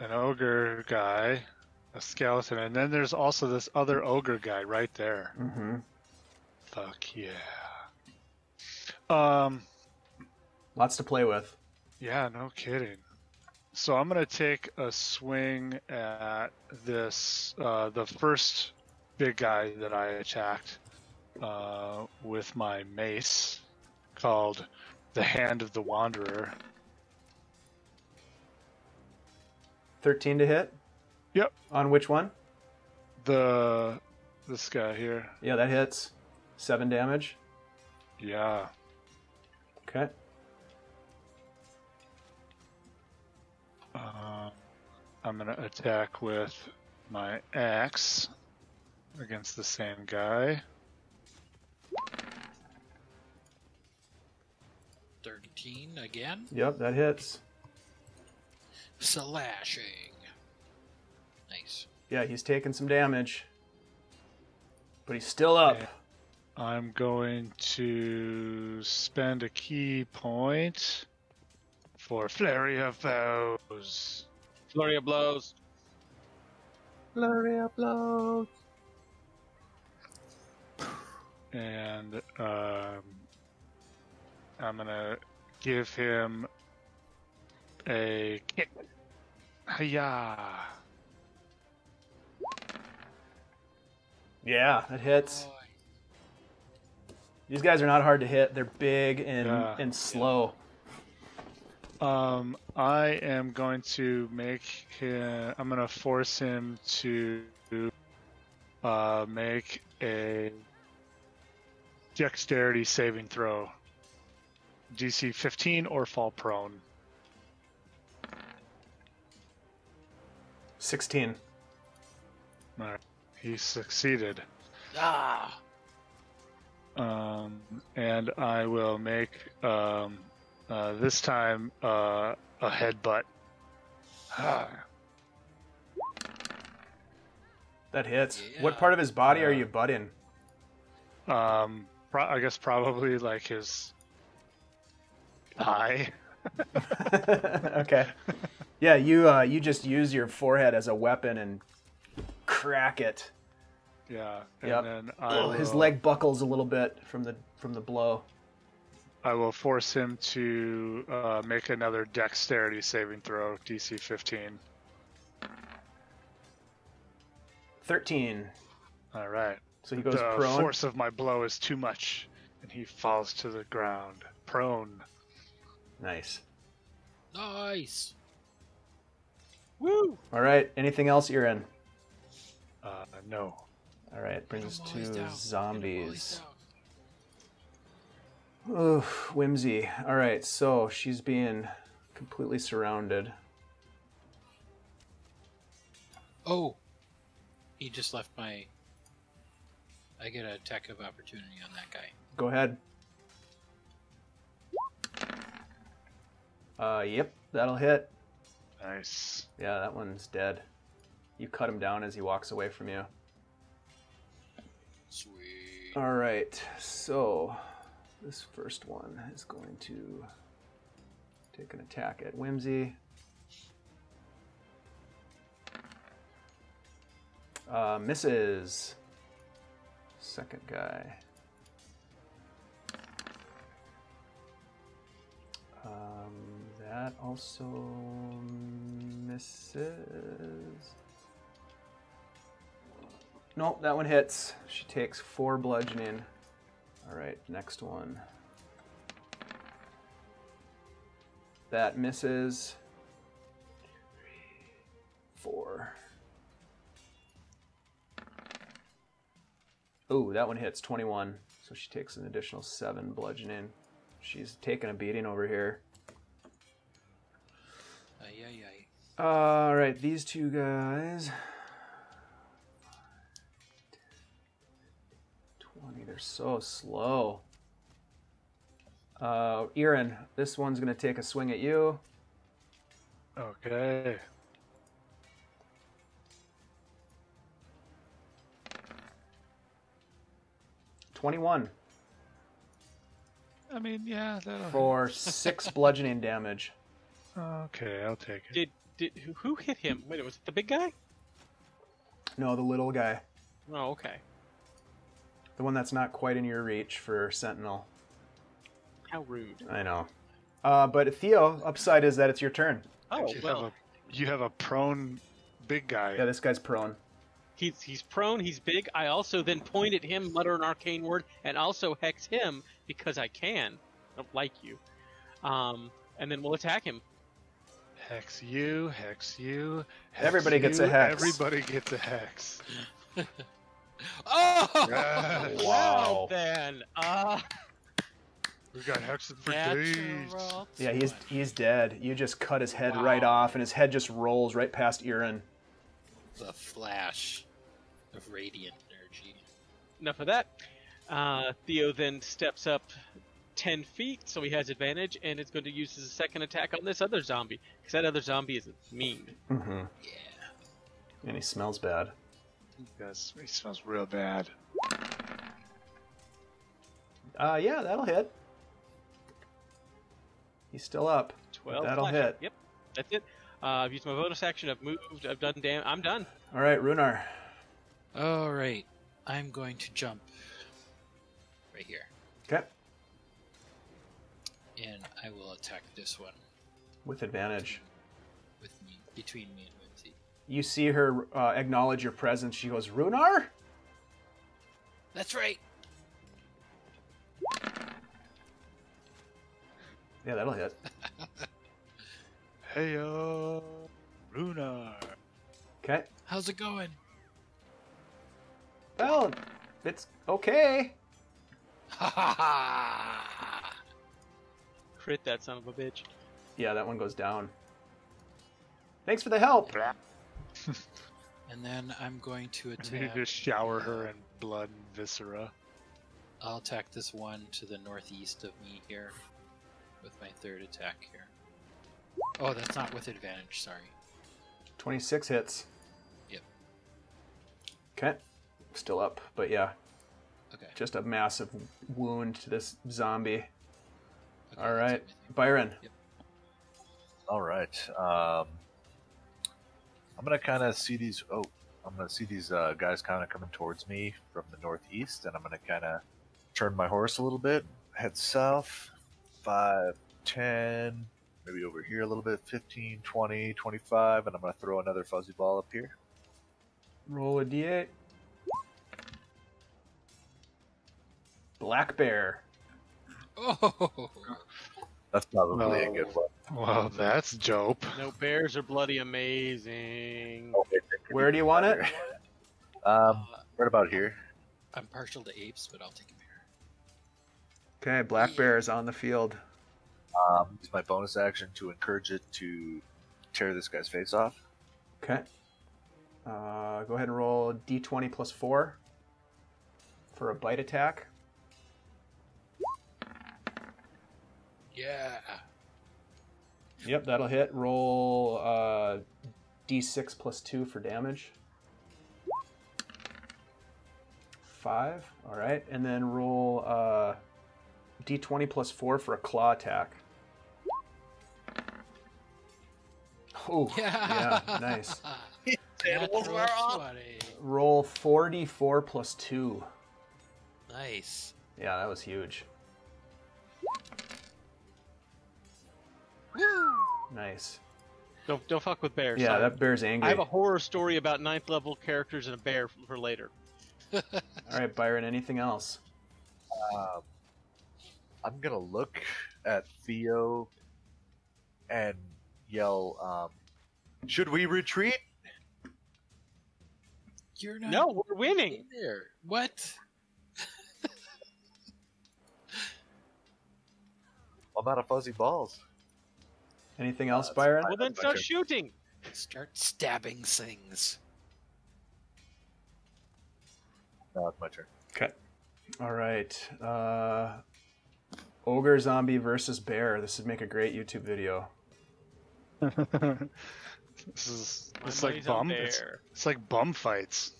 an ogre guy, a skeleton, and then there's also this other ogre guy right there. Mm-hmm. Fuck yeah. Lots to play with. Yeah, no kidding. So I'm gonna take a swing at this, the first big guy that I attacked with my mace called the Hand of the Wanderer. 13 to hit? Yep. On which one? This guy here. Yeah, that hits. 7 damage. Yeah. Okay. I'm going to attack with my axe against the same guy. 13 again. Yep, that hits. Slashing. Nice. Yeah, he's taking some damage. But he's still up. Okay. I'm going to spend a key point for Flurry of Foes. Flurry of blows. Flurry of blows. And I'm going to give him a kick. Hiya! Yeah, that hits. These guys are not hard to hit. They're big and slow. I am going to make him. I'm going to force him to make a dexterity saving throw. DC 15 or fall prone. 16. All right. He succeeded. Ah. And I will make this time a headbutt. That hits. Yeah. What part of his body are you butting? I guess probably like his thigh. Okay. Yeah, you just use your forehead as a weapon and crack it. Yeah. And Yep. then His leg buckles a little bit from the blow. I will force him to make another dexterity saving throw, DC 15. 13. All right. So he goes The prone. force of my blow is too much, and he falls to the ground, prone. Nice. Nice. Woo! All right. Anything else, Irin? No. All right. Brings us Get 'em while he's to down. Get 'em while he's zombies. down. Oof, Whimsy. All right. So she's being completely surrounded. Oh, he just left my. I get an attack of opportunity on that guy. Go ahead. Yep, that'll hit. Nice. Yeah, that one's dead. You cut him down as he walks away from you. Sweet. All right, so this first one is going to take an attack at Whimsy. Misses. Second guy. That also misses. Nope, that one hits. She takes 4 bludgeoning. All right, next one. That misses. 4. Ooh, that one hits 21. So she takes an additional 7 bludgeoning. She's taking a beating over here. All right, these two guys. 20, they're so slow. Irin, this one's going to take a swing at you. Okay. $21 I mean, yeah, that'll. for 6 bludgeoning damage. Okay, I'll take it. Who hit him? Wait, was it the big guy? No, the little guy. Oh, okay. The one that's not quite in your reach for Sentinel. How rude. I know. But Theo, upside is that it's your turn. Oh, you well. you have a prone big guy. Yeah, this guy's prone. He's prone. He's big. I also then point at him, mutter an arcane word, and also hex him because I can. I don't like you. And then we'll attack him. Hex you, hex you. Hex Everybody gets a you, hex. Everybody gets a hex. Oh! Yes. Well then. We got hexed for Natural days. 20. Yeah, he's dead. You just cut his head right off, and his head just rolls right past Irin. The flash of radiant energy. Enough of that. Theo then steps up 10 feet, so he has advantage, and it's going to use his second attack on this other zombie, because that other zombie is mean. Mm-hmm. Yeah. And he smells bad. Yes, he smells real bad. Yeah, that'll hit. He's still up. 12. That'll slashing. hit. Yep, that's it. I've used my bonus action. I've moved. I've done I'm done. All right, Rhunar. All right. I'm going to jump right here, Okay. and I will attack this one With advantage. with me, between me and Whimsy. You see her acknowledge your presence. She goes, Rhunar? That's right. Yeah, that'll hit. Heyo, Rhunar. Okay. How's it going? Well, it's okay. Ha ha ha! Crit that son of a bitch. Yeah, that one goes down. Thanks for the help. And then I'm going to We need attack. to shower her in blood and viscera. I'll attack this one to the northeast of me here with my third attack here. Oh, that's not with advantage, sorry. 26 hits. Yep. Okay. Still up, but yeah, Okay. just a massive wound to this zombie. Okay, All that's right, everything. Byron. Yep. All right. I'm gonna kind of see these. Oh, I'm gonna see these guys kind of coming towards me from the northeast, and I'm gonna kind of turn my horse a little bit, head south, 5, 10, maybe over here a little bit, 15, 20, 25, and I'm gonna throw another fuzzy ball up here. Roll a d8. Black bear. Oh! That's probably a No. good one. Well, that's dope. No, bears are bloody amazing. Where do you want it? Right about here. I'm partial to apes, but I'll take him here. Okay, black bear is on the field. Use my bonus action to encourage it to tear this guy's face off. Okay. Go ahead and roll d20 plus 4 for a bite attack. Yeah! Yep, that'll hit. Roll d6 plus 2 for damage. 5. All right, and then roll d20 plus 4 for a claw attack. Oh, yeah, nice. Natural 20. Roll 4d4 plus 2. Nice. Yeah, that was huge. Woo! Nice. Don't fuck with bears. Yeah, Sorry. that bear's angry. I have a horror story about 9th level characters and a bear for later. All right, Byron, anything else? I'm gonna look at Theo and yell, "Should we retreat?" You're not No, we're winning. in there. What? I'm out of fuzzy balls. Anything else, Byron? Well, then start shooting. Start stabbing things. No, it's my turn. Okay. All right. Ogre zombie versus bear. This would make a great YouTube video. It's My like money's on bum. It's bear. like bum fights.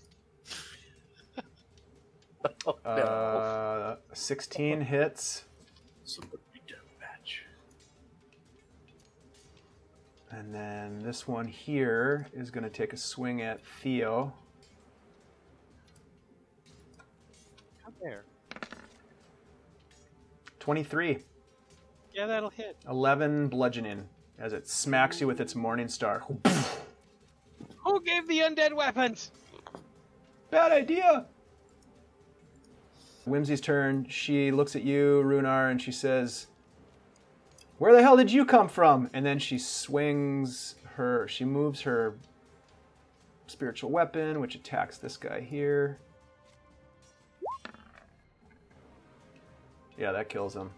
16 hits. So the death match. And then this one here is going to take a swing at Theo. Come there. 23. Yeah, that'll hit. 11 bludgeoning as it smacks you with its morning star. Who gave the undead weapons? Bad idea. Whimsy's turn. She looks at you, Rhunar, and she says, "Where the hell did you come from?" And then she she moves her spiritual weapon, which attacks this guy here. Yeah, that kills him.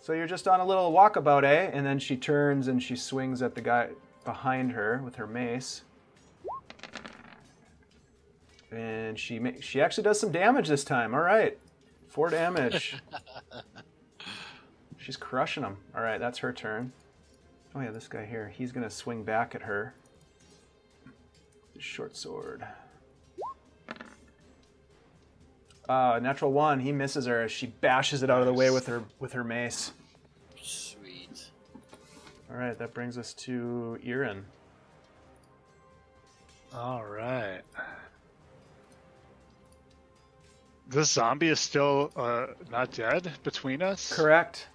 So you're just on a little walkabout, eh? And then she turns and she swings at the guy behind her with her mace. And she actually does some damage this time. All right. 4 damage. She's crushing him. All right, that's her turn. Oh yeah, this guy here. He's going to swing back at her. Short sword. Natural 1. He misses her as she bashes it out of the way with her mace. Sweet. All right, that brings us to Irin. All right. This zombie is still not dead between us? Correct.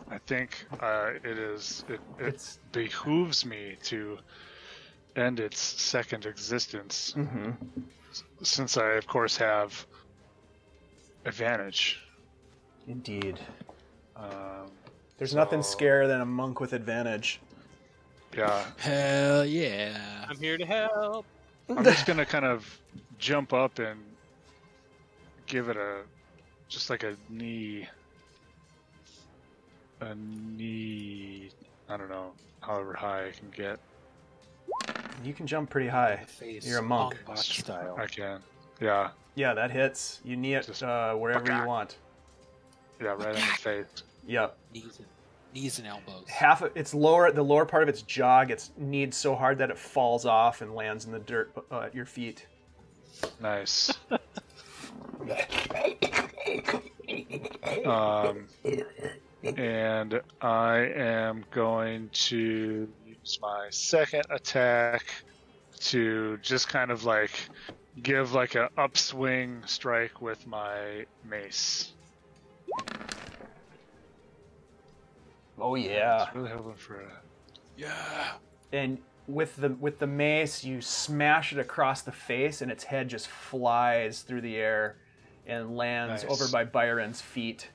I think it behooves me to end its second existence. Mm-hmm. Since I, of course, have advantage. Indeed. There's nothing scarier than a monk with advantage. Yeah. Hell yeah. I'm here to help. I'm just going to kind of jump up and give it just like a knee, I don't know, however high I can get. You can jump pretty high. Face You're a monk. Ong Bak style. I can. Yeah. Yeah, that hits. You knee it wherever you want. Yeah, right in the face. Yep. Knees and elbows. The lower part of its jaw gets kneed so hard that it falls off and lands in the dirt at your feet. Nice. And I am going to use my second attack to just kind of like give like a upswing strike with my mace. Oh yeah. It's really hoping for a... Yeah. And with the mace, you smash it across the face, and its head just flies through the air and lands over by Byron's feet,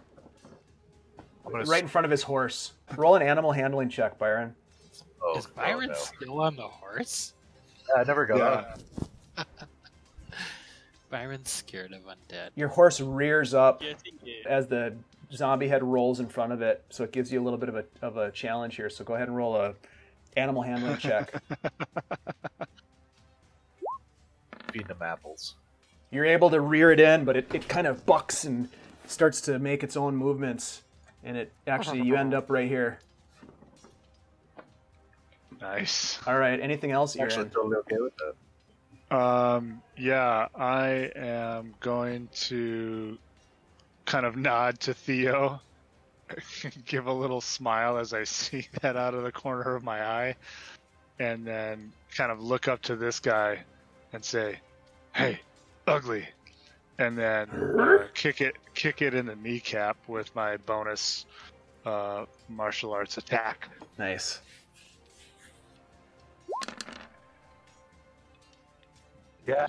right in front of his horse. Roll an animal handling check, Byron. Is Byron still on the horse? I never got up. Byron's scared of undead. Your horse rears up Yes, he did. as the zombie head rolls in front of it, so it gives you a little bit of a challenge here. So go ahead and roll a animal handling check. Feed them apples. You're able to rear it in, but it kind of bucks and starts to make its own movements, and you end up right here. Nice. All right. Anything else? Actually, totally okay with that. Yeah, I am going to kind of nod to Theo, give a little smile as I see that out of the corner of my eye, and then kind of look up to this guy and say, "Hey, ugly," and then kick it in the kneecap with my bonus martial arts attack. Nice. Yeah.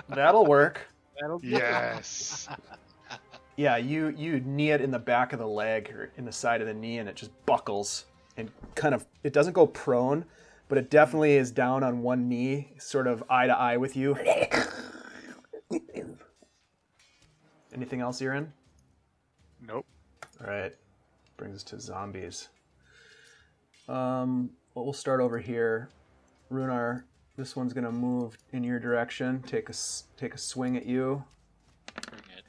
That'll work. Yes. Yeah, you knee it in the back of the leg or in the side of the knee, and it just buckles and kind of, it doesn't go prone, but it definitely is down on one knee, sort of eye to eye with you. Anything else you're in? Nope. All right. Brings us to zombies. Well, we'll start over here. Rhunar, this one's going to move in your direction, take a swing at you. Bring it.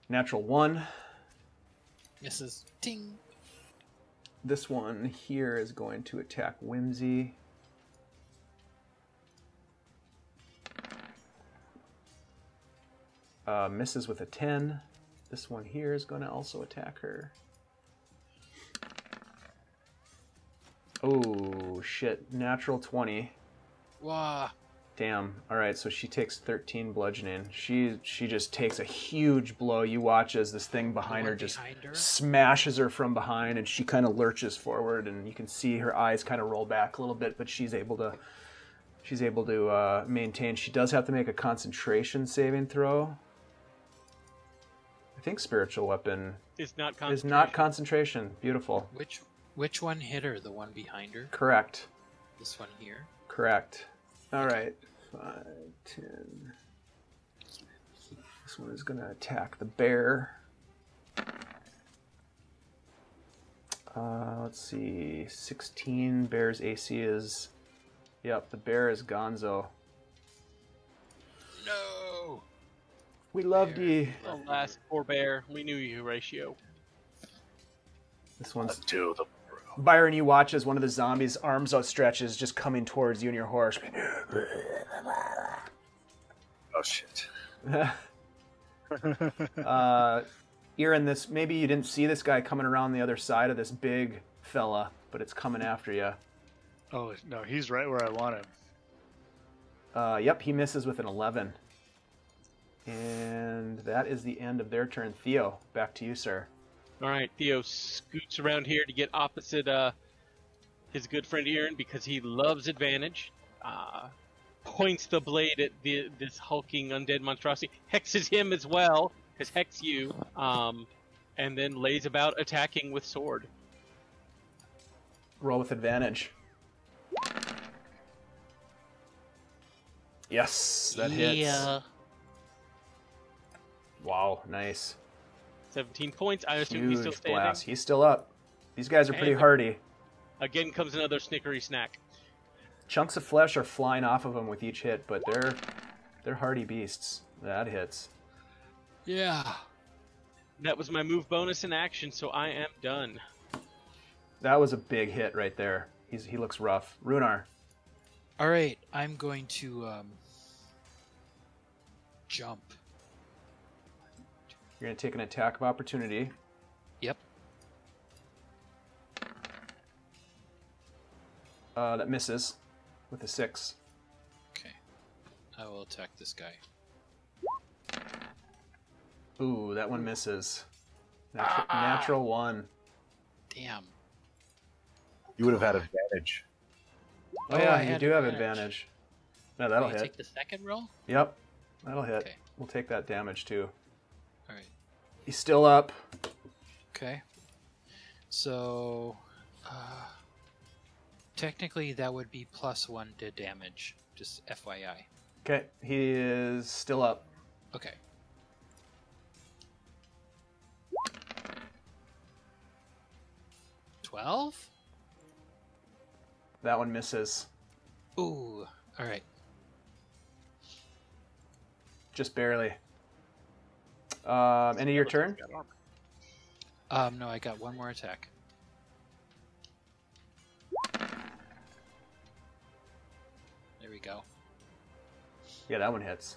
Natural 1. Misses. Ting. This one here is going to attack Whimsy. Misses with a 10. This one here is going to also attack her. Oh, shit. Natural 20. Wah. Damn. All right, so she takes 13 bludgeoning. She just takes a huge blow. You watch as this thing behind her just smashes her from behind, and she kind of lurches forward, and you can see her eyes kind of roll back a little bit, but she's able to maintain. She does have to make a concentration saving throw. I think spiritual weapon Is not concentration. Beautiful. Which one hit her? The one behind her? Correct. This one here? Correct. All right. 5, 10. This one is going to attack the bear. Let's see. 16. Bear's AC is... Yep, the bear is gonzo. No! We loved you. Alas, poor bear. We knew you, Ratio. This one's... Until the Byron, you watch as one of the zombies' arms outstretches, just coming towards you and your horse. Oh, shit. Irin, maybe you didn't see this guy coming around the other side of this big fella, but it's coming after you. Oh, no, he's right where I want him. Yep, he misses with an 11. And that is the end of their turn. Theo, back to you, sir. All right, Theo scoots around here to get opposite his good friend Irin because he loves advantage. Points the blade at this hulking undead monstrosity. Hexes him as well, because hex you. And then lays about attacking with sword. Roll with advantage. Yes, that hits. Wow, nice. 17 points. I assume Huge he's still standing. blast. He's still up. These guys are pretty And- hardy. Again comes another snickery snack. Chunks of flesh are flying off of them with each hit, but they're hardy beasts. That hits. Yeah. That was my move bonus in action, so I am done. That was a big hit right there. He looks rough. Rhunar. All right, I'm going to jump. You're going to take an attack of opportunity. Yep. That misses with a 6. Okay. I will attack this guy. Ooh, that one misses. Natural 1. Damn. You would have had advantage. Oh, I yeah, you had do have advantage. advantage. No, that'll Will you hit. take the second roll? Yep, that'll hit. Okay. We'll take that damage too. All right. He's still up. Okay. So, technically that would be +1 to damage. Just FYI. Okay, he is still up. Okay. $12? That one misses. Ooh. All right. Just barely. End of your turn? No, I got one more attack. There we go. Yeah, that one hits.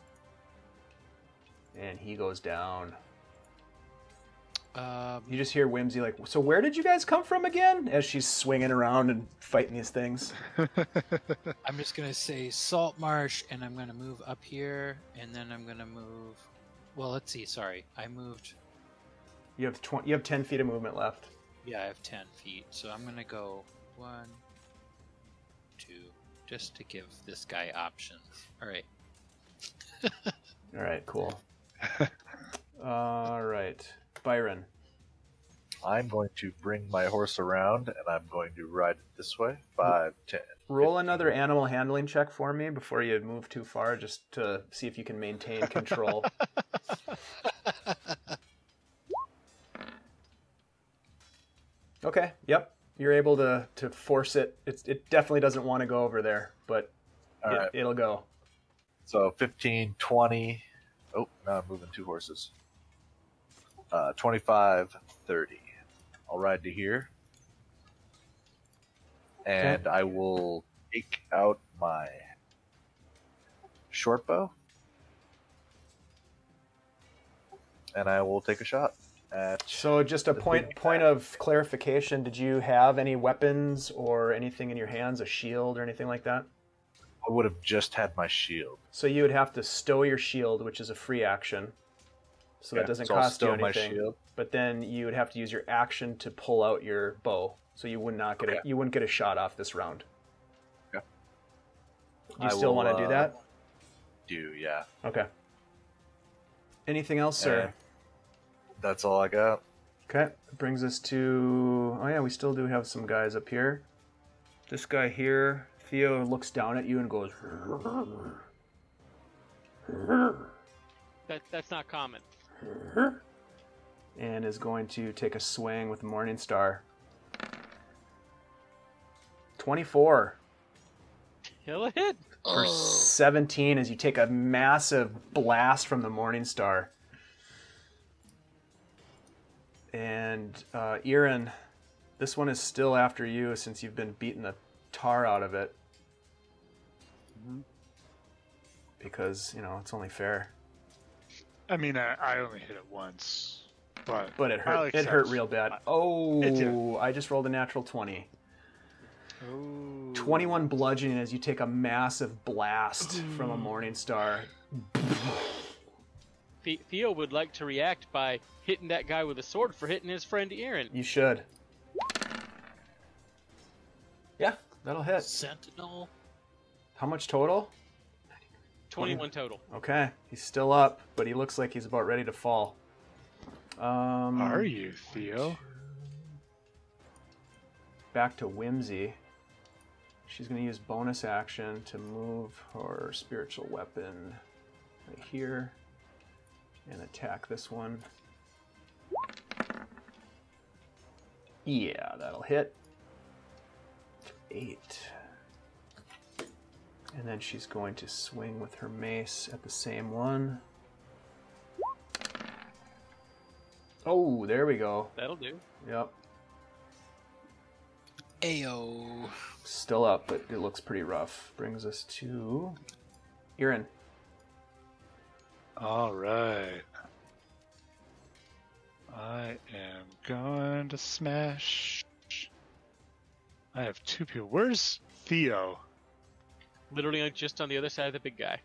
And he goes down. You just hear Whimsy like, so where did you guys come from again? As she's swinging around and fighting these things. I'm just gonna say Saltmarsh, and I'm gonna move up here, and then I'm gonna move. Well, let's see. Sorry, I moved. You have 10 feet of movement left. Yeah, I have 10 feet, so I'm gonna go 1, 2, just to give this guy options. All right. All right, cool. All right, Byron. I'm going to bring my horse around, and I'm going to ride it this way. 5, 10. Roll another animal handling check for me before you move too far, just to see if you can maintain control. Okay, yep. You're able to force it. It definitely doesn't want to go over there, but it'll go. So 15, 20. Oh, now I'm moving 2 horses. 25, 30. I'll ride to here. And I will take out my short bow. And I will take a shot at... So just a point of clarification, did you have any weapons or anything in your hands, a shield or anything like that? I would have just had my shield. So you would have to stow your shield, which is a free action. So that doesn't so I'll cost you stow my anything. shield. But then you would have to use your action to pull out your bow. So you would not get you wouldn't get a shot off this round. Okay. You still want to do that? Yeah. Okay. Anything else, sir? That's all I got. Okay. Brings us to... Oh, yeah, we still do have some guys up here. This guy here, Theo, looks down at you and goes... That's not common. And is going to take a swing with Morning Star. 24. He'll hit. For 17 as you take a massive blast from the Morning Star. And Irin, this one is still after you since you've been beating the tar out of it. Because, you know, it's only fair. I mean, I only hit it once. But it hurt. It hurt real bad. Oh, I just rolled a natural 20. Ooh. 21 bludgeoning as you take a massive blast from a Morning Star. Theo would like to react by hitting that guy with a sword for hitting his friend Irin. You should. Yeah, that'll hit. Sentinel. How much total? 21 total. Okay, he's still up, but he looks like he's about ready to fall. Are you, Theo? Back to Whimsy. She's going to use bonus action to move her spiritual weapon right here and attack this one. Yeah, that'll hit. 8. And then she's going to swing with her mace at the same one. Oh, there we go. That'll do. Yep. Ayo. Still up, but it looks pretty rough. Brings us to Irin. All right. I am going to smash. I have 2 people. Where's Theo? Literally just on the other side of the big guy.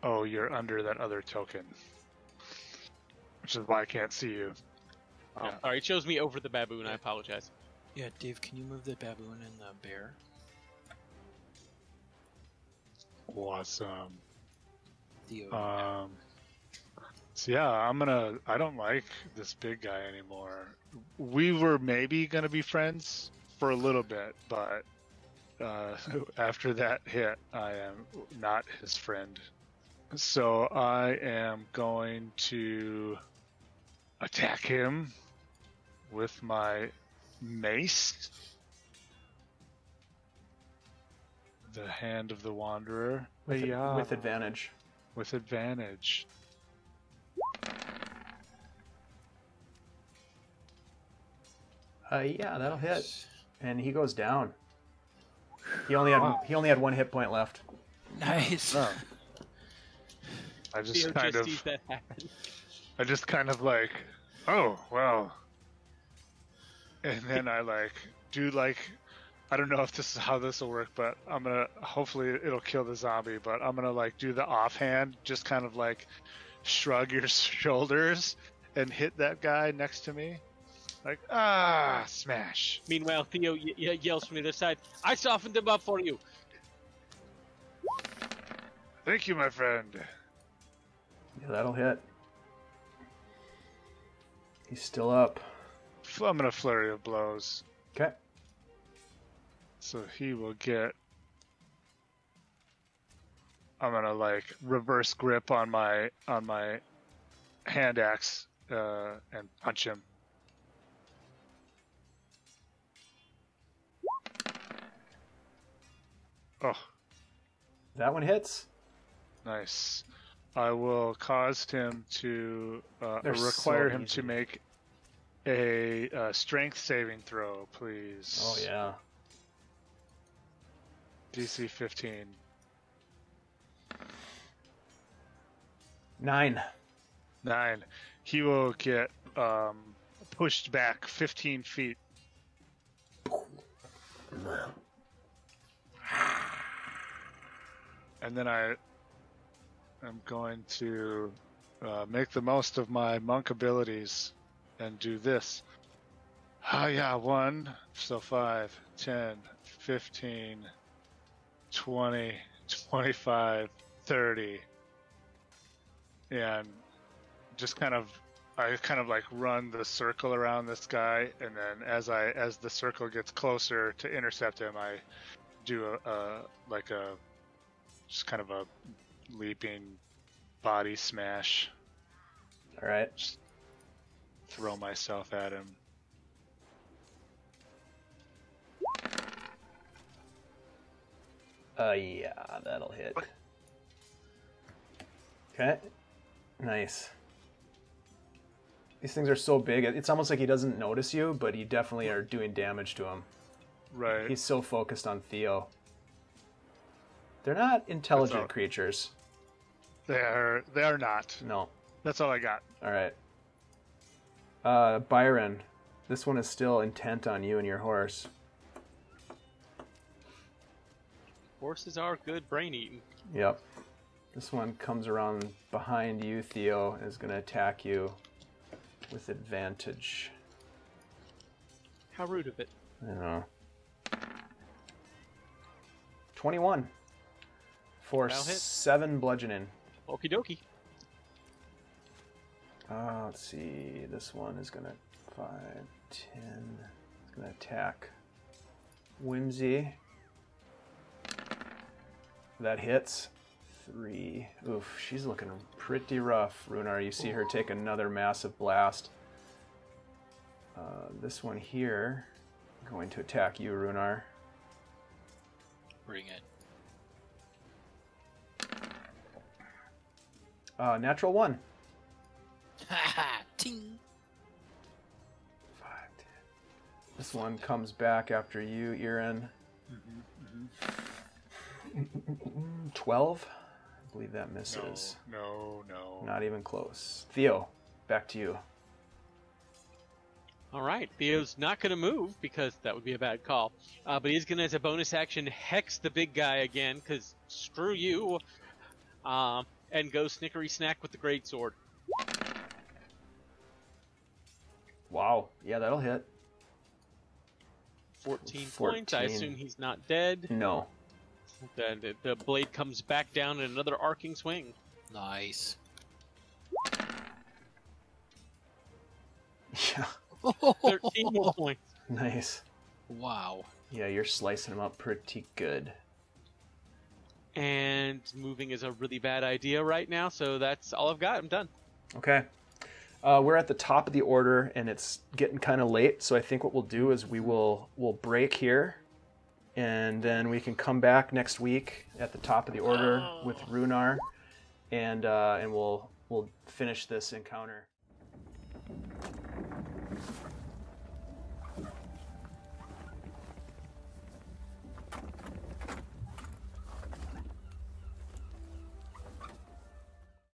Oh, you're under that other token. Which is why I can't see you. Yeah. All right, it shows me over the baboon. I apologize. Yeah, Dave, can you move the baboon and the bear? Awesome. Theo. So yeah, I don't like this big guy anymore. We were maybe gonna be friends for a little bit, but after that hit, I am not his friend. So I am going to attack him with my mace. The Hand of the Wanderer. With advantage. With advantage. Yeah, that'll hit. And he goes down. He only had 1 hit point left. Nice. Oh. I just kind of like, oh well. And then I I don't know if this is how this will work, but I'm gonna, hopefully it'll kill the zombie, but I'm gonna do the offhand, just kind of shrug your shoulders and hit that guy next to me. Smash. Meanwhile, Theo yells from the other side, I softened them up for you. Thank you, my friend. Yeah, that'll hit. He's still up. I'm gonna flurry of blows. Okay. So he will get... I'm gonna reverse grip on my hand axe and punch him. Oh. That one hits. Nice. I will cause him to require him to make a strength saving throw, please. Oh yeah. DC 15. 9. 9. He will get pushed back 15 feet. And then I am going to make the most of my monk abilities and do this. Oh yeah, 1, so 5, 10, 15, 20, 25, 30. And just I kind of like run the circle around this guy, and then as the circle gets closer to intercept him, I do just kind of a leaping body smash. All right. Just throw myself at him. Yeah, that'll hit. Okay. Nice. These things are so big, it's almost like he doesn't notice you, but you definitely are doing damage to him. Right. He's so focused on Theo. They're not intelligent creatures. They are not. No. That's all I got. All right. Byron, this one is still intent on you and your horse. Horses are good brain eating. Yep. This one comes around behind you, Theo, and is going to attack you with advantage. How rude of it. I don't know. 21 for That'll hit. 7 bludgeoning. Okie dokie. Let's see. This one is going to 5, 10. It's going to attack Whimsy. That hits. 3. Oof, she's looking pretty rough, Rhunar. You see her take another massive blast. This one here, going to attack you, Rhunar. Bring it. Natural 1. Ha ha! Ting! 5, 10. This one comes back after you, Irin. 12. I believe that misses. No. Not even close. Theo, back to you. All right, Theo's not going to move because that would be a bad call. But he's going to, as a bonus action, hex the big guy again because screw you. And go snickery snack with the greatsword. Wow. Yeah, that'll hit. 14 points. I assume he's not dead. No. The blade comes back down in another arcing swing. Nice. Yeah. 13 more points. Nice. Wow. Yeah, you're slicing them up pretty good. And moving is a really bad idea right now, so that's all I've got. I'm done. Okay. We're at the top of the order, and it's getting kind of late, so I think what we'll do is we'll break here, and then we can come back next week at the top of the order with Rhunar, and we'll finish this encounter.